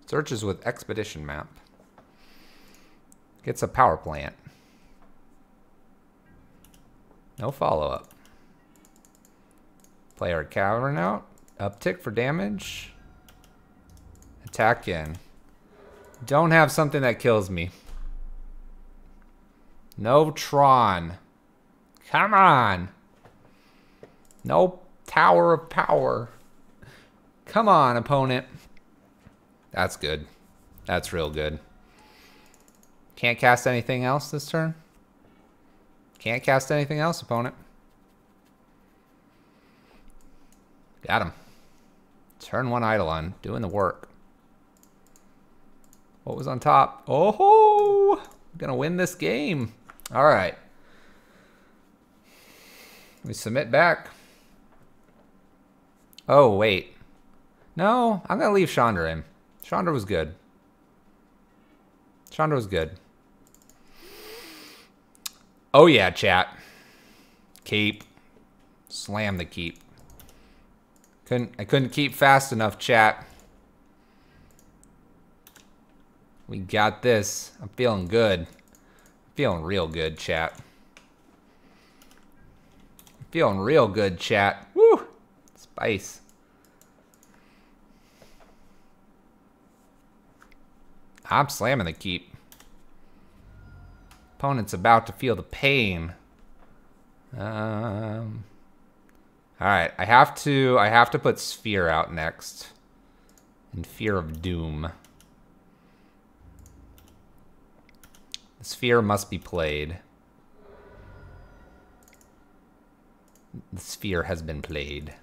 Searches with Expedition Map. Gets a power plant. No follow-up. Play our cavern out. Uptick for damage. Attack in. Don't have something that kills me. No Tron. Come on. No Tower of Power. Come on, opponent. That's good. That's real good. Can't cast anything else this turn? Can't cast anything else, opponent. Got him. Turn 1 Eidolon. Doing the work. What was on top? Oh, gonna win this game. All right. We submit back. Oh, wait. No, I'm gonna leave Shondra in. Shondra was good. Shondra was good. Oh yeah, chat. Keep. Slam the keep. I couldn't keep fast enough, chat. We got this. I'm feeling good. I'm feeling real good, chat. I'm feeling real good, chat. Woo! Spice. I'm slamming the keep. Opponent's about to feel the pain. All right, I have to put Sphere out next. In fear of doom. The Sphere must be played. The Sphere has been played.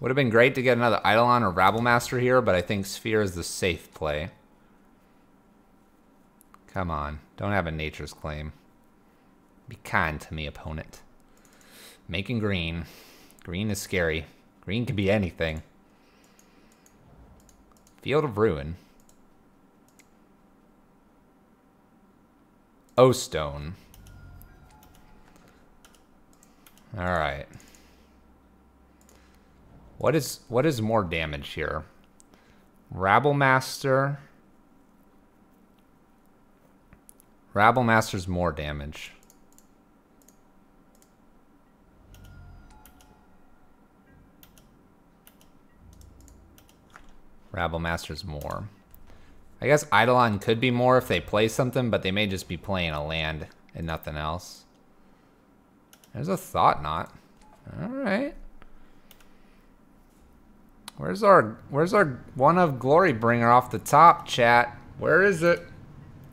Would have been great to get another Eidolon or Rabblemaster here, but I think Sphere is the safe play. Come on, don't have a Nature's Claim. Be kind to me, opponent. Making green. Green is scary. Green can be anything. Field of Ruin. O-Stone. Alright. What is more damage here? Rabblemaster. Rabblemaster's more damage. Rabblemaster's more. I guess Eidolon could be more if they play something, but they may just be playing a land and nothing else. There's a Thought Knot. Alright. Where's our one of Glorybringer off the top, chat? Where is it?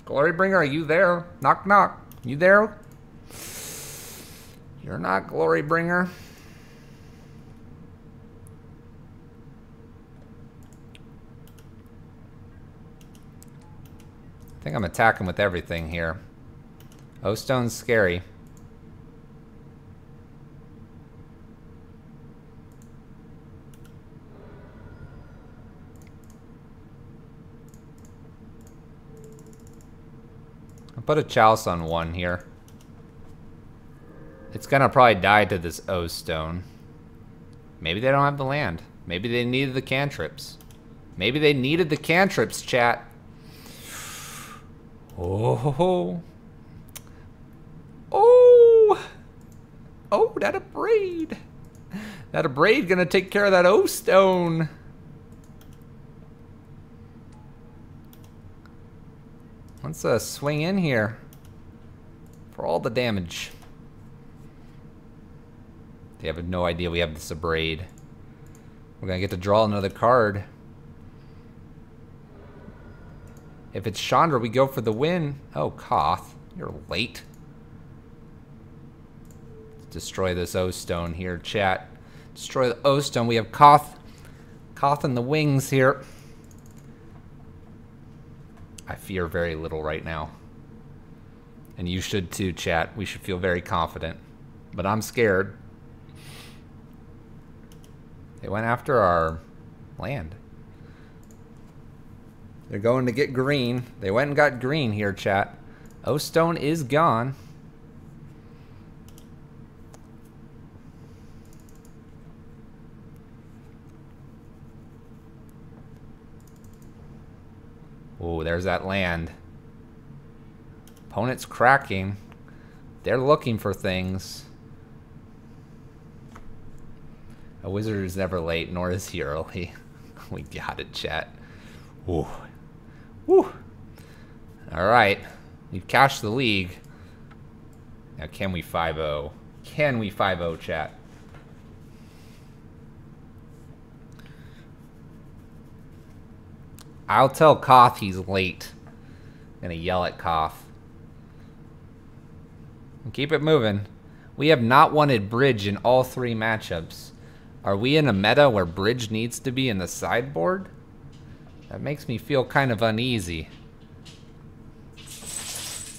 Glorybringer, are you there? Knock knock. You there? You're not Glorybringer. I think I'm attacking with everything here. O-Stone's scary. I'll put a Chalice on 1 here. It's gonna probably die to this O-Stone. Maybe they don't have the land. Maybe they needed the cantrips. Maybe they needed the cantrips, chat. Oh. Oh. Oh, that Abrade. That Abrade gonna take care of that O-Stone. Let's swing in here for all the damage. They have no idea we have this Abrade. We're gonna get to draw another card. If it's Chandra, we go for the win. Oh, Koth, you're late. Let's destroy this O-Stone here, chat. Destroy the O-Stone. We have Koth. Koth and the wings here. I fear very little right now. And you should too, chat. We should feel very confident. But I'm scared. They went after our land. They're going to get green. They went and got green here, chat. O-Stone is gone. Oh, there's that land. Opponent's cracking. They're looking for things. A wizard is never late, nor is he early. We got it, chat. Ooh. Woo. Alright. We've cashed the league. Now can we 5-0? Can we 5-0, chat? I'll tell Koth he's late. I'm gonna yell at Koth. And keep it moving. We have not wanted bridge in all 3 matchups. Are we in a meta where bridge needs to be in the sideboard? That makes me feel kind of uneasy.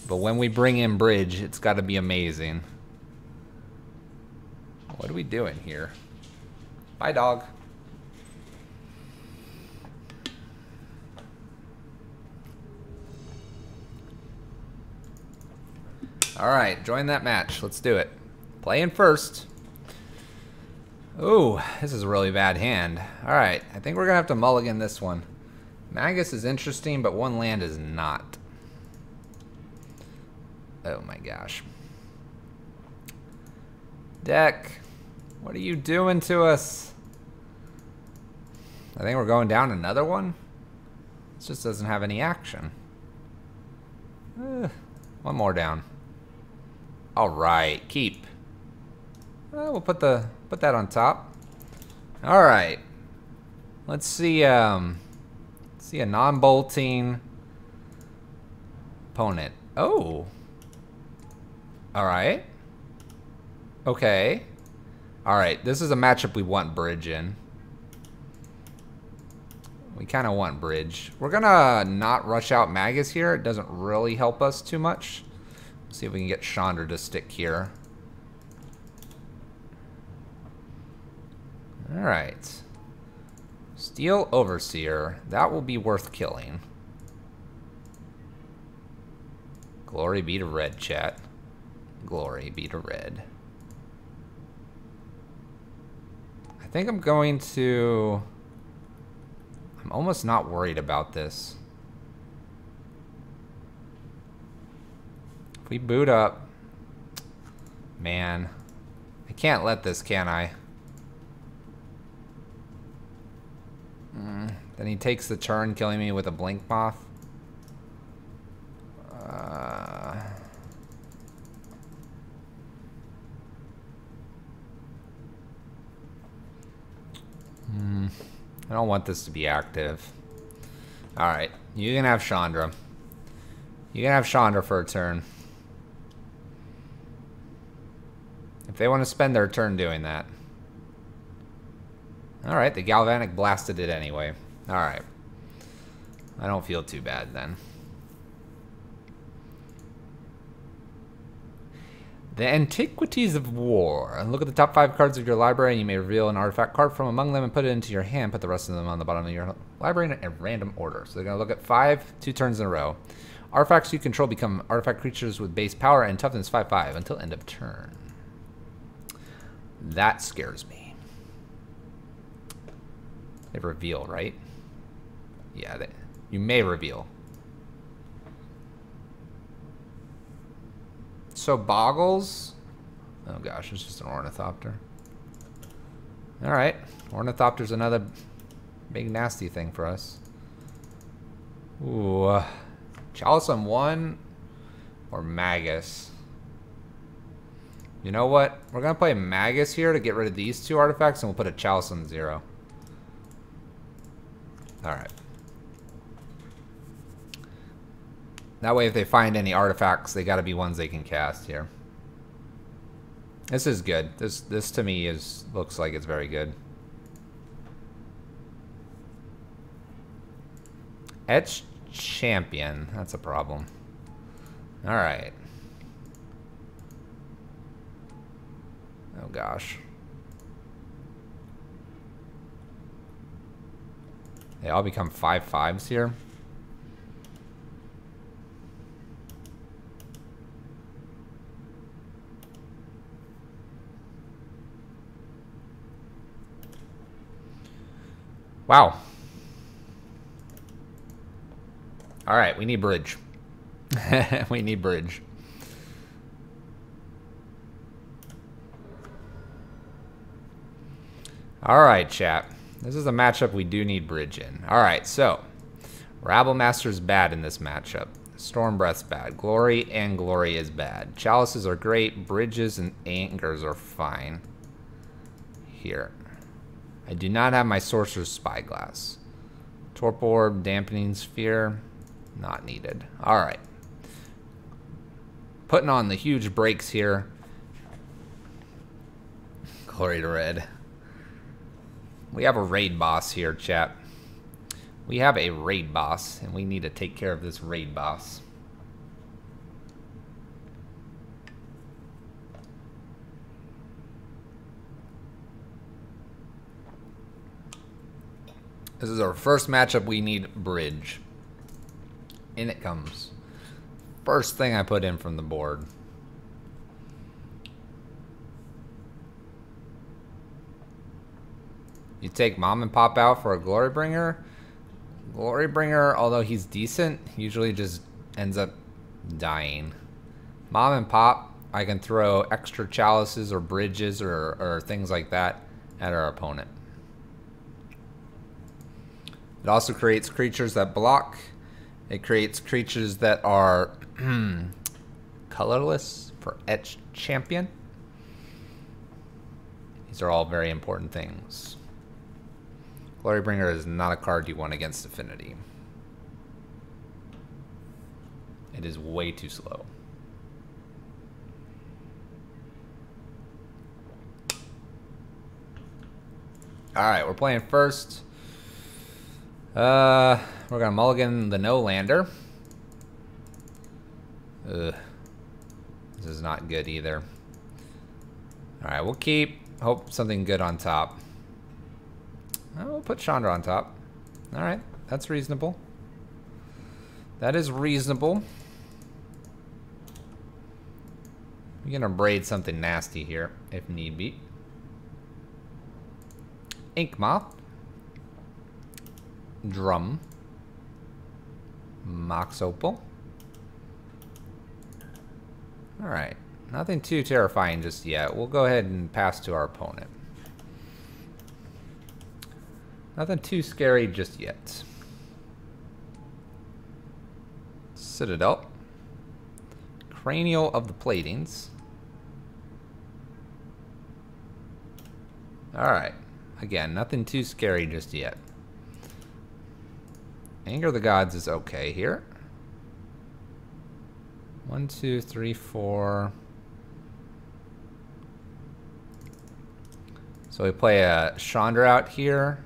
But when we bring in bridge, it's got to be amazing. What are we doing here? Bye, dog. Alright, join that match. Let's do it. Playing first. Ooh, this is a really bad hand. Alright, I think we're going to have to mulligan this one. Magus is interesting, but one land is not. Oh my gosh. Deck, what are you doing to us? I think we're going down another one. This just doesn't have any action. One more down. All right, keep. We'll put that on top. All right. Let's see. See a non-bolting opponent. Oh. All right. Okay. All right. This is a matchup we want bridge in. We kind of want bridge. We're gonna not rush out Magus here. It doesn't really help us too much. See if we can get Shondra to stick here. Alright. Steel Overseer. That will be worth killing. Glory be to red, chat. Glory be to red. I think I'm going to... I'm almost not worried about this. If we boot up... Man. I can't let this, can I? Then he takes the turn, killing me with a blink moth. I don't want this to be active. Alright, you can have Chandra. You can have Chandra for a turn. If they want to spend their turn doing that. Alright, the Galvanic blasted it anyway. Alright. I don't feel too bad then. The Antiquities of War. Look at the top 5 cards of your library and you may reveal an artifact card from among them and put it into your hand. Put the rest of them on the bottom of your library in a random order. So they're going to look at 5, 2 turns in a row. Artifacts you control become artifact creatures with base power and toughness 5/5 until end of turn. That scares me. They reveal, right? Yeah, you may reveal. So Boggles. Oh gosh, it's just an Ornithopter. Alright. Ornithopter's another big nasty thing for us. Ooh. Chalice on 1 or Magus. You know what? We're gonna play Magus here to get rid of these 2 artifacts and we'll put a Chalice on 0. Alright. That way if they find any artifacts, they gotta be ones they can cast here. This is good. This to me looks like it's very good. Etched Champion. That's a problem. Alright. gosh. They all become 5/5s here. Wow. All right, we need bridge. We need bridge. All right, chat. This is a matchup we do need bridge in. All right, so Rabblemaster's bad in this matchup. Stormbreath's bad. Glory and Glory is bad. Chalices are great. Bridges and Anchors are fine. Here. I do not have my Sorcerer's Spyglass. Torpor Orb, Dampening Sphere, not needed. All right. Putting on the huge brakes here. Glory to red. We have a raid boss here, chat. We have a raid boss, and we need to take care of this raid boss. This is our first matchup. We need bridge. In it comes. First thing I put in from the board. You take Mom and Pop out for a Glorybringer. Glorybringer, although he's decent, usually just ends up dying. Mom and Pop, I can throw extra chalices or bridges or things like that at our opponent. It also creates creatures that block. It creates creatures that are colorless for Etched Champion. These are all very important things. Glorybringer is not a card you want against Affinity. It is way too slow. Alright, we're playing first. We're gonna mulligan the No-Lander. Ugh. This is not good either. Alright, we'll keep. Hope something good on top. Oh, we'll put Chandra on top. Alright, that's reasonable. That is reasonable. We're gonna braid something nasty here, if need be. Ink Moth. Drum. Mox Opal. Alright, nothing too terrifying just yet. We'll go ahead and pass to our opponent. Nothing too scary just yet. Citadel. Cranial of the Platings. Alright. Again, nothing too scary just yet. Anger of the Gods is okay here. 1, 2, 3, 4. So we play a Shondra out here.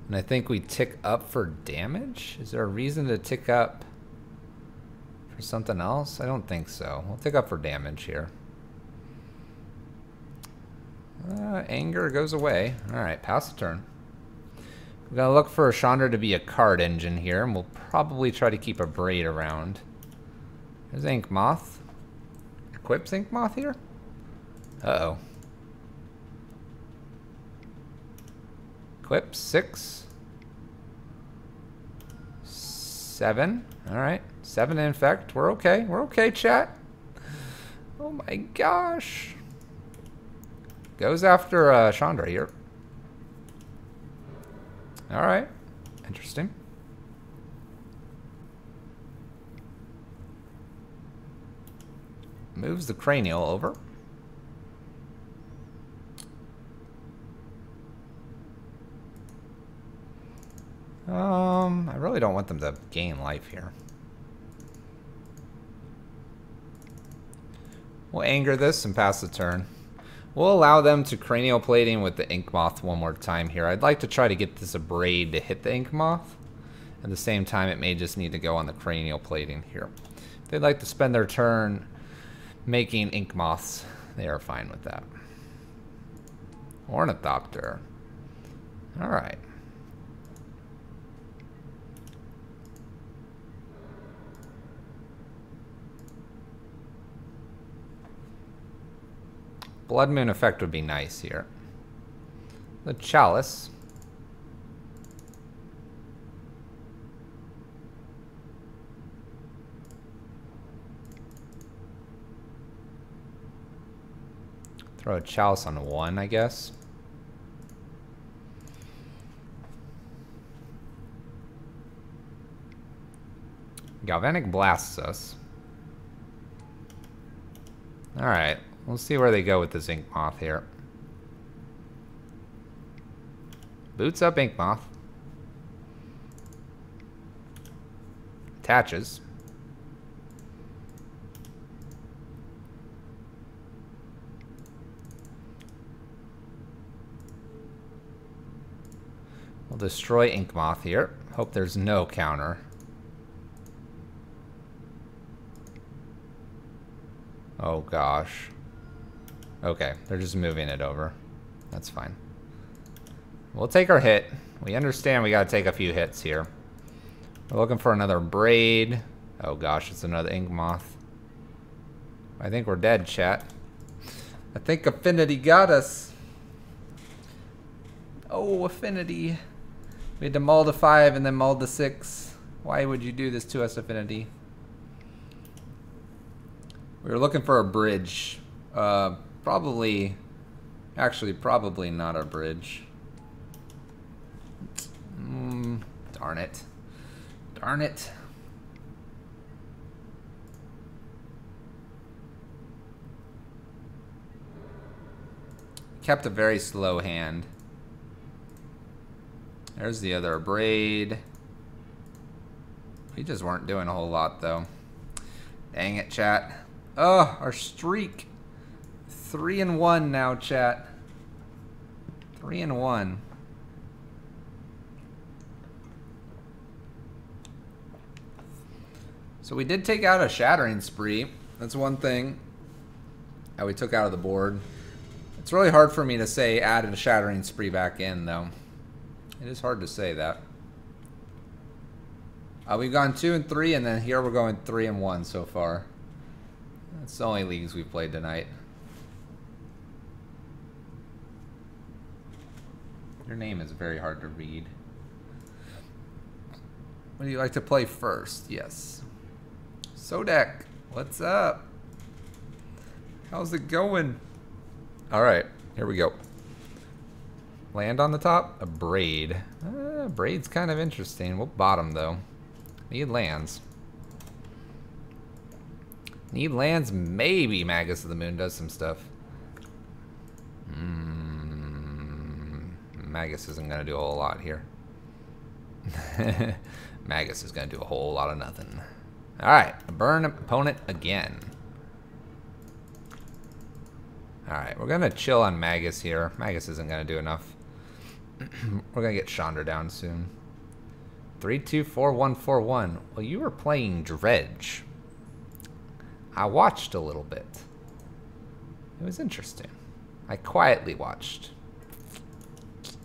And I think we tick up for damage? Is there a reason to tick up for something else? I don't think so. We'll tick up for damage here. Anger goes away. Alright, pass the turn. We're going to look for Chandra to be a card engine here, and we'll probably try to keep a braid around. There's Ink Moth. Equips Ink Moth here? Uh-oh. Equip 6. 7. Alright. 7 infect. We're okay. We're okay, chat. Oh my gosh. Goes after Chandra here. Alright. Interesting. Moves the cranial over. I really don't want them to gain life here. We'll anger this and pass the turn. We'll allow them to cranial plating with the Ink Moth one more time here. I'd like to try to get this a braid to hit the Ink Moth. At the same time, it may just need to go on the cranial plating here. If they'd like to spend their turn making Ink Moths, they are fine with that. Ornithopter. Alright. Bloodmoon effect would be nice here. The Chalice. Throw a Chalice on 1, I guess. Galvanic blasts us. Alright, we'll see where they go with this Ink Moth here. Boots up Ink Moth. Attaches. We'll destroy Ink Moth here. Hope there's no counter. Oh gosh. Okay, they're just moving it over. That's fine. We'll take our hit. We understand we gotta take a few hits here. We're looking for another Braid. Oh gosh, it's another Ink Moth. I think we're dead, chat. I think Affinity got us. Oh, Affinity. We had to mull to 5 and then mull to 6. Why would you do this to us, Affinity? We were looking for a bridge. Probably not a bridge. Darn it. Darn it. Kept a very slow hand. There's the other Braid. We just weren't doing a whole lot, though. Dang it, chat. Oh, our streak. 3-1 now, chat. 3-1. So we did take out a Shattering Spree. That's one thing that we took out of the board. It's really hard for me to say added a Shattering Spree back in, though. It is hard to say that. We've gone 2 and 3, and then here we're going 3 and 1 so far. That's the only leagues we've played tonight. Your name is very hard to read. Would you like to play first? Yes. Sodek, what's up? How's it going? Alright, here we go. Land on the top? A Braid. Braid's kind of interesting. We'll bottom, though. Need lands. Need lands. Maybe Magus of the Moon does some stuff. Magus isn't going to do a whole lot here. Magus is going to do a whole lot of nothing. Alright, burn opponent again. Alright, we're going to chill on Magus here. Magus isn't going to do enough. We're going to get Shondra down soon. 3-2-4-1-4-1. Well, you were playing Dredge. I watched a little bit. It was interesting. I quietly watched.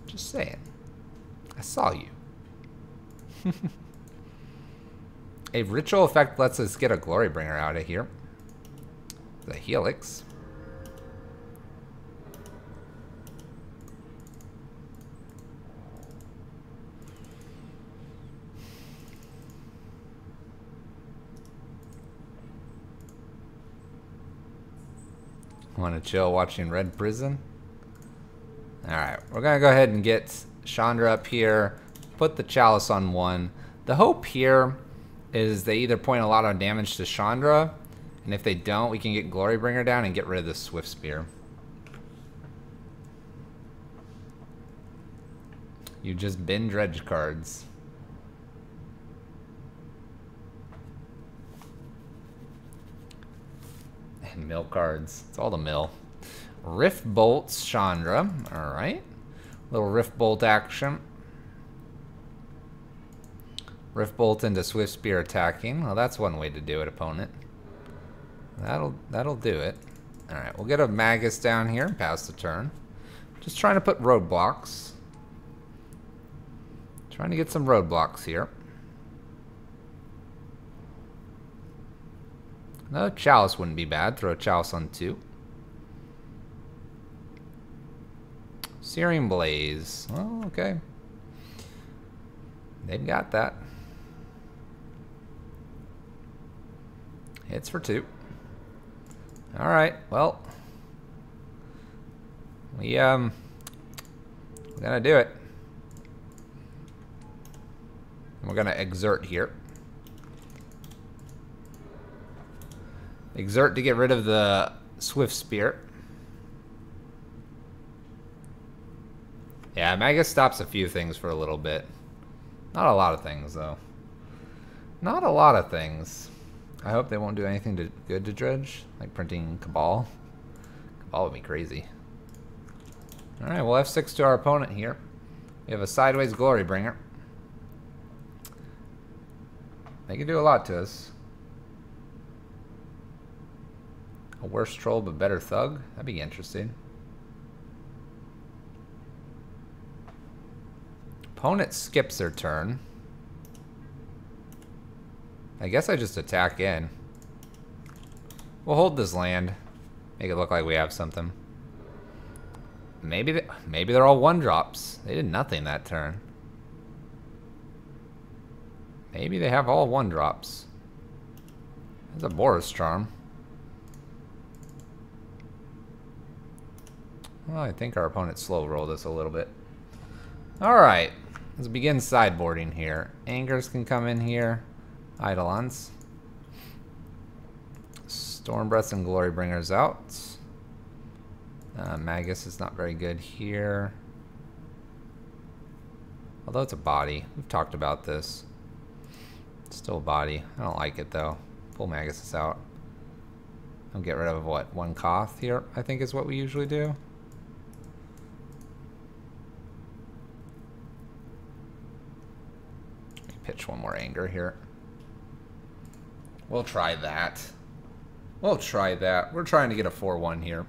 Just saying. I saw you. A ritual effect lets us get a Glorybringer out of here. The Helix. Want to chill watching Red Prison? Alright, we're going to go ahead and get Chandra up here. Put the Chalice on 1. The hope here is they either point a lot of damage to Chandra, and if they don't, we can get Glorybringer down and get rid of the Swift Spear. You just bin Dredge cards. And mill cards. It's all the mill. Rift Bolts, Chandra. Alright. Little Rift Bolt action. Rift Bolt into Swift Spear attacking. Well, that's one way to do it, opponent. That'll do it. Alright, we'll get a Magus down here and pass the turn. Just trying to put roadblocks. Trying to get some roadblocks here. No, Chalice wouldn't be bad. Throw a Chalice on 2. Searing Blaze. Oh, okay. They've got that. Hits for 2. Alright, well. We're gonna do it. We're gonna exert here. Exert to get rid of the Swift Spear. Yeah, Magus stops a few things for a little bit. Not a lot of things, though. Not a lot of things. I hope they won't do anything good to Dredge, like printing Cabal. Cabal would be crazy. Alright, we'll F6 to our opponent here. We have a Sideways Glorybringer. They can do a lot to us. A worse troll but better thug? That'd be interesting. Opponent skips their turn. I guess I just attack in. We'll hold this land. Make it look like we have something. Maybe they're all 1-drops. They did nothing that turn. Maybe they have all 1-drops. There's a Boris Charm. Well, I think our opponent slow rolled us a little bit. Alright. Let's begin sideboarding here. Angers can come in here. Eidolons. Stormbreaths and Glorybringers out. Magus is not very good here. Although it's a body. We've talked about this. It's still a body. I don't like it though. Pull Magus out. I'll get rid of what? 1 Koth here, I think is what we usually do. Pitch 1 more anger here. We'll try that. We'll try that. We're trying to get a 4-1 here.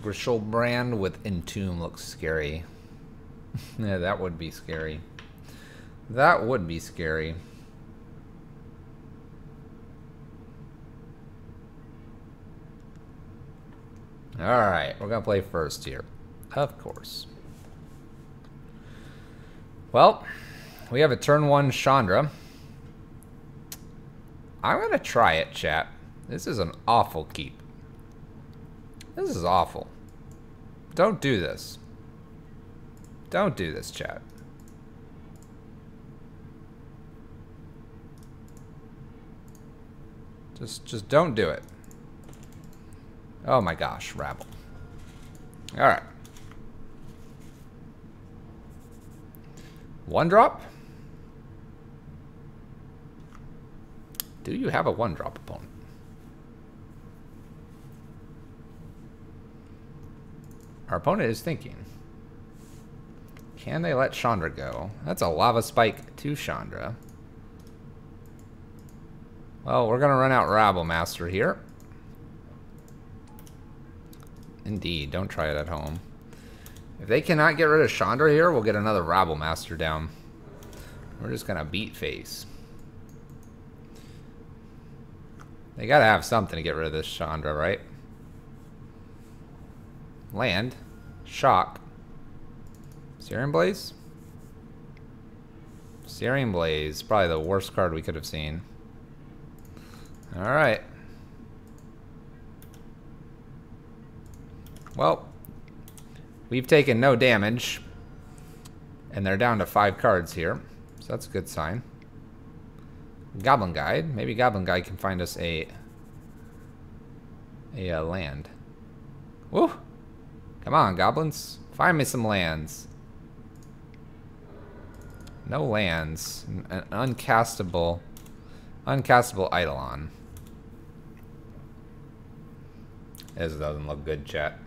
Grishelbrand with Entomb looks scary. Yeah, that would be scary. That would be scary. Alright, we're going to play first here. Of course. Well, we have a turn 1 Chandra. I'm going to try it, chat. This is an awful keep. This is awful. Don't do this. Don't do this, chat. Just don't do it. Oh my gosh, rabble. Alright. 1-drop? Do you have a 1-drop opponent? Our opponent is thinking. Can they let Shondra go? That's a lava spike to Shondra. Well, we're going to run out Rabble Master here. Indeed, don't try it at home. If they cannot get rid of Chandra here, we'll get another Rabble Master down. We're just gonna beat face. They gotta have something to get rid of this Chandra, right? Land. Shock. Searing Blaze? Searing Blaze. Probably the worst card we could have seen. Alright. Well, we've taken no damage, and they're down to 5 cards here, so that's a good sign. Goblin Guide. Maybe Goblin Guide can find us a land. Woo! Come on, goblins. Find me some lands. No lands. An uncastable Eidolon. This doesn't look good, chat.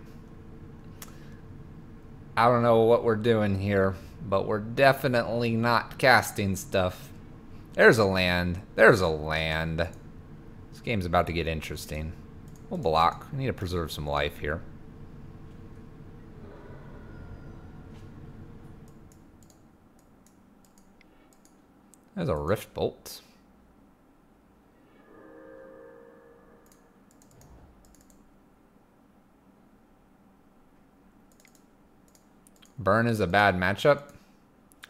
I don't know what we're doing here. but we're definitely not casting stuff. There's a land. There's a land. This game's about to get interesting. We'll block. We need to preserve some life here. There's a Rift Bolt. Burn is a bad matchup.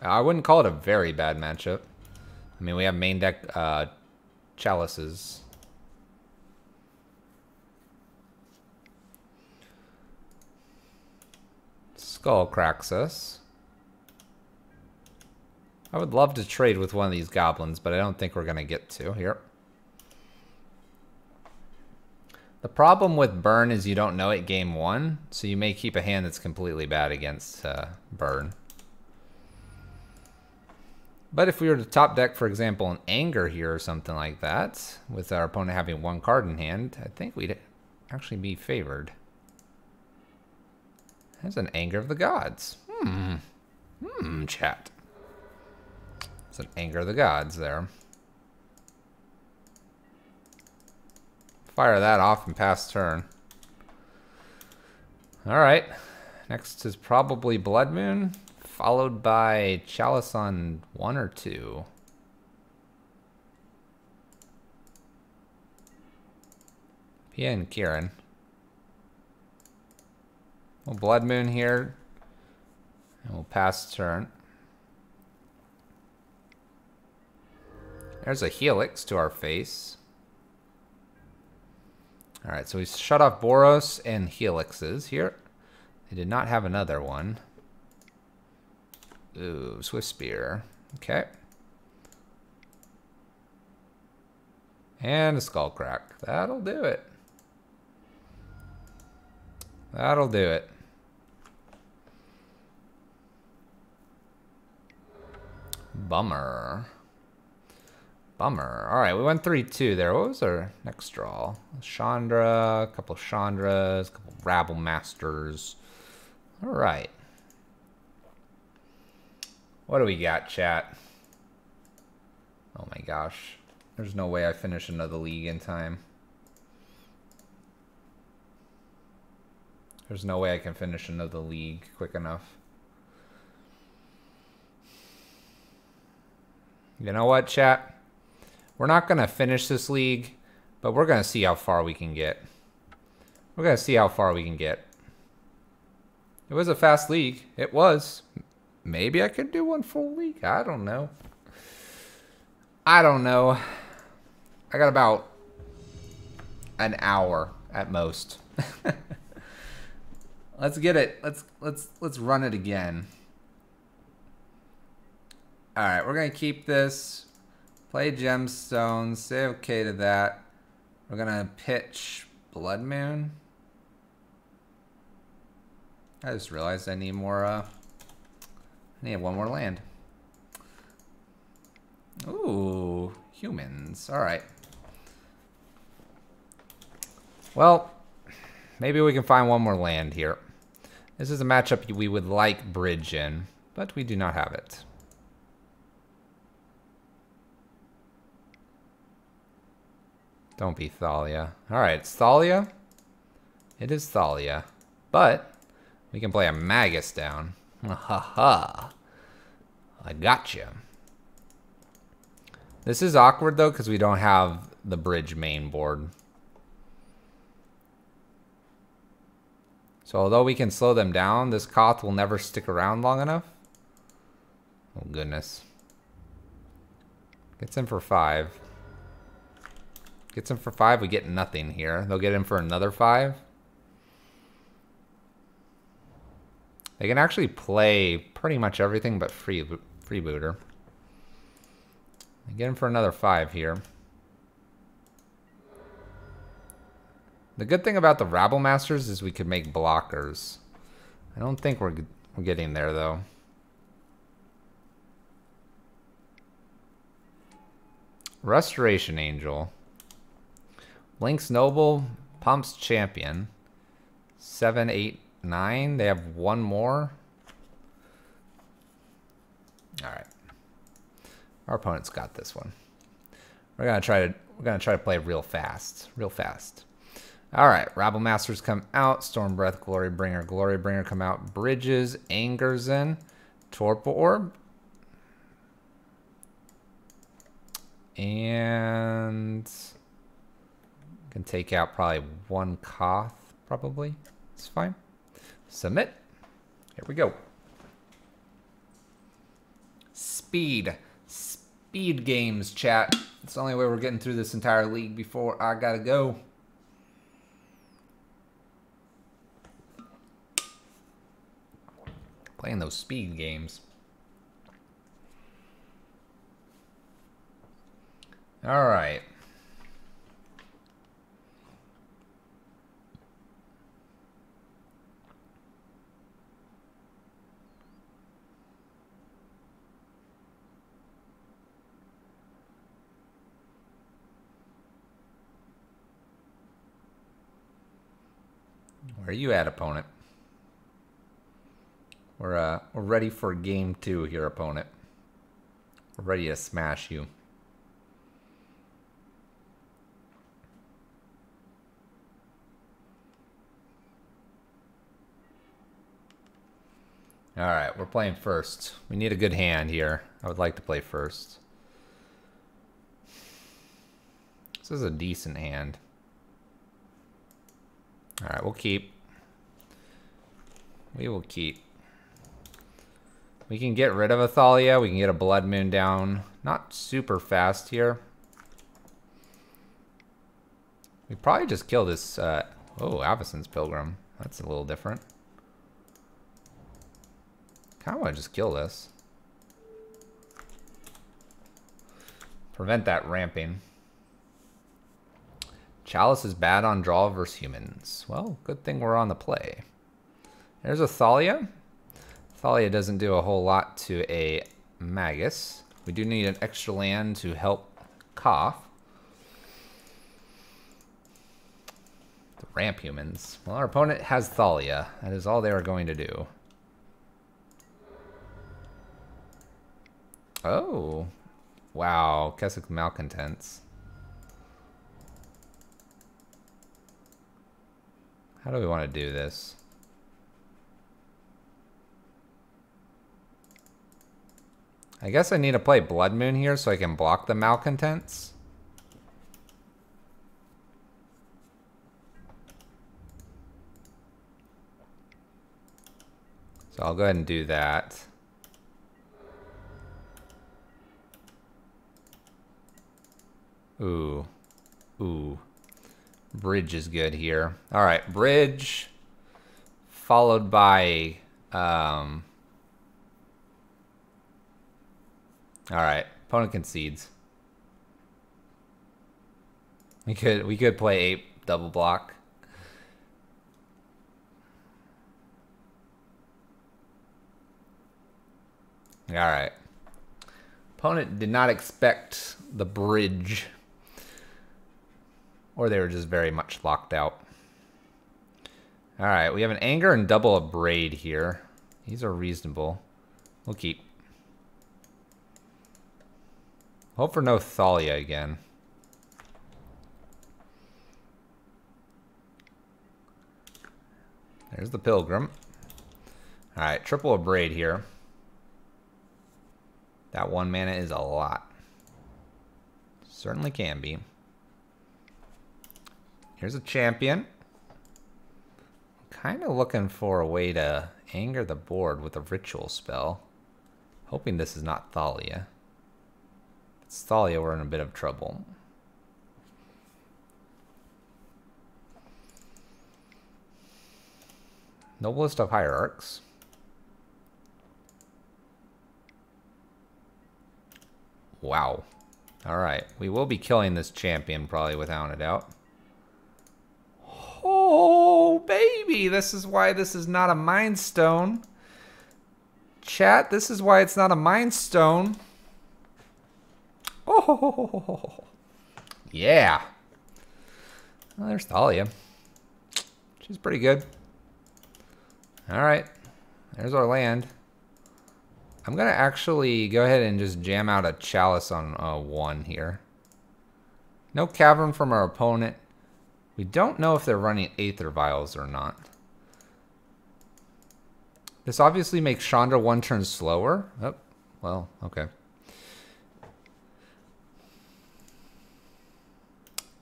I wouldn't call it a very bad matchup. I mean, we have main deck Chalices. Skull cracks us. I would love to trade with one of these goblins, but I don't think we're going to get to here. The problem with Burn is you don't know it game one, so you may keep a hand that's completely bad against Burn. But if we were to top deck, for example, an Anger here or something like that, with our opponent having one card in hand, I think we'd actually be favored. There's an Anger of the Gods. Chat. It's an Anger of the Gods there. Fire that off and pass turn. Alright. Next is probably Bloodmoon, followed by Chalice on 1 or 2. Pia and Kieran. We'll Bloodmoon here. And we'll pass turn. There's a Helix to our face. Alright, so we shut off Boros and Helixes here. They did not have another one. Ooh, Swift Spear. Okay. And a Skullcrack. That'll do it. That'll do it. Bummer. Bummer. Alright, we went 3-2 there. What was our next draw? Chandra, a couple Chandras, a couple Rabble Masters. Alright. What do we got, chat? Oh my gosh. There's no way I finish another league in time. There's no way I can finish another league quick enough. You know what, chat? We're not going to finish this league, but we're going to see how far we can get. We're going to see how far we can get. It was a fast league. It was. Maybe I could do one full league. I don't know. I don't know. I got about an hour at most. Let's get it. Let's run it again. All right, we're going to keep this. Play Gemstones. Say okay to that. We're going to pitch Bloodmoon. I just realized I need more, I need one more land. Ooh, humans. All right. Well, maybe we can find one more land here. This is a matchup we would like bridge in, but we do not have it. Don't be Thalia. Alright, it's Thalia. It is Thalia. But we can play a Magus down. Ha ha. I gotcha. This is awkward though because we don't have the bridge main board. So although we can slow them down, this Koth will never stick around long enough. Oh goodness. Gets in for 5. Gets him for 5, we get nothing here. They'll get him for another 5. They can actually play pretty much everything but freebooter. They get him for another 5 here. The good thing about the Rabble Masters is we could make blockers. I don't think we're getting there though. Restoration Angel. Link's Noble, Pump's Champion. 7, 8, 9. They have one more. All right. Our opponent's got this one. We're gonna try to play real fast. Real fast. All right. Rabble Masters come out. Storm Breath, Glory Bringer come out. Bridges, Anger's in. Torpor Orb. And can take out probably one Koth, probably. It's fine. Submit. Here we go. Speed games, chat. It's the only way we're getting through this entire league before I gotta go. Playing those speed games. All right. Where are you at, opponent? We're ready for game 2 here, opponent. We're ready to smash you. All right, we're playing first. We need a good hand here. I would like to play first. This is a decent hand. All right, we'll keep. We will keep. We can get rid of a Thalia. We can get a Bloodmoon down. Not super fast here. We probably just kill this. Oh, Avacyn's Pilgrim. That's a little different. Kind of want to just kill this. Prevent that ramping. Chalice is bad on draw versus humans. Well, good thing we're on the play. There's a Thalia. Thalia doesn't do a whole lot to a Magus. We do need an extra land to help Koth. The ramp humans. Well, our opponent has Thalia. That is all they are going to do. Oh. Wow. Keswick Malcontents. How do we want to do this? I guess I need to play Bloodmoon here so I can block the Malcontents. So I'll go ahead and do that. Ooh. Ooh. Bridge is good here. All right, bridge. Followed by... All right, opponent concedes. We could play 8 double block. All right. Opponent did not expect the bridge, or they were just very much locked out. All right, we have an anger and double a braid here. These are reasonable. We'll keep. Hope for no Thalia again. There's the Pilgrim. All right, triple a braid here. That 1 mana is a lot. Certainly can be. Here's a champion. Kind of looking for a way to anger the board with a ritual spell. Hoping this is not Thalia. If it's Thalia, we're in a bit of trouble. Noblest of Hierarchs. Wow. Alright, we will be killing this champion probably without a doubt. Oh, baby, this is why this is not a Mind Stone. Chat, this is why it's not a Mind Stone. Oh, yeah. Well, there's Thalia. She's pretty good. Alright, there's our land. I'm going to actually go ahead and just jam out a Chalice on 1 here. No Cavern from our opponent. We don't know if they're running Aether Vials or not. This obviously makes Shondra 1 turn slower. Oh, well, okay.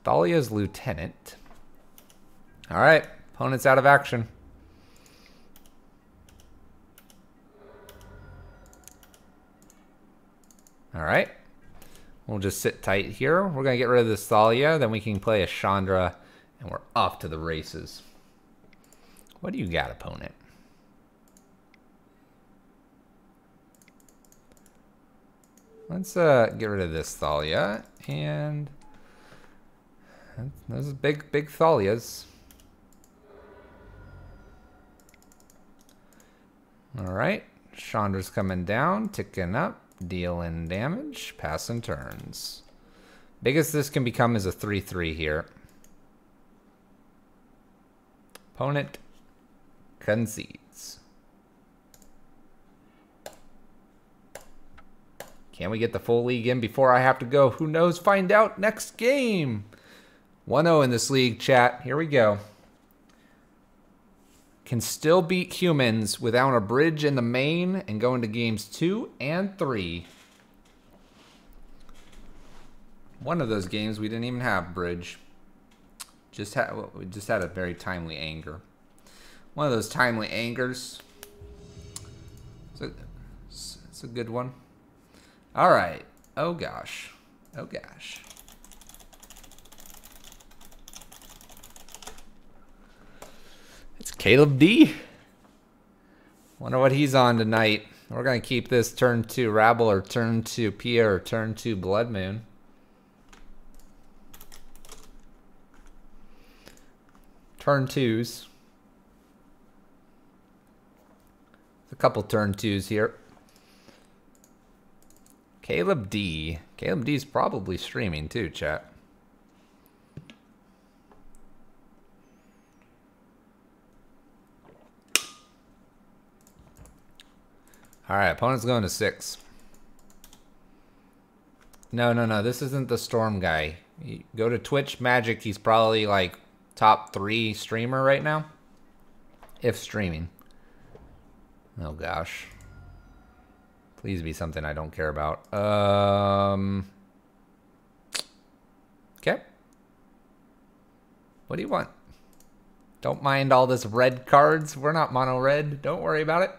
Thalia's Lieutenant. Alright, opponent's out of action. Alright. We'll just sit tight here. We're going to get rid of this Thalia, then we can play a Chandra, and we're off to the races. What do you got, opponent? Let's get rid of this Thalia, and those are big Thalias. Alright, Chandra's coming down, ticking up, dealing damage, passing turns. Biggest this can become is a 3-3 here. Opponent concedes. Can we get the full league in before I have to go? Who knows? Find out next game. 1-0 in this league, chat. Here we go. Can still beat humans without a bridge in the main and go into games 2 and 3. One of those games we didn't even have bridge. We just had a very timely anger. One of those timely angers. It's a good one. All right. Oh gosh. Oh gosh. It's Caleb D. Wonder what he's on tonight. We're going to keep this turn 2 Rabble or turn 2 Pia or turn 2 Bloodmoon. Turn 2s. A couple turn 2s here. Caleb D. Caleb D's probably streaming too, chat. Alright, opponent's going to 6. No. This isn't the Storm guy. You go to Twitch Magic, he's probably like top 3 streamer right now. If streaming. Oh gosh. Please be something I don't care about. Okay. What do you want? Don't mind all this red cards. We're not mono red. Don't worry about it.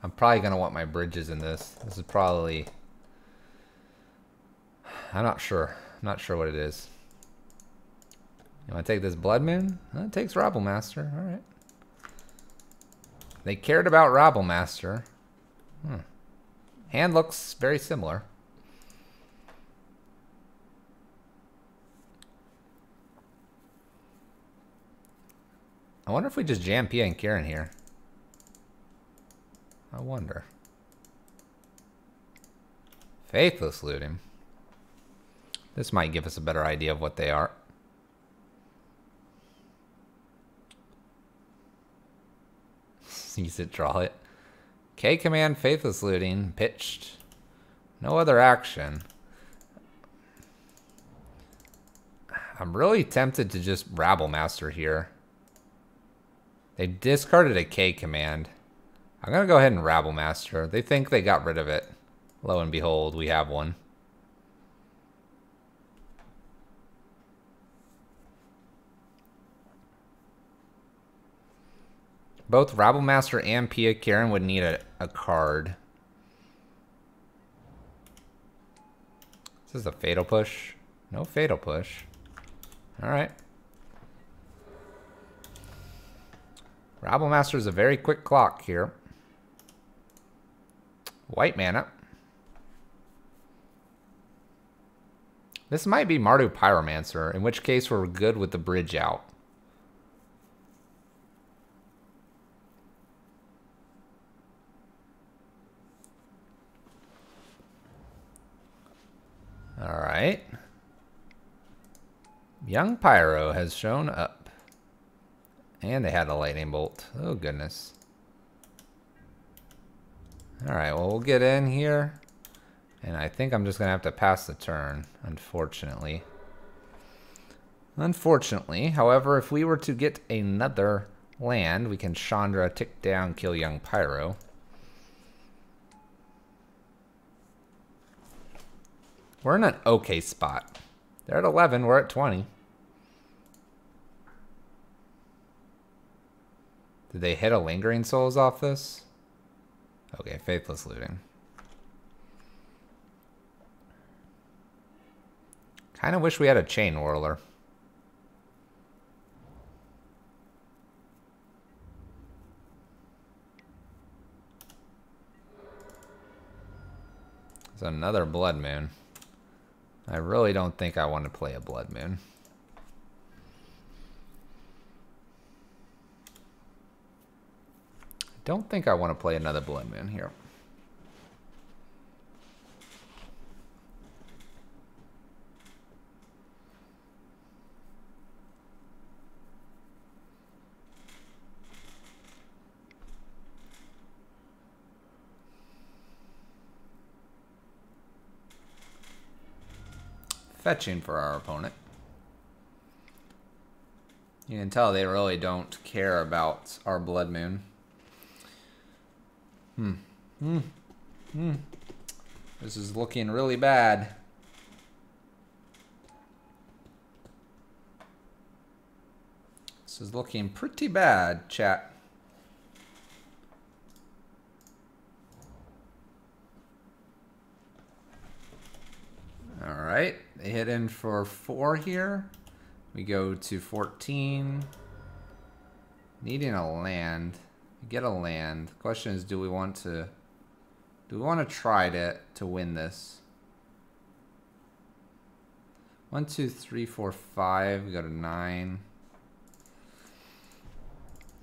I'm probably going to want my bridges in this. This is probably... I'm not sure. I'm not sure what it is. You want to take this Bloodmoon? Well, it takes Rabblemaster. All right. They cared about Rabblemaster. Hand looks very similar. I wonder if we just jam Pia and Kieran here. I wonder. Faithless looting. This might give us a better idea of what they are. Use it, draw it. K command, Faithless looting, pitched. No other action. I'm really tempted to just Rabblemaster here. They discarded a K command. I'm going to go ahead and Rabblemaster. They think they got rid of it. Lo and behold, we have one. Both Rabblemaster and Pia Karen would need a card. This is a Fatal Push. No Fatal Push. Alright. Rabblemaster is a very quick clock here. White mana. This might be Mardu Pyromancer, in which case we're good with the bridge out. Alright. Young Pyro has shown up. And they had a lightning bolt. Oh, goodness. Alright, well, we'll get in here. And I think I'm just going to have to pass the turn, unfortunately. Unfortunately, however, if we were to get another land, we can Shondra, tick down, kill young Pyro. We're in an okay spot. They're at 11, we're at 20. Did they hit a Lingering Souls off this? Okay, Faithless Looting. Kind of wish we had a Chain Whirler. There's another Bloodmoon. I really don't think I want to play a Bloodmoon. Don't think I want to play another Bloodmoon here. Fetching for our opponent. You can tell they really don't care about our Bloodmoon. This is looking really bad. This is looking pretty bad, chat. Alright, they hit in for 4 here. We go to 14. Needing a land. Get a land. The question is, do we want to try to win this? 1, 2, 3, 4, 5. We go to 9.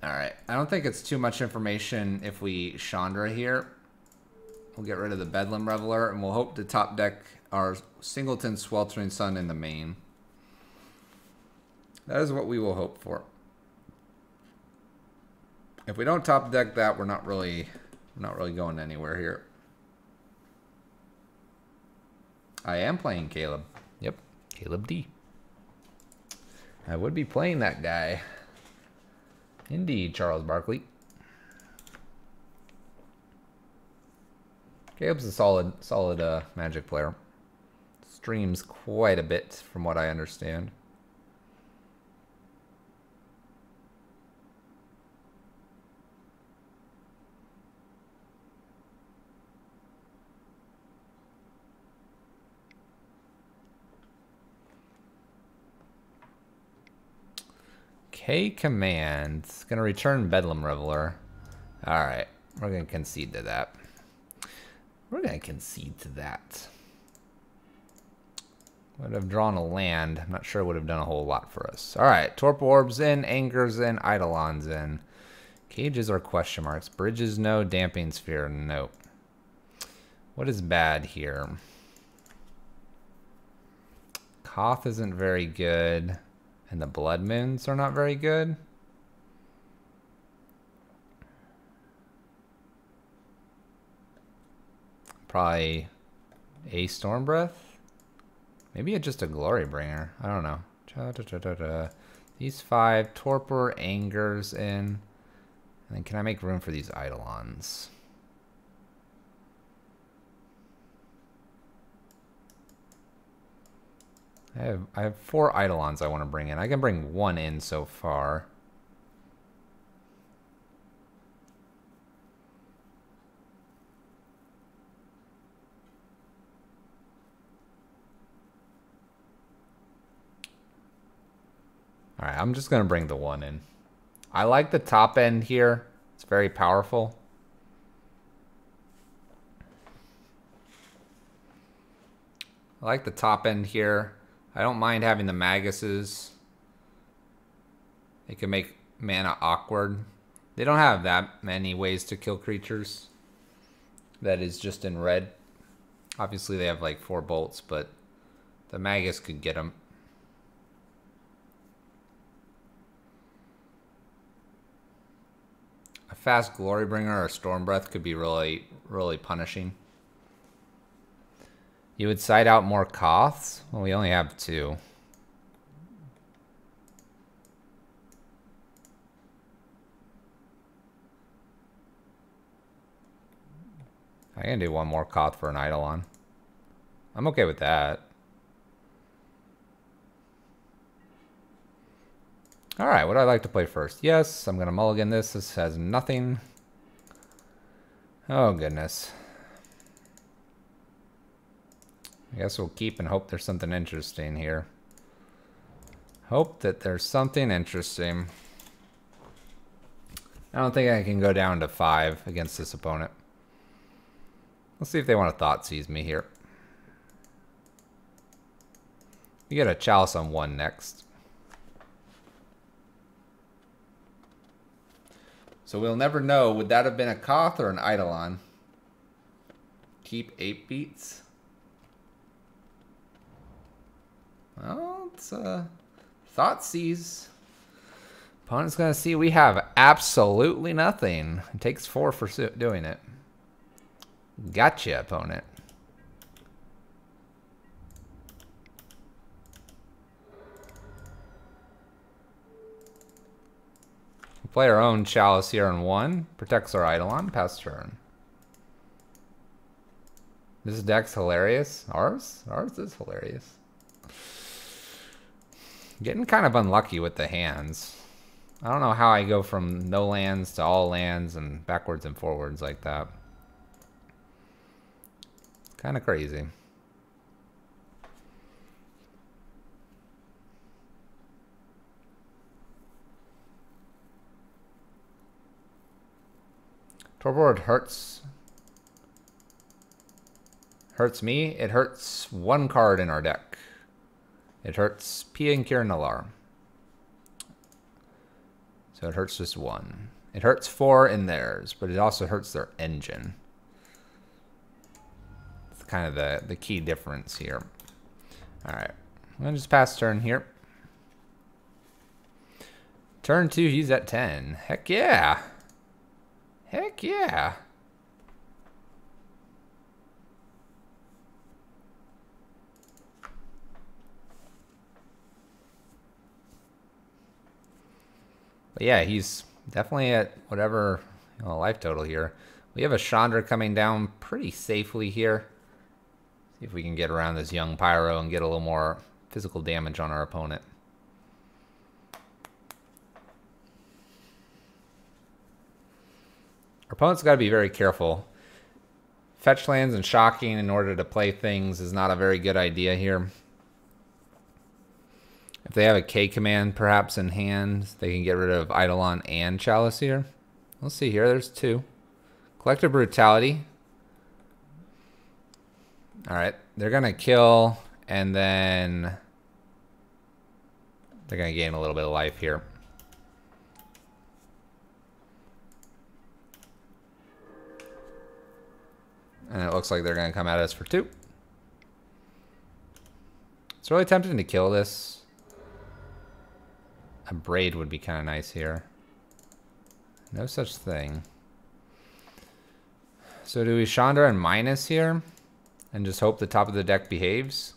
Alright, I don't think it's too much information if we Chandra here. We'll get rid of the Bedlam Reveler, and we'll hope to top deck our Singleton Sweltering Sun in the main. That is what we will hope for. If we don't top deck that, we're not really going anywhere here. I am playing Caleb. Yep, Caleb D. I would be playing that guy. Indeed, Charles Barkley. Caleb's a solid Magic player. Streams quite a bit from what I understand. K command. It's gonna return Bedlam Reveler. Alright, we're gonna concede to that. We're gonna concede to that. Would have drawn a land. I'm not sure it would have done a whole lot for us. Alright, Torpor Orbs in, Anger's in, Eidolon's in. Cages are question marks. Bridges, no. Damping Sphere, no. What is bad here? Koth isn't very good. And the Bloodmoons are not very good. Probably a Stormbreath. Maybe just a Glory Bringer. I don't know. These 5. Torpor, Anger's in. And then can I make room for these Eidolons? I have 4 Eidolons I want to bring in. I can bring 1 in so far. Alright, I'm just going to bring the 1 in. I like the top end here. It's very powerful. I like the top end here. I don't mind having the Maguses. They can make mana awkward. They don't have that many ways to kill creatures. That is just in red. Obviously they have like 4 bolts, but the Magus could get them. A fast Glorybringer or Storm Breath could be really, really punishing. You would side out more Koths? Well, we only have 2. I can do 1 more Koth for an Eidolon. I'm okay with that. Alright, what do I like to play first? Yes, I'm going to mulligan this. This has nothing. Oh, goodness. I guess we'll keep and hope there's something interesting here. Hope that there's something interesting. I don't think I can go down to 5 against this opponent. Let's see if they want to Thoughtseize me here. We get a Chalice on 1 next. So we'll never know. Would that have been a Koth or an Eidolon? Keep 8 beats. Well, it's a Thoughtseize. Opponent's going to see we have absolutely nothing. It takes 4 for doing it. Gotcha, opponent. We play our own Chalice here on 1. Protects our Eidolon. Pass turn. This deck's hilarious. Ours? Ours is hilarious. Getting kind of unlucky with the hands. I don't know how I go from no lands to all lands and backwards and forwards like that. Kind of crazy. Sideboard hurts me. It hurts 1 card in our deck. It hurts Pia and Kirinalar. So it hurts just 1. It hurts 4 in theirs, but it also hurts their engine. It's kind of the key difference here. Alright. I'm going to just pass turn here. Turn 2, he's at 10. Heck yeah. Heck yeah. But yeah, he's definitely at whatever life total here. We have a Chandra coming down pretty safely here. See if we can get around this young Pyro and get a little more physical damage on our opponent. Our opponent's got to be very careful. Fetch lands and shocking in order to play things is not a very good idea here. If they have a K command perhaps in hand, they can get rid of Eidolon and Chalice here. Let's see here, there's 2. Collective Brutality. Alright, they're going to kill, and then they're going to gain a little bit of life here. And it looks like they're going to come at us for 2. It's really tempting to kill this. A Braid would be kind of nice here. No such thing. So do we Shondra and minus here? And just hope the top of the deck behaves?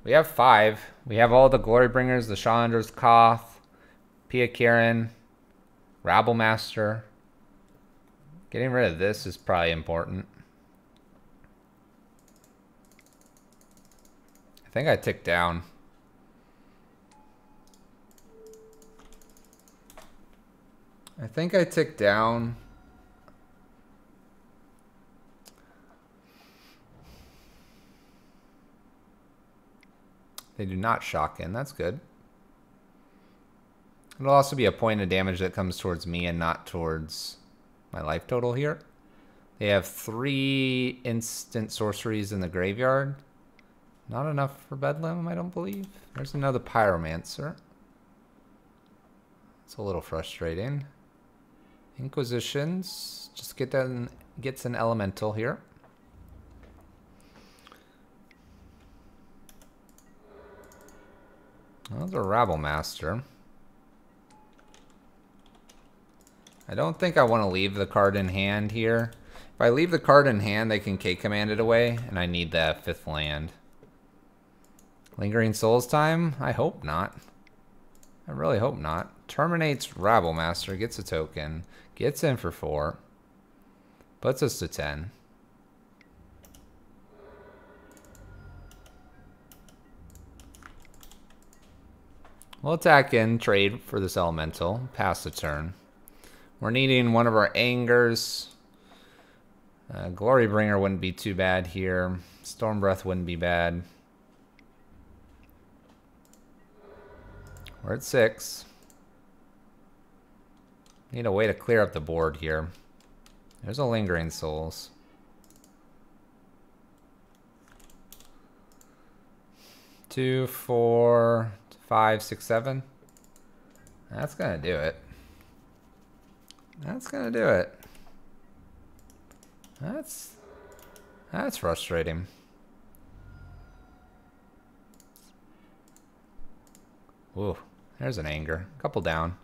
We have 5. We have all the Glorybringers, the Shondras, Koth, Pia Karen, Rabble Master. Getting rid of this is probably important. I think I ticked down. I think I ticked down. They do not shock in. That's good. It'll also be a point of damage that comes towards me and not towards my life total here. They have 3 instant sorceries in the graveyard. Not enough for Bedlam, I don't believe. There's another Pyromancer. It's a little frustrating. Inquisitions. Just gets an elemental here. Well, there's a Rabble Master. I don't think I want to leave the card in hand here. If I leave the card in hand, they can K-command it away, and I need that 5th land. Lingering Souls time? I hope not. I really hope not. Terminates Rabblemaster, gets a token, gets in for 4, puts us to 10. We'll attack in, trade for this elemental, pass the turn. We're needing one of our angers. Glorybringer wouldn't be too bad here. Storm Breath wouldn't be bad. We're at 6. Need a way to clear up the board here. There's a Lingering Souls. Two, 4, 5, 6, 7. That's gonna do it. That's gonna do it. That's frustrating. Ooh, there's an anger. A couple down.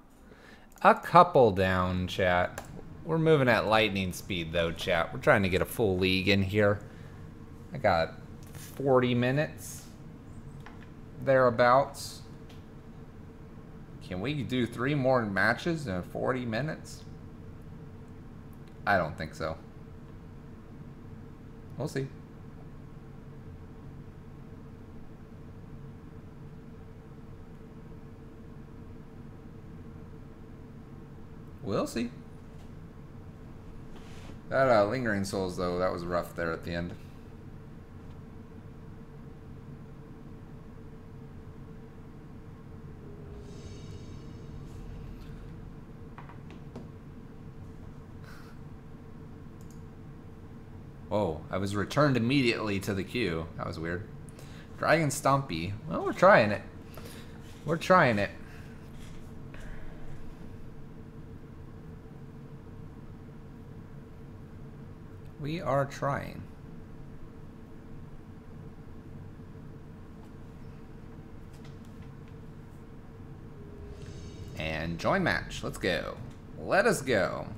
A couple down, chat. We're moving at lightning speed though, chat. We're trying to get a full league in here. I got 40 minutes. Thereabouts. Can we do 3 more matches in 40 minutes? I don't think so. We'll see. We'll see. That Lingering Souls, though, that was rough there at the end. Whoa, I was returned immediately to the queue. That was weird. Dragon Stompy. Well, we're trying it. We're trying it. We are trying. And join match. Let's go. Let us go.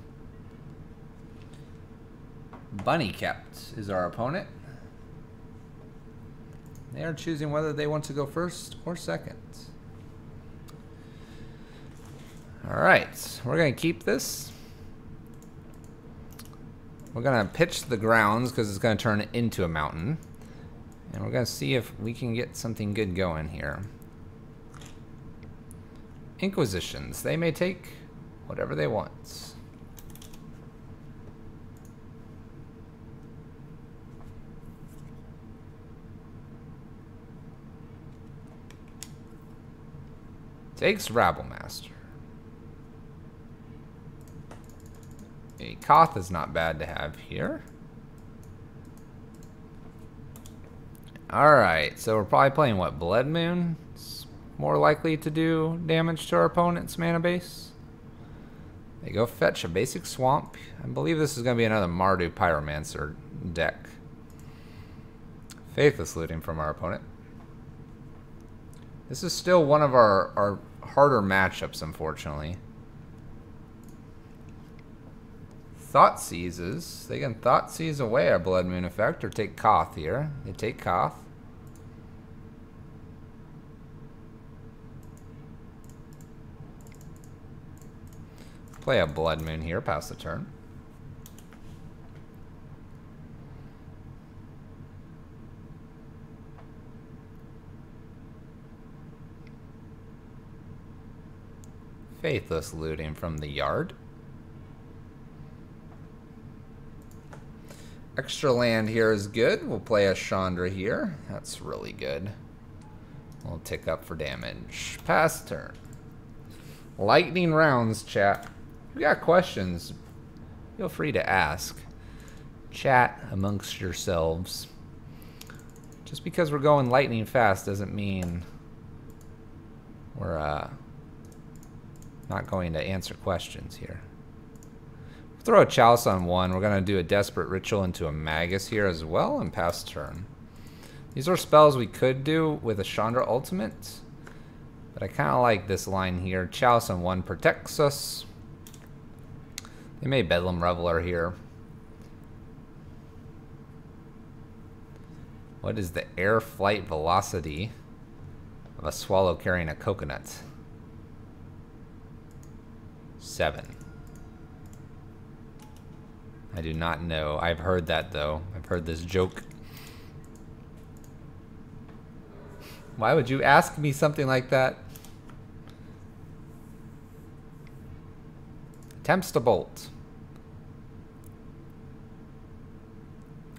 Bunny Kept is our opponent. They are choosing whether they want to go first or second. Alright, we're going to keep this. We're going to pitch the grounds because it's going to turn into a mountain. And we're going to see if we can get something good going here. Inquisitions. They may take whatever they want. Takes Rabblemaster. A Koth is not bad to have here. Alright, so we're probably playing what? Bloodmoon? It's more likely to do damage to our opponent's mana base. They go fetch a basic swamp. I believe this is going to be another Mardu Pyromancer deck. Faithless Looting from our opponent. This is still one of our harder matchups, unfortunately. Thought Seizes. They can Thought Seize away our Bloodmoon effect or take Koth here. They take Koth. Play a Bloodmoon here, pass the turn. Faithless Looting from the yard. Extra land here is good. We'll play a Chandra here. That's really good. We'll tick up for damage. Pass turn. Lightning rounds, chat. If you got questions, feel free to ask. Chat amongst yourselves. Just because we're going lightning fast doesn't mean we're not going to answer questions here. We'll throw a Chalice on 1. We're going to do a Desperate Ritual into a Magus here as well and pass turn. These are spells we could do with a Chandra ultimate, but I kind of like this line here. Chalice on 1 protects us. They made Bedlam Reveler here. What is the air flight velocity of a swallow carrying a coconut? 7. I do not know. I've heard that though. I've heard this joke. Why would you ask me something like that? Attempts to bolt.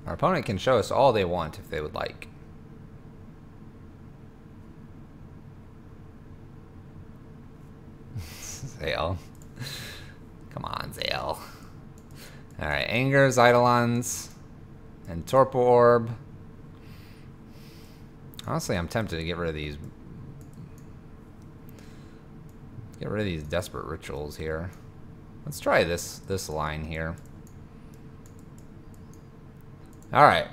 Our opponent can show us all they want if they would like. Zale. Come on, Zale. Alright, Angers, Eidolons, and Torpor Orb. Honestly, I'm tempted to get rid of these. Get rid of these Desperate Rituals here. Let's try this line here. Alright.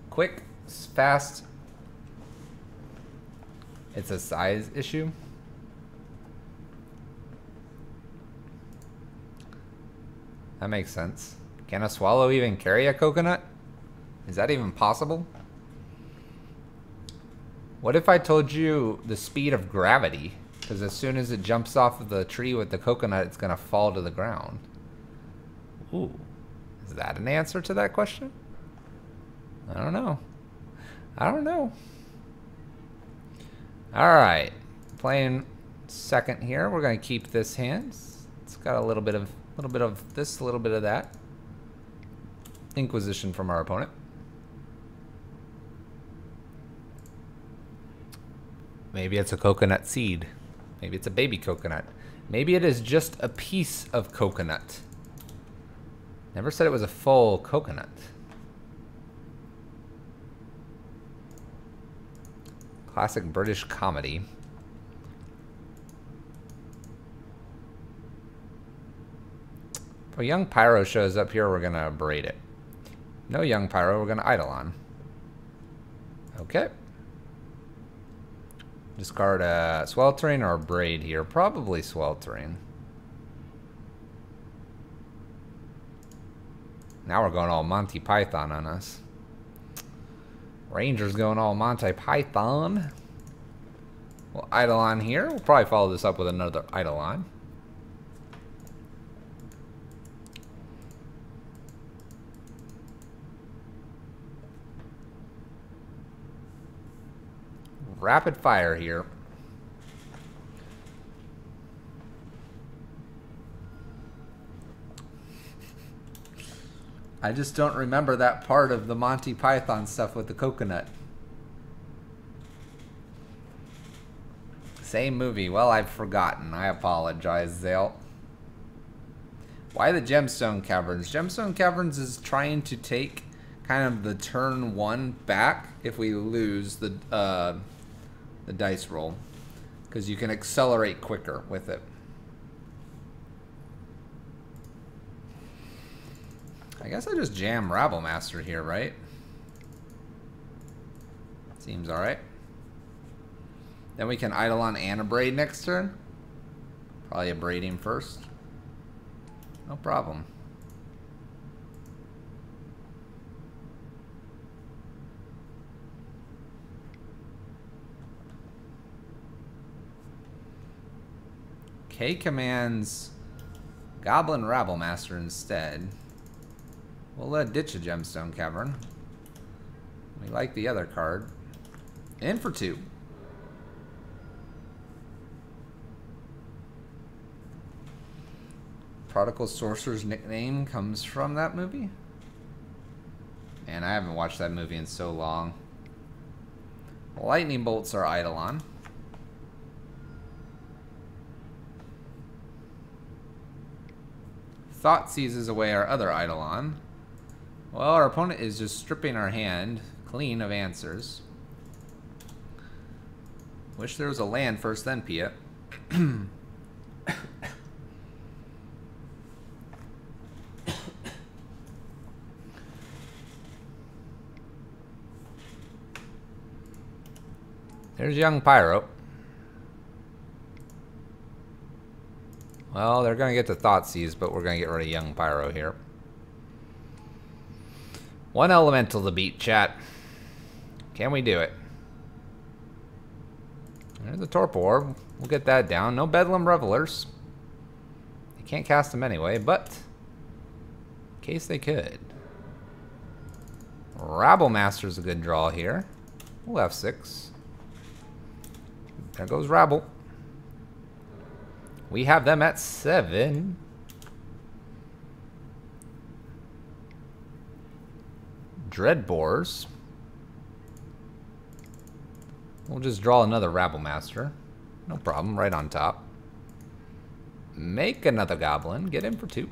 Quick, fast. It's a size issue. That makes sense. Can a swallow even carry a coconut? Is that even possible? What if I told you the speed of gravity? Because as soon as it jumps off of the tree with the coconut, it's going to fall to the ground. Ooh. Is that an answer to that question? I don't know. I don't know. Alright. Playing second here. We're going to keep this hand. It's got a little bit of this, a little bit of that. Inquisition from our opponent. Maybe it's a coconut seed. Maybe it's a baby coconut. Maybe it is just a piece of coconut. Never said it was a full coconut. Classic British comedy. If a young Pyro shows up here, we're gonna braid it. No young Pyro, we're gonna Eidolon. Okay. Discard a Sweltering or a Braid here. Probably Sweltering. Now we're going all Monty Python on us. Ranger's going all Monty Python. We'll Eidolon here. We'll probably follow this up with another Eidolon. Rapid fire here. I just don't remember that part of the Monty Python stuff with the coconut. Same movie. Well, I've forgotten. I apologize, Zale. Why the Gemstone Caverns? Gemstone Caverns is trying to take kind of the turn 1 back if we lose the dice roll, because you can accelerate quicker with it. I guess I just jam Rabble Master here, right? Seems alright. Then we can Eidolon and a Braid next turn. Probably a Braiding first. No problem. K commands Goblin Rabble Master instead. We'll ditch a Gemstone Cavern. We like the other card. In for 2. Prodigal Sorcerer's nickname comes from that movie. Man, I haven't watched that movie in so long. Lightning Bolts are Eidolon. Thought seizes away our other Eidolon. Well, our opponent is just stripping our hand clean of answers. Wish there was a land first, then Pia. There's young Pyro. Well, they're going to get to Thoughtseize, but we're going to get rid of Young Pyro here. One elemental to beat, chat. Can we do it? There's the Torpor Orb. We'll get that down. No Bedlam Revelers. You can't cast them anyway, but in case they could. Rabble Master's a good draw here. We'll have 6. There goes Rabble. We have them at 7. Dreadbores. We'll just draw another Rabble Master. No problem, right on top. Make another Goblin. Get in for 2.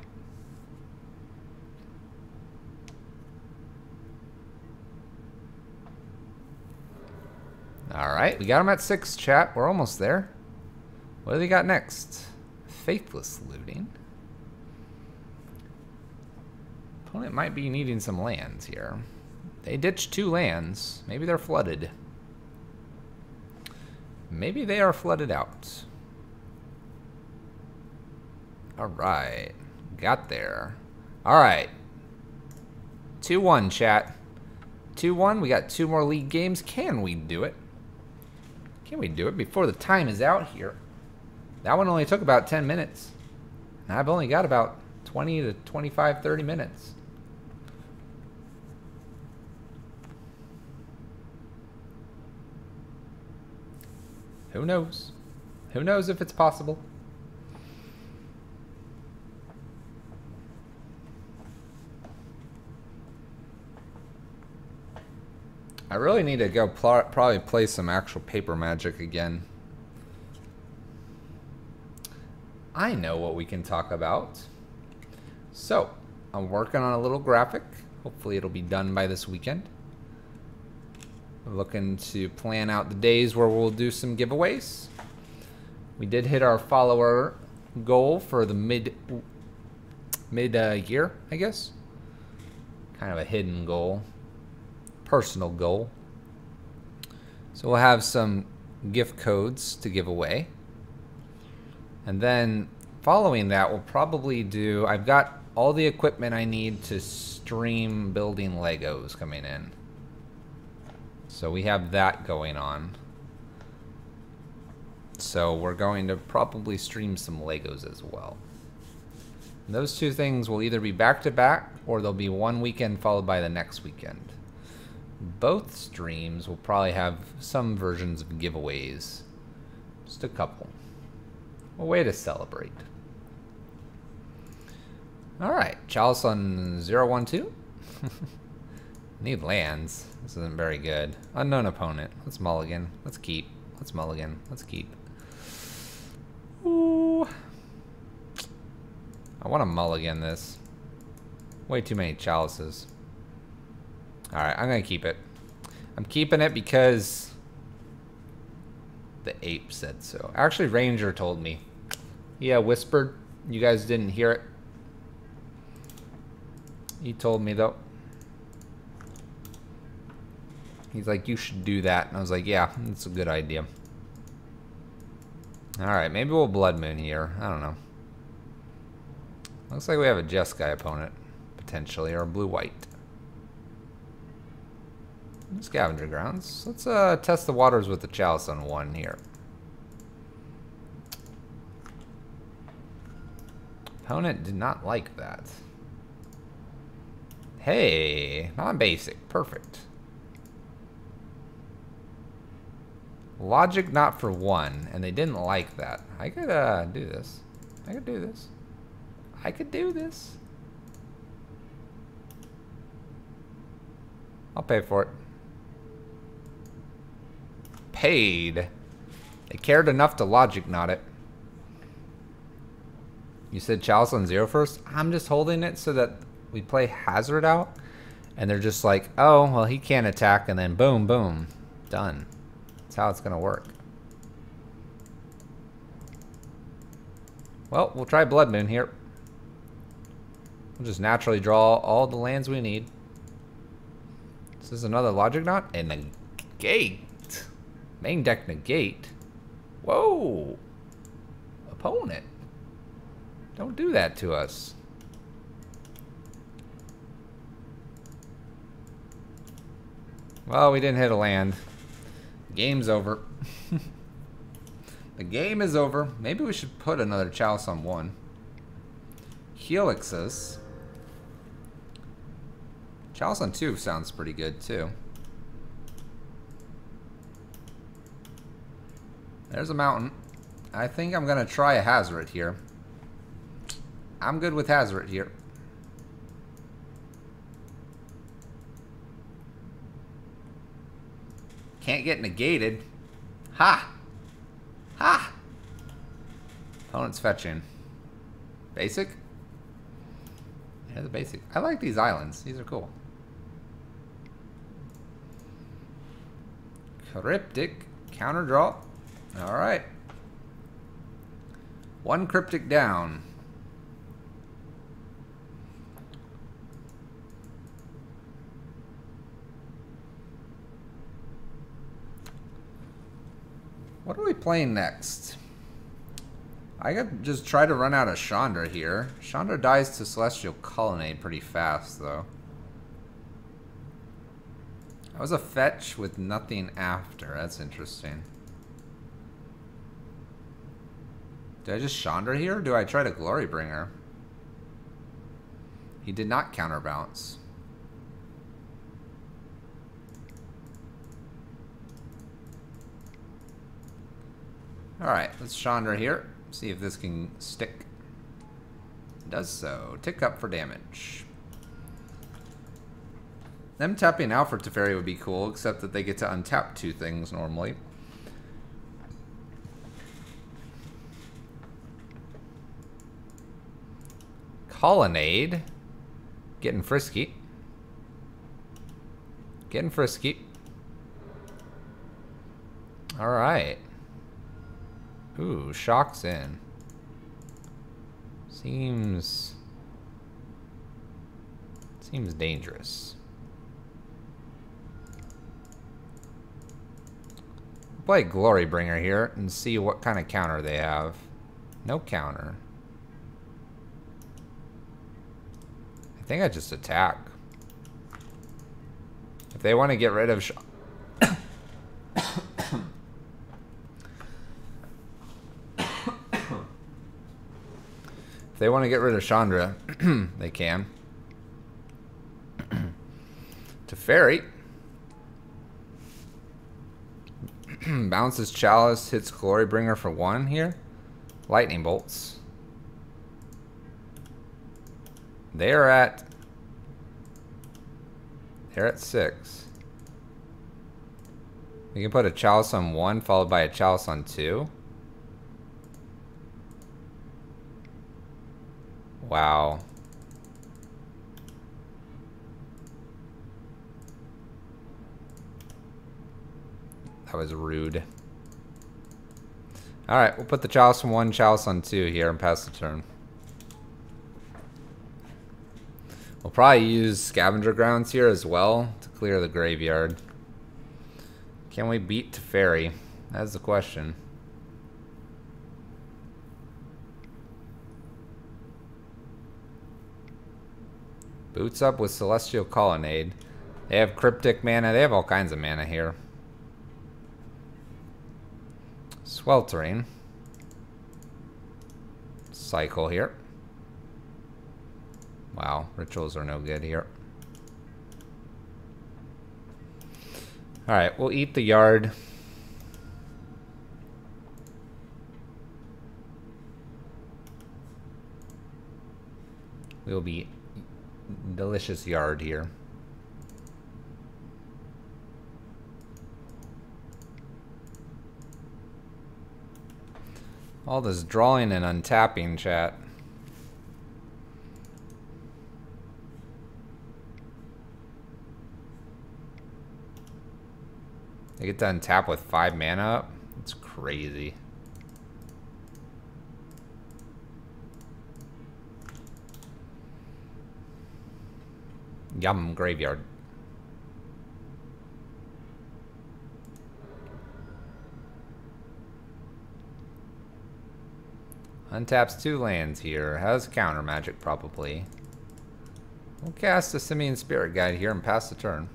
Alright, we got him at 6, chat. We're almost there. What do they got next? Faithless Looting. Opponent might be needing some lands here. They ditched 2 lands. Maybe they're flooded. Maybe they are flooded out. Alright. Got there. Alright. 2-1, chat. 2-1. We got 2 more league games. Can we do it? Can we do it before the time is out here? That one only took about 10 minutes. And I've only got about 20 to 25, 30 minutes. Who knows? Who knows if it's possible? I really need to go probably play some actual paper Magic again. I know what we can talk about. So, I'm working on a little graphic. Hopefully it'll be done by this weekend. We're looking to plan out the days where we'll do some giveaways. We did hit our follower goal for the mid year, I guess. Kind of a hidden goal. Personal goal. So we'll have some gift codes to give away. And then following that, we'll probably do... I've got all the equipment I need to stream building Legos coming in. So we have that going on. So we're going to probably stream some Legos as well. And those 2 things will either be back-to-back, or they'll be one weekend followed by the next weekend. Both streams will probably have some versions of giveaways. Just a couple. A way to celebrate. Alright, Chalice on 012. Need lands. This isn't very good. Unknown opponent. Let's mulligan. Let's keep. Let's mulligan. Let's keep. Ooh. I want to mulligan this. Way too many chalices. Alright, I'm going to keep it. I'm keeping it because the ape said so. Actually, Ranger told me. Yeah, whispered. You guys didn't hear it. He told me, though. He's like, you should do that. And I was like, yeah, that's a good idea. Alright, maybe we'll Bloodmoon here. I don't know. Looks like we have a Jeskai opponent, potentially, or blue-white. Scavenger Grounds. Let's test the waters with the Chalice on 1 here. Opponent did not like that. Hey, non-basic. Perfect. Logic not for 1, and they didn't like that. I could do this. I could do this. I could do this. I'll pay for it. Paid. They cared enough to logic knot it. You said Chalice on 0 first? I'm just holding it so that we play Hazard out. And they're just like, oh, well, he can't attack. And then boom, boom. Done. That's how it's going to work. Well, we'll try Bloodmoon here. We'll just naturally draw all the lands we need. This is another logic knot. And negate. Main deck negate. Whoa. Opponent. Don't do that to us. Well, we didn't hit a land. Game's over. The game is over. Maybe we should put another Chalice on one. Helixus. Chalice on two sounds pretty good too. There's a mountain. I think I'm gonna try a Hazard here. I'm good with Hazard here. Can't get negated. Ha! Ha! Opponent's fetching. Basic? Yeah, the basic. I like these islands. These are cool. Cryptic. Counter draw. Alright. One cryptic down. What are we playing next? I could just try to run out of Shondra here. Shondra dies to Celestial Colonnade pretty fast, though. That was a fetch with nothing after. That's interesting. Do I just Shondra here, or do I try to Glorybringer? He did not counterbounce. Alright, let's Chandra here. See if this can stick. It does so. Tick up for damage. Them tapping out for Teferi would be cool, except that they get to untap two things normally. Colonnade. Getting frisky. Getting frisky. Alright. Ooh, Shock's in. Seems dangerous. Play Glorybringer here and see what kind of counter they have. No counter. I think I just attack. If they want to get rid of if they want to get rid of Chandra, they can. Teferi. Bounces Chalice, hits Glorybringer for 1 here. Lightning bolts. They're at 6. We can put a Chalice on 1 followed by a Chalice on 2. Wow. That was rude. Alright, we'll put the Chalice on 1, Chalice on 2 here and pass the turn. We'll probably use Scavenger Grounds here as well to clear the graveyard. Can we beat Teferi? That's the question. Boots up with Celestial Colonnade. They have Cryptic mana. They have all kinds of mana here. Sweltering. Cycle here. Wow, rituals are no good here. Alright, we'll eat the yard. We'll be delicious yard here. All this drawing and untapping, chat. They get to untap with 5 mana up? It's crazy. Yum, graveyard. Untaps 2 lands here. Has counter magic probably. We'll cast a Simian Spirit Guide here and pass the turn.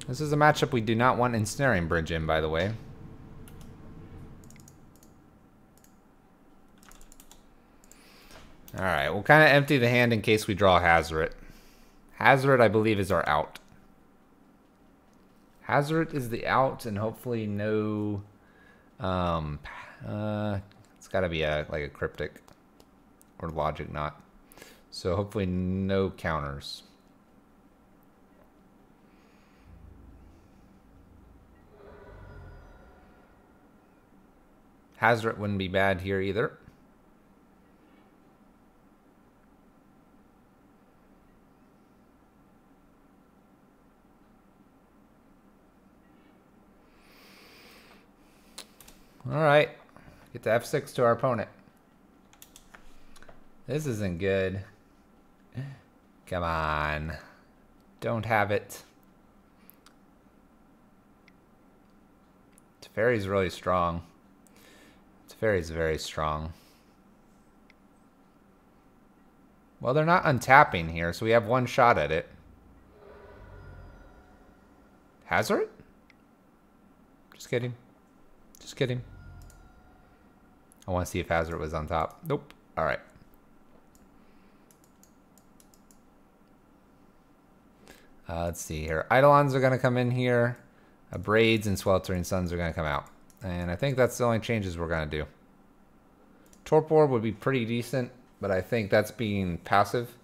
This is a matchup we do not want Ensnaring Bridge in, by the way. Alright, we'll kind of empty the hand in case we draw Hazoret. Hazoret, I believe, is our out. Hazoret is the out, and hopefully no... it's got to be like a Cryptic. Or Logic Knot. So hopefully no counters. Hazoret wouldn't be bad here either. Alright. Get to F6 to our opponent. This isn't good. Come on. Don't have it. Teferi's really strong. Teferi's very strong. Well, they're not untapping here, so we have one shot at it. Hazoret? Just kidding. Just kidding. I want to see if Hazoret was on top. Nope. Alright. Let's see here. Eidolons are going to come in here. Braids and Sweltering Suns are going to come out. And I think that's the only changes we're going to do. Torpor would be pretty decent, but I think that's being passive.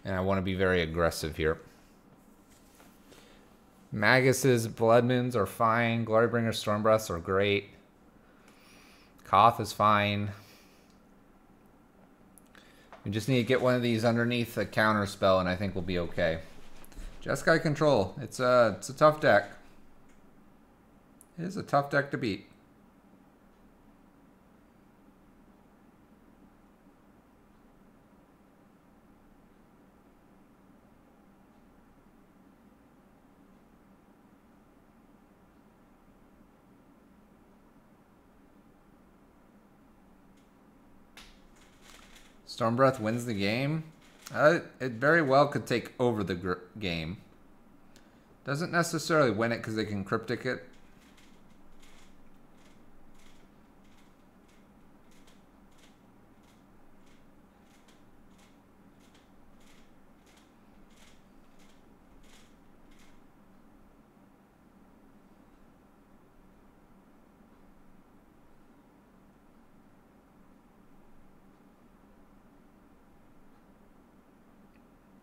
And I want to be very aggressive here. Magus's Bloodmoons are fine. Glorybringer Stormbreaths are great. Koth is fine. We just need to get one of these underneath a counter spell, and I think we'll be okay. Jeskai Control. It's a tough deck. It is a tough deck to beat. Stormbreath wins the game. It very well could take over the game. Doesn't necessarily win it because they can Cryptic it.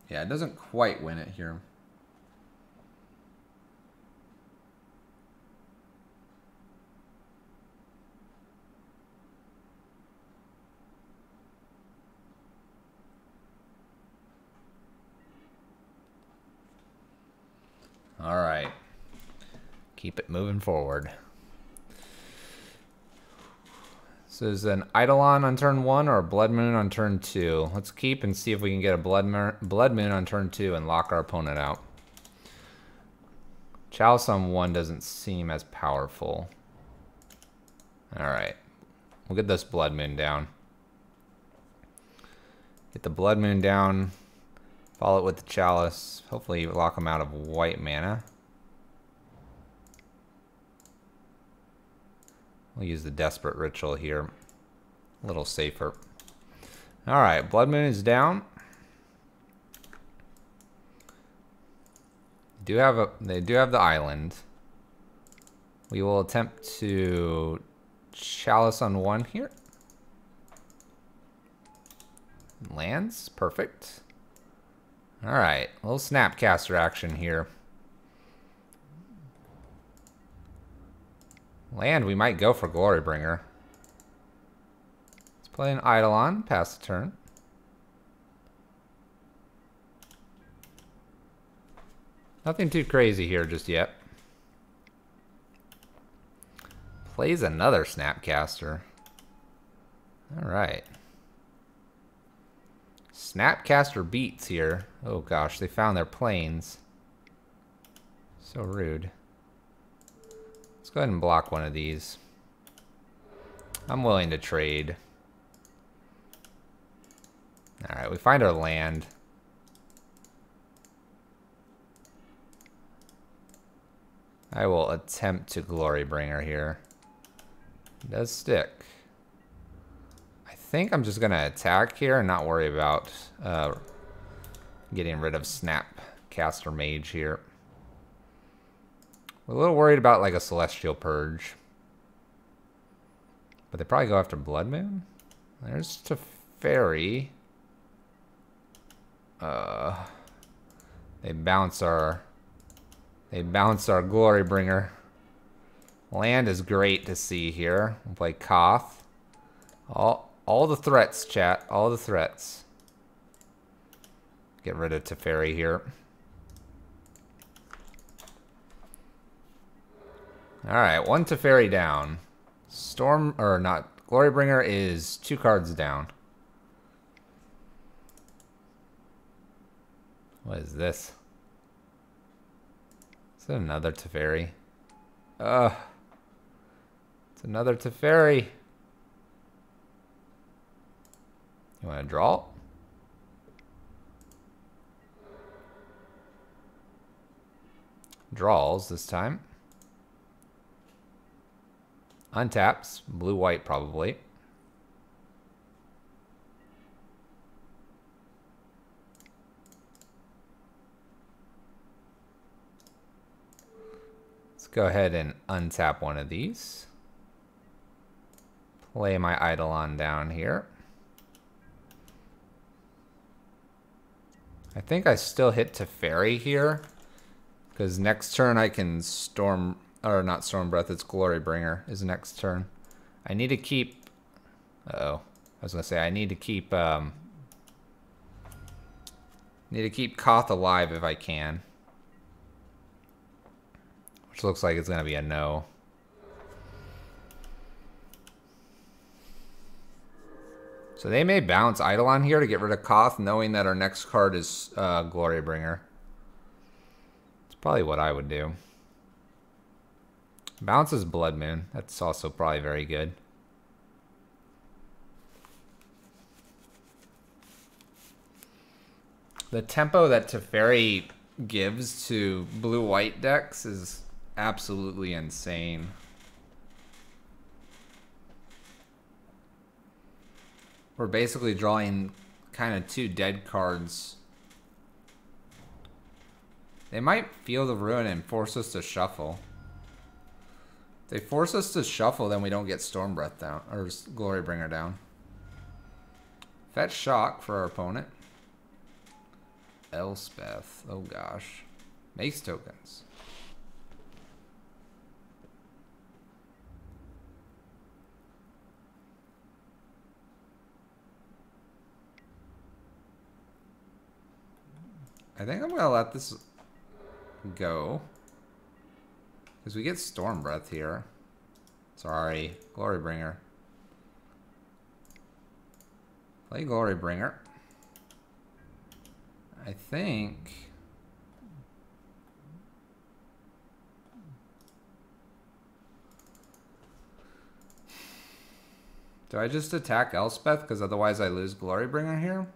Yeah, it doesn't quite win it here. All right. Keep it moving forward. So is an Eidolon on turn 1 or a Bloodmoon on turn 2? Let's keep and see if we can get a Bloodmoon on turn 2 and lock our opponent out. Chalice on 1 doesn't seem as powerful. Alright. We'll get this Bloodmoon down. Get the Bloodmoon down. Follow it with the Chalice. Hopefully lock them out of white mana. We'll use the Desperate Ritual here. A little safer. Alright, Bloodmoon is down. They do have the island. We will attempt to Chalice on 1 here. Lands, perfect. Alright, a little Snapcaster action here. Land, we might go for Glorybringer. Let's play an Eidolon, pass the turn. Nothing too crazy here just yet. Plays another Snapcaster. Alright. Snapcaster beats here. Oh gosh, they found their planes. So rude. Let's go ahead and block one of these. I'm willing to trade. Alright, we find our land. I will attempt to Glorybringer here. It does stick. I think I'm just going to attack here and not worry about getting rid of Snapcaster Mage here. We're a little worried about like a Celestial Purge. But they probably go after Bloodmoon. There's Teferi. They bounce our Glorybringer. Land is great to see here. We'll play Koth. All the threats, chat. All the threats. Get rid of Teferi here. Alright, one Teferi down. Glorybringer is 2 cards down. What is this? Is it another Teferi? Ugh. It's another Teferi. You want to draw? Draws this time. Untaps. Blue-white probably. Let's go ahead and untap one of these. Play my Eidolon down here. I think I still hit Teferi here. Because next turn I can Storm... Or not Storm Breath, it's Glorybringer is next turn. I need to keep... Uh-oh. I was going to say, I need to keep... Need to keep Koth alive if I can. Which looks like it's going to be a no. So they may bounce Eidolon here to get rid of Koth, knowing that our next card is Glorybringer. It's probably what I would do. Bounces Bloodmoon. That's also probably very good. The tempo that Teferi gives to blue-white decks is absolutely insane. We're basically drawing kind of 2 dead cards. They might feel the ruin and force us to shuffle. If they force us to shuffle, then we don't get Storm Breath down, or Glorybringer down. Fetch Shock for our opponent. Elspeth, oh gosh. Makes tokens. I think I'm gonna let this go. Because we get Storm Breath here. Sorry, Glorybringer. Play Glorybringer. I think... Do I just attack Elspeth because otherwise I lose Glorybringer here?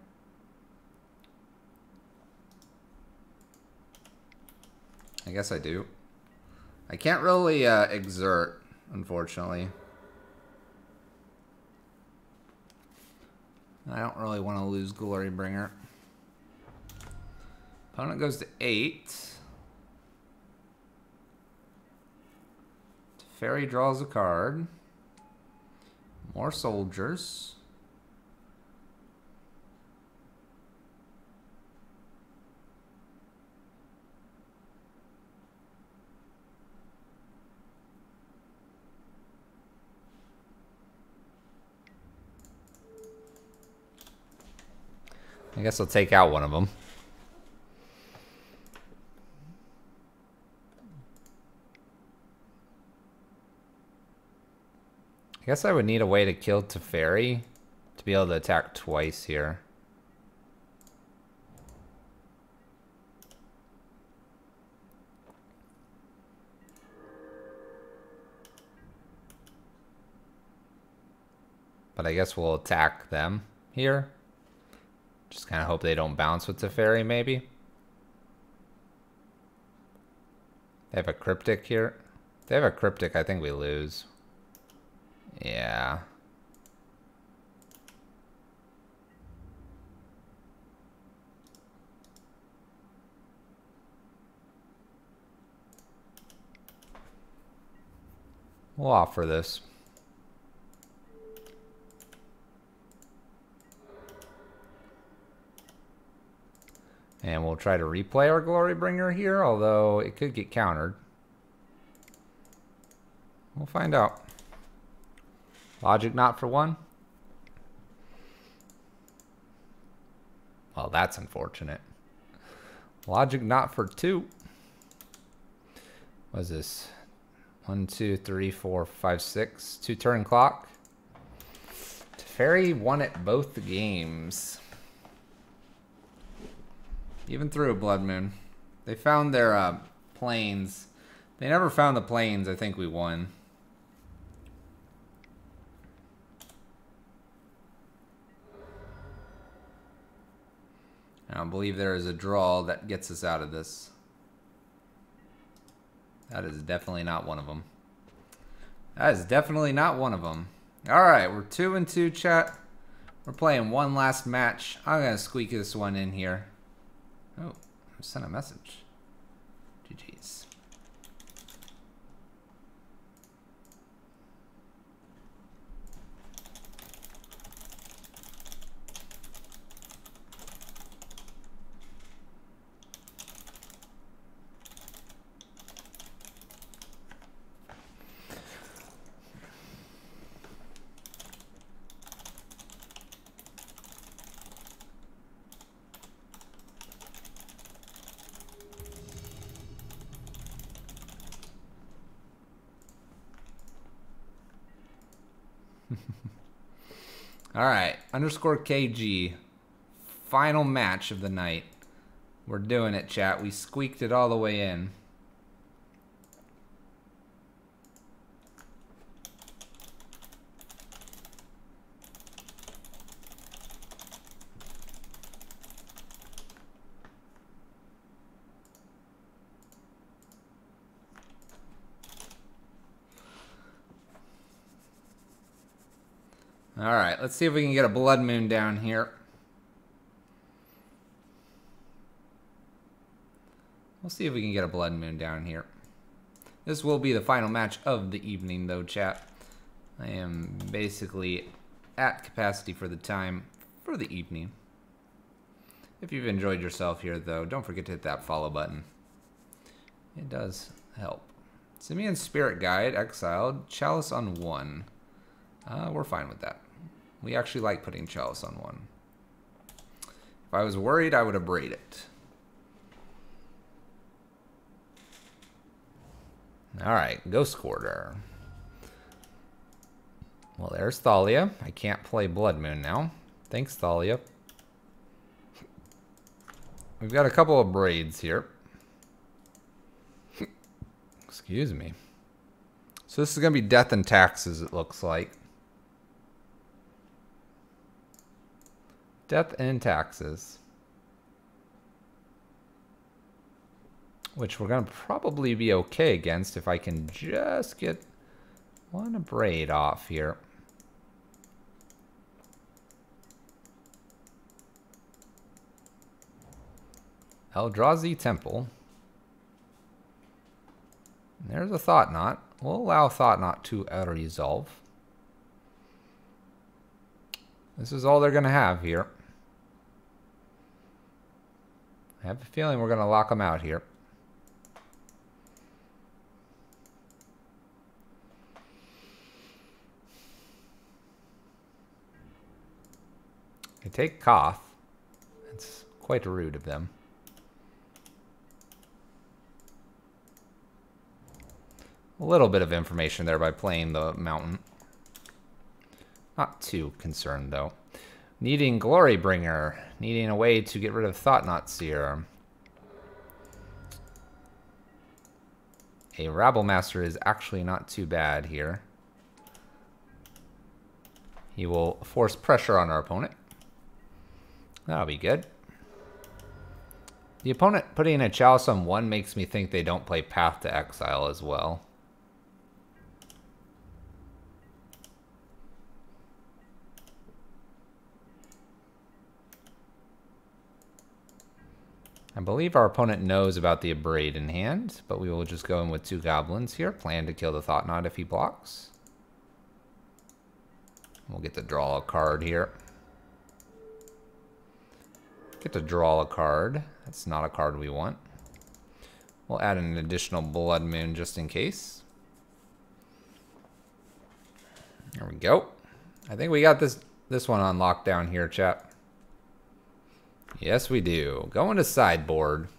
I guess I do. I can't really exert, unfortunately. I don't really want to lose Glorybringer. Opponent goes to 8. Teferi draws a card. More soldiers. I guess I'll take out one of them. I guess I would need a way to kill Teferi to be able to attack twice here. But I guess we'll attack them here. Just kind of hope they don't bounce with Teferi, maybe. They have a Cryptic here. If they have a Cryptic, I think we lose. Yeah. We'll offer this. And we'll try to replay our Glorybringer here, although it could get countered. We'll find out. Logic not for one. Well, that's unfortunate. Logic not for two. What is this? 1, 2, 3, 4, 5, 6. 2 turn clock. Teferi won at both games. Even through a Bloodmoon. They found their planes. They never found the planes. I think we won. I don't believe there is a draw that gets us out of this. That is definitely not one of them. That is definitely not one of them. Alright, we're 2-2, chat. We're playing one last match. I'm going to squeak this one in here. Oh, I sent a message. GG's. Alright, _KG. Final match of the night. We're doing it, chat. We squeaked it all the way in. Alright, let's see if we can get a Bloodmoon down here. We'll see if we can get a Bloodmoon down here. This will be the final match of the evening, though, chat. I am basically at capacity for the time for the evening. If you've enjoyed yourself here, though, don't forget to hit that follow button. It does help. Simeon's Spirit Guide, exiled. Chalice on 1. We're fine with that. We actually like putting Chalice on 1. If I was worried, I would have braid it. Alright, Ghost Quarter. Well, there's Thalia. I can't play Bloodmoon now. Thanks, Thalia. We've got a couple of braids here. Excuse me. So this is going to be Death and Taxes, it looks like. Death and Taxes. Which we're going to probably be okay against if I can just get one braid off here. Eldrazi Temple. There's a Thought Knot. We'll allow Thought Knot to resolve. This is all they're going to have here. I have a feeling we're going to lock them out here. They take Koth. It's quite rude of them. A little bit of information there by playing the mountain. Not too concerned, though. Needing Glorybringer. Needing a way to get rid of Thought Knot Seer. A Rabble Master is actually not too bad here. He will force pressure on our opponent. That'll be good. The opponent putting a Chalice on 1 makes me think they don't play Path to Exile as well. I believe our opponent knows about the Abrade in hand, but we will just go in with 2 goblins here. Plan to kill the Thought Knot if he blocks. We'll get to draw a card here. Get to draw a card. That's not a card we want. We'll add an additional Bloodmoon just in case. There we go. I think we got this one on lockdown here, chat. Yes, we do. Going to sideboard.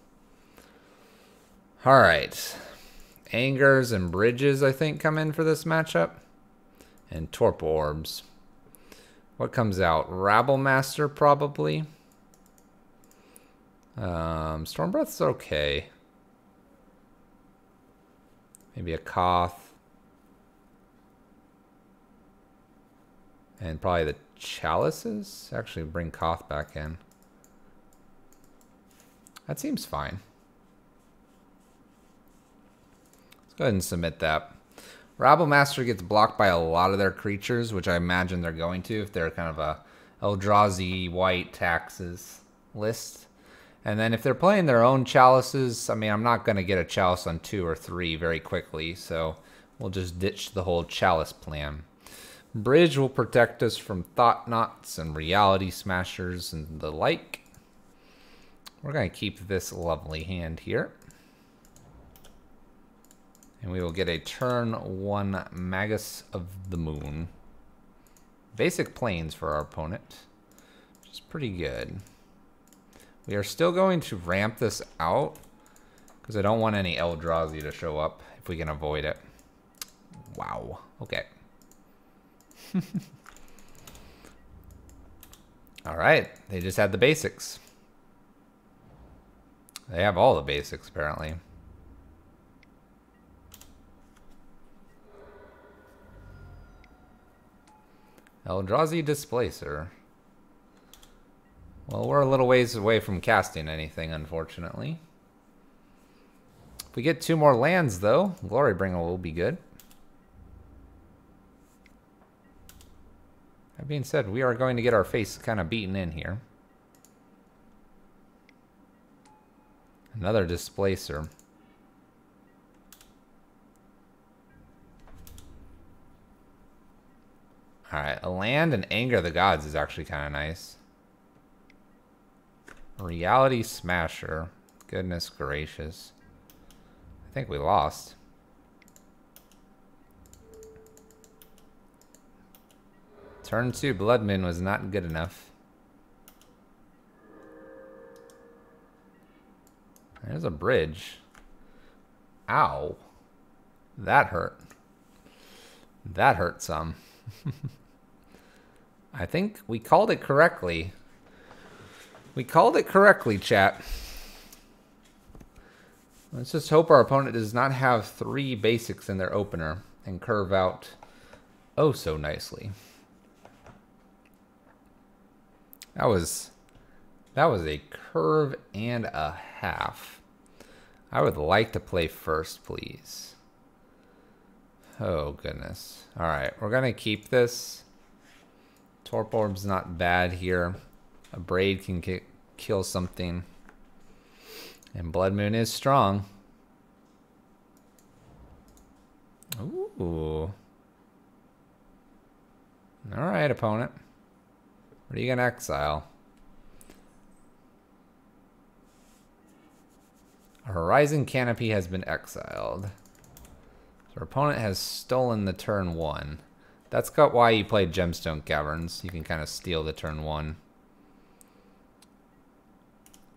All right. Angers and Bridges, I think, come in for this matchup. And Torp Orbs. What comes out? Rabblemaster, probably. Stormbreath's okay. Maybe a Koth. And probably the Chalices. Actually, bring Koth back in. That seems fine. Let's go ahead and submit that. Rabblemaster gets blocked by a lot of their creatures, which I imagine they're going to if they're kind of a Eldrazi white taxes list. And then if they're playing their own Chalices, I mean, I'm not going to get a Chalice on 2 or 3 very quickly, so we'll just ditch the whole Chalice plan. Bridge will protect us from Thought Knots and Reality Smashers and the like. We're going to keep this lovely hand here. And we will get a turn 1 Magus of the Moon. Basic planes for our opponent, which is pretty good. We are still going to ramp this out because I don't want any Eldrazi to show up if we can avoid it. Wow. Okay. All right. They just had the basics. They have all the basics, apparently. Eldrazi Displacer. Well, we're a little ways away from casting anything, unfortunately. If we get 2 more lands, though, Glorybringer will be good. That being said, we are going to get our face kind of beaten in here. Another Displacer. Alright, a land and Anger of the Gods is actually kind of nice. Reality Smasher. Goodness gracious. I think we lost. Turn 2 Bloodmoon was not good enough. There's a bridge. Ow. That hurt. That hurt some. I think we called it correctly. We called it correctly, chat. Let's just hope our opponent does not have 3 basics in their opener and curve out oh so nicely. That was a curve and a half. I would like to play first, please. Oh, goodness. All right, we're going to keep this. Torp Orb's not bad here. A Braid can kill something. And Bloodmoon is strong. Ooh. All right, opponent. What are you going to exile? A Horizon Canopy has been exiled. So our opponent has stolen the turn 1. That's got why you played Gemstone Caverns. You can kind of steal the turn 1.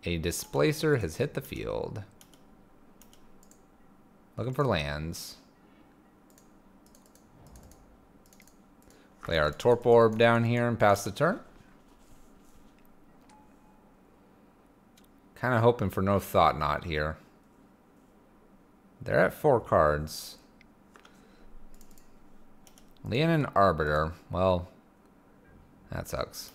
A Displacer has hit the field. Looking for lands. Play our Torp Orb down here and pass the turn. Kind of hoping for no Thought Knot here. They're at 4 cards. Leonin Arbiter. Well, That sucks.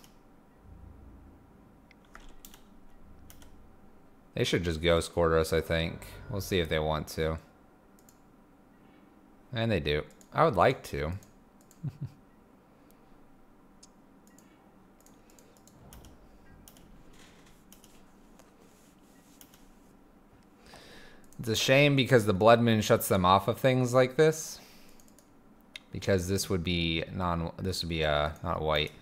They should just ghost quarter us, I think. We'll see if they want to. And they do. I would like to. It's a shame because the Bloodmoon shuts them off of things like this. Because this would be not white.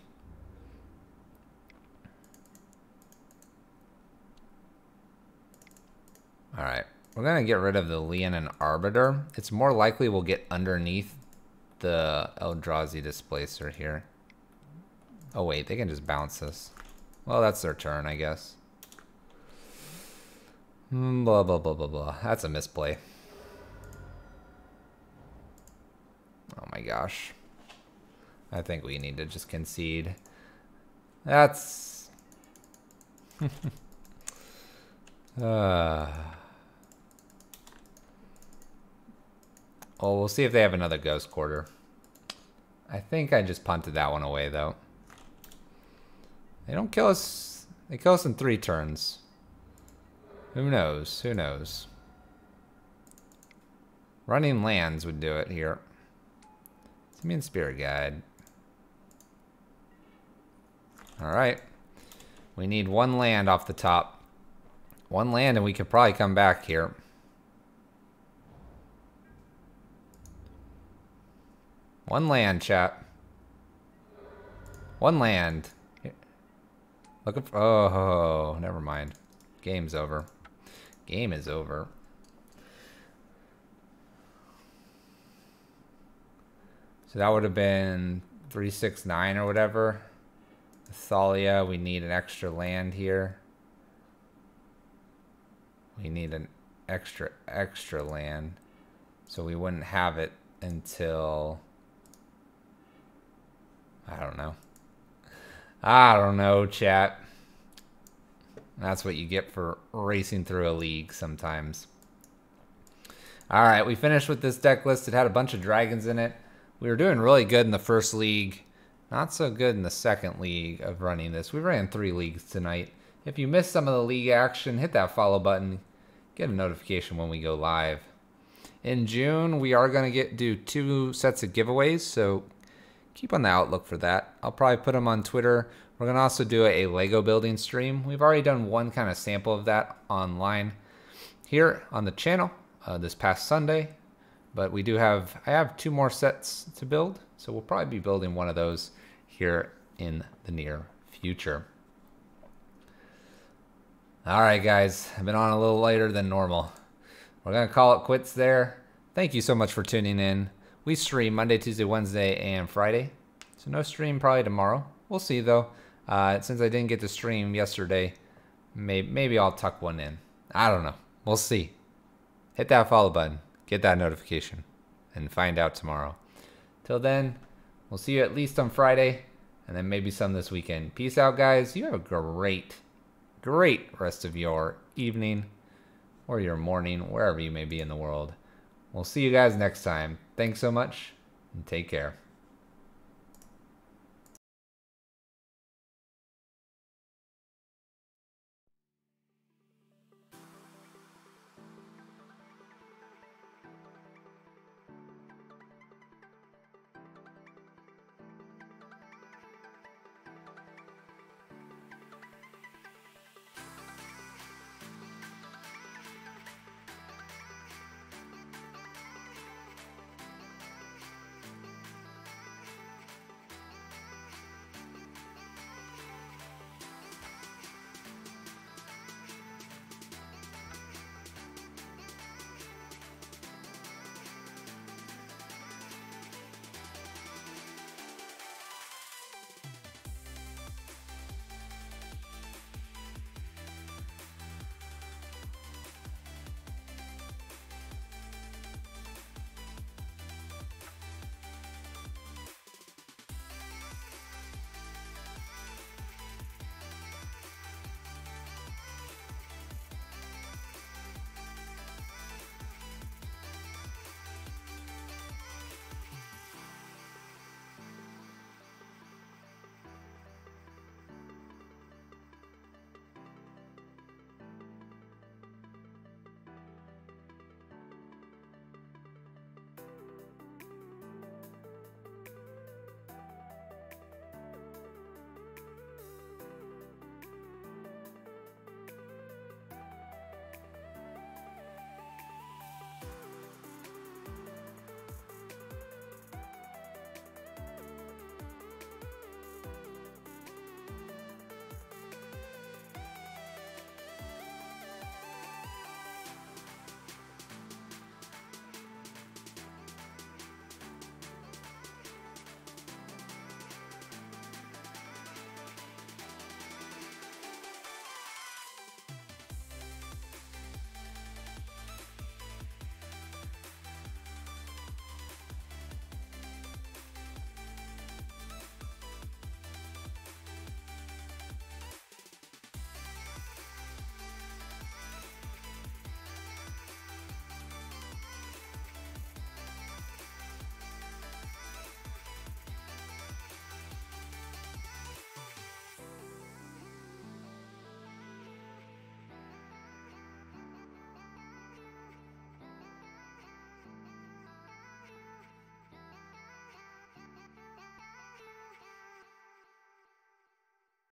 Alright. We're gonna get rid of the Leon and Arbiter. It's more likely we'll get underneath the Eldrazi Displacer here. Oh wait, they can just bounce us. Well, that's their turn, I guess. Blah, blah, blah, blah, blah. That's a misplay. Oh my gosh. I think we need to just concede. That's... Well, we'll see if they have another Ghost Quarter. I think I just punted that one away, though. They don't kill us. They kill us in 3 turns. Who knows? Who knows? Running lands would do it here. Simian Spirit Guide. Alright. We need 1 land off the top. 1 land and we could probably come back here. One land, chat. 1 land. Looking for... Oh, never mind. Game's over. Game is over. So that would have been 369 or whatever. Thalia, we need an extra land here. We need an extra land. So we wouldn't have it until... I don't know. I don't know, chat. That's what you get for racing through a league sometimes. Alright, we finished with this deck list. It had a bunch of dragons in it. We were doing really good in the first league. Not so good in the second league of running this. We ran 3 leagues tonight. If you missed some of the league action, hit that follow button. Get a notification when we go live. In June, we are going to do 2 sets of giveaways, so keep on the outlook for that. I'll probably put them on Twitter. We're going to also do a Lego building stream. We've already done one kind of sample of that online here on the channel this past Sunday. But we do have, I have 2 more sets to build. So we'll probably be building one of those here in the near future. All right, guys. I've been on a little later than normal. We're going to call it quits there. Thank you so much for tuning in. We stream Monday, Tuesday, Wednesday, and Friday. So no stream probably tomorrow. We'll see, though. Since I didn't get to stream yesterday, maybe I'll tuck one in. I don't know. We'll see. Hit that follow button. Get that notification. And find out tomorrow. Till then, we'll see you at least on Friday. And then maybe some this weekend. Peace out, guys. You have a great rest of your evening. Or your morning. Wherever you may be in the world. We'll see you guys next time. Thanks so much. And take care.